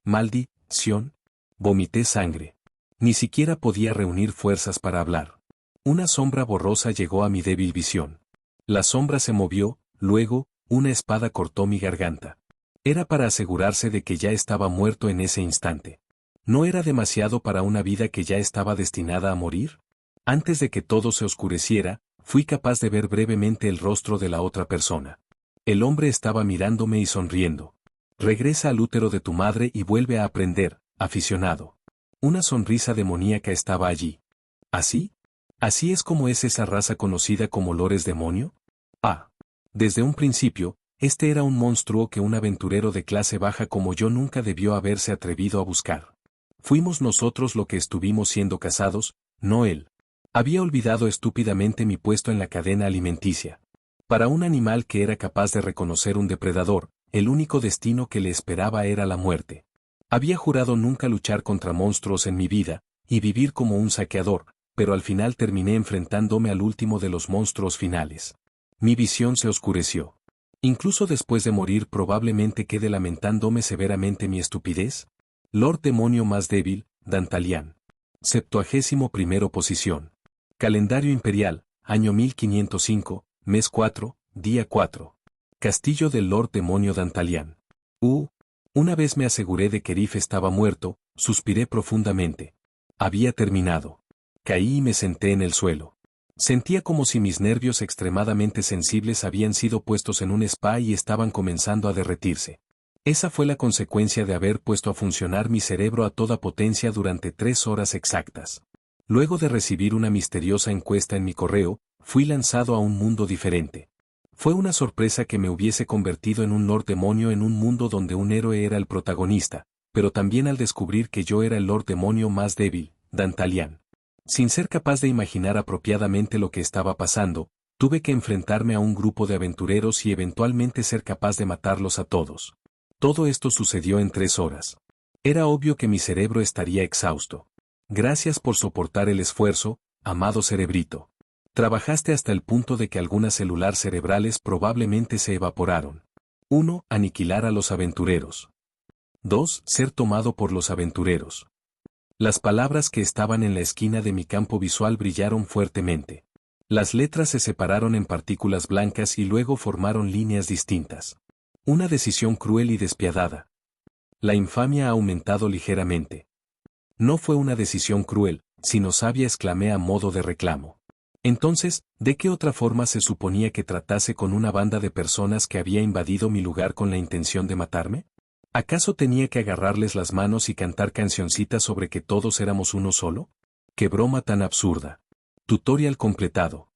Maldición. Vomité sangre. Ni siquiera podía reunir fuerzas para hablar. Una sombra borrosa llegó a mi débil visión. La sombra se movió, luego, una espada cortó mi garganta. Era para asegurarse de que ya estaba muerto en ese instante. ¿No era demasiado para una vida que ya estaba destinada a morir? Antes de que todo se oscureciera, fui capaz de ver brevemente el rostro de la otra persona. El hombre estaba mirándome y sonriendo. Regresa al útero de tu madre y vuelve a aprender, aficionado. Una sonrisa demoníaca estaba allí. ¿Así? ¿Así es como es esa raza conocida como Lores Demonio? Desde un principio, este era un monstruo que un aventurero de clase baja como yo nunca debió haberse atrevido a buscar. Fuimos nosotros lo que estuvimos siendo cazados, no él. Había olvidado estúpidamente mi puesto en la cadena alimenticia. Para un animal que era capaz de reconocer un depredador, el único destino que le esperaba era la muerte. Había jurado nunca luchar contra monstruos en mi vida, y vivir como un saqueador, pero al final terminé enfrentándome al último de los monstruos finales. Mi visión se oscureció. Incluso después de morir probablemente quede lamentándome severamente mi estupidez. Lord Demonio más débil, Dantalian. 71ª posición. Calendario imperial, año 1505, mes 4, día 4. Castillo del Lord Demonio Dantalian. Una vez me aseguré de que Riff estaba muerto, suspiré profundamente. Había terminado. Caí y me senté en el suelo. Sentía como si mis nervios extremadamente sensibles habían sido puestos en un spa y estaban comenzando a derretirse. Esa fue la consecuencia de haber puesto a funcionar mi cerebro a toda potencia durante 3 horas exactas. Luego de recibir una misteriosa encuesta en mi correo, fui lanzado a un mundo diferente. Fue una sorpresa que me hubiese convertido en un Lord Demonio en un mundo donde un héroe era el protagonista, pero también al descubrir que yo era el Lord Demonio más débil, Dantalian. Sin ser capaz de imaginar apropiadamente lo que estaba pasando, tuve que enfrentarme a un grupo de aventureros y eventualmente ser capaz de matarlos a todos. Todo esto sucedió en 3 horas. Era obvio que mi cerebro estaría exhausto. Gracias por soportar el esfuerzo, amado cerebrito. Trabajaste hasta el punto de que algunas células cerebrales probablemente se evaporaron. 1. Aniquilar a los aventureros. 2. Ser tomado por los aventureros. Las palabras que estaban en la esquina de mi campo visual brillaron fuertemente. Las letras se separaron en partículas blancas y luego formaron líneas distintas. Una decisión cruel y despiadada. La infamia ha aumentado ligeramente. No fue una decisión cruel, sino sabia, exclamé a modo de reclamo. Entonces, ¿de qué otra forma se suponía que tratase con una banda de personas que había invadido mi lugar con la intención de matarme? ¿Acaso tenía que agarrarles las manos y cantar cancioncitas sobre que todos éramos uno solo? ¡Qué broma tan absurda! Tutorial completado.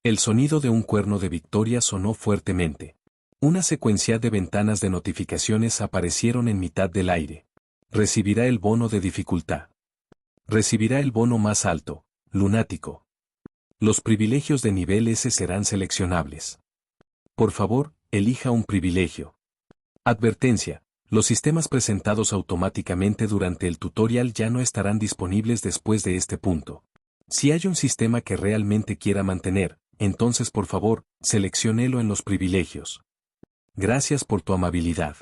El sonido de un cuerno de victoria sonó fuertemente. Una secuencia de ventanas de notificaciones aparecieron en mitad del aire. Recibirá el bono de dificultad. Recibirá el bono más alto, lunático. Los privilegios de nivel S serán seleccionables. Por favor, elija un privilegio. Advertencia. Los sistemas presentados automáticamente durante el tutorial ya no estarán disponibles después de este punto. Si hay un sistema que realmente quiera mantener, entonces por favor, selecciónelo en los privilegios. Gracias por tu amabilidad.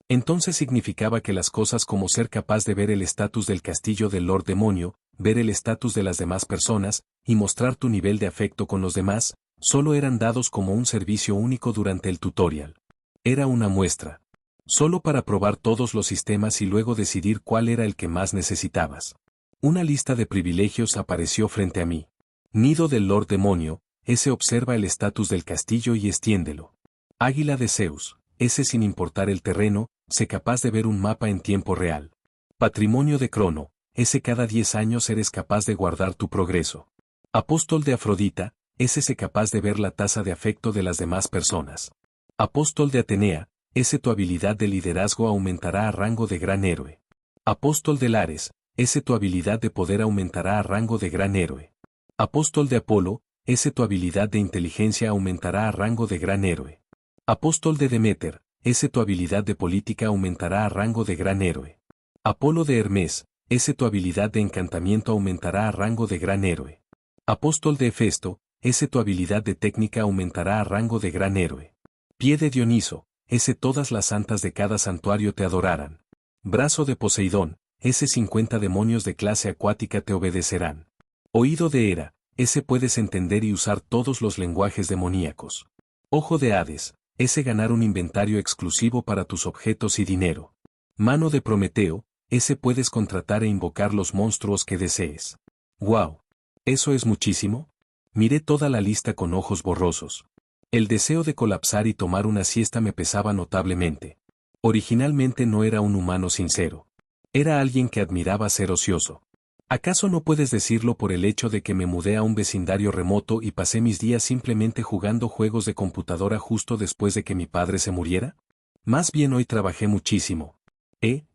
Entonces significaba que las cosas como ser capaz de ver el estatus del castillo del Lord Demonio, ver el estatus de las demás personas, y mostrar tu nivel de afecto con los demás, solo eran dados como un servicio único durante el tutorial. Era una muestra. Solo para probar todos los sistemas y luego decidir cuál era el que más necesitabas. Una lista de privilegios apareció frente a mí. Nido del Lord Demonio, ese observa el estatus del castillo y extiéndelo. Águila de Zeus, ese sin importar el terreno, sé capaz de ver un mapa en tiempo real. Patrimonio de Crono, ese cada 10 años eres capaz de guardar tu progreso. Apóstol de Afrodita, ese sé capaz de ver la tasa de afecto de las demás personas. Apóstol de Atenea, ese tu habilidad de liderazgo aumentará a rango de gran héroe. Apóstol de Lares, ese tu habilidad de poder aumentará a rango de gran héroe. Apóstol de Apolo, ese tu habilidad de inteligencia aumentará a rango de gran héroe. Apóstol de Deméter, ese tu habilidad de política aumentará a rango de gran héroe. Apolo de Hermes, ese tu habilidad de encantamiento aumentará a rango de gran héroe. Apóstol de Hefesto, ese tu habilidad de técnica aumentará a rango de gran héroe. Pie de Dioniso, ese todas las santas de cada santuario te adorarán. Brazo de Poseidón, ese 50 demonios de clase acuática te obedecerán. Oído de Hera, ese puedes entender y usar todos los lenguajes demoníacos. Ojo de Hades, ese ganar un inventario exclusivo para tus objetos y dinero. Mano de Prometeo, ese puedes contratar e invocar los monstruos que desees. ¡Wow! ¿Eso es muchísimo? Miré toda la lista con ojos borrosos. El deseo de colapsar y tomar una siesta me pesaba notablemente. Originalmente no era un humano sincero. Era alguien que admiraba ser ocioso. ¿Acaso no puedes decirlo por el hecho de que me mudé a un vecindario remoto y pasé mis días simplemente jugando juegos de computadora justo después de que mi padre se muriera? Más bien hoy trabajé muchísimo.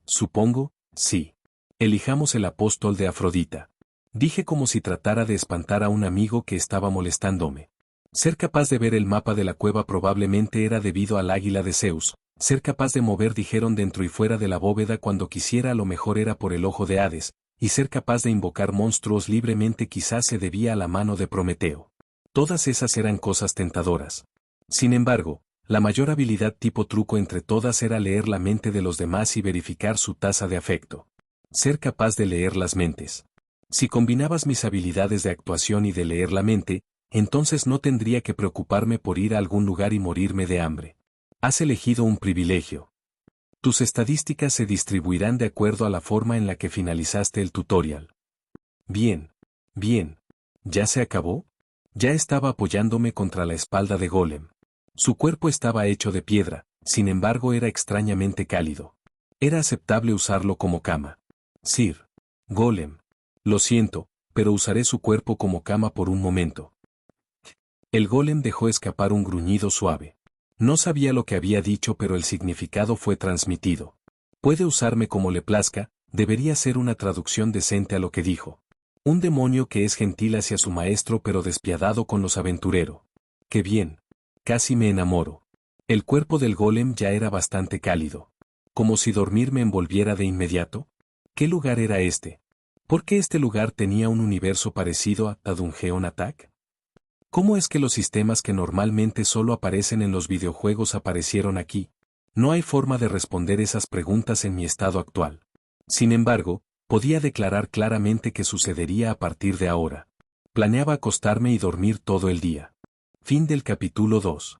Supongo, sí. Elijamos el apóstol de Afrodita. Dije como si tratara de espantar a un amigo que estaba molestándome. Ser capaz de ver el mapa de la cueva probablemente era debido al águila de Zeus. Ser capaz de mover dijeron dentro y fuera de la bóveda cuando quisiera a lo mejor era por el ojo de Hades, y ser capaz de invocar monstruos libremente quizás se debía a la mano de Prometeo. Todas esas eran cosas tentadoras. Sin embargo, la mayor habilidad tipo truco entre todas era leer la mente de los demás y verificar su tasa de afecto. Ser capaz de leer las mentes. Si combinabas mis habilidades de actuación y de leer la mente, entonces no tendría que preocuparme por ir a algún lugar y morirme de hambre. Has elegido un privilegio. Tus estadísticas se distribuirán de acuerdo a la forma en la que finalizaste el tutorial. Bien. Bien. ¿Ya se acabó? Ya estaba apoyándome contra la espalda de Golem. Su cuerpo estaba hecho de piedra, sin embargo era extrañamente cálido. Era aceptable usarlo como cama. Sir. Golem. Lo siento, pero usaré su cuerpo como cama por un momento. El golem dejó escapar un gruñido suave. No sabía lo que había dicho, pero el significado fue transmitido. Puede usarme como le plazca, debería ser una traducción decente a lo que dijo. Un demonio que es gentil hacia su maestro pero despiadado con los aventureros. ¡Qué bien! Casi me enamoro. El cuerpo del golem ya era bastante cálido. Como si dormir me envolviera de inmediato. ¿Qué lugar era este? ¿Por qué este lugar tenía un universo parecido a Dungeon Attack? ¿Cómo es que los sistemas que normalmente solo aparecen en los videojuegos aparecieron aquí? No hay forma de responder esas preguntas en mi estado actual. Sin embargo, podía declarar claramente que sucedería a partir de ahora. Planeaba acostarme y dormir todo el día. Fin del capítulo 2.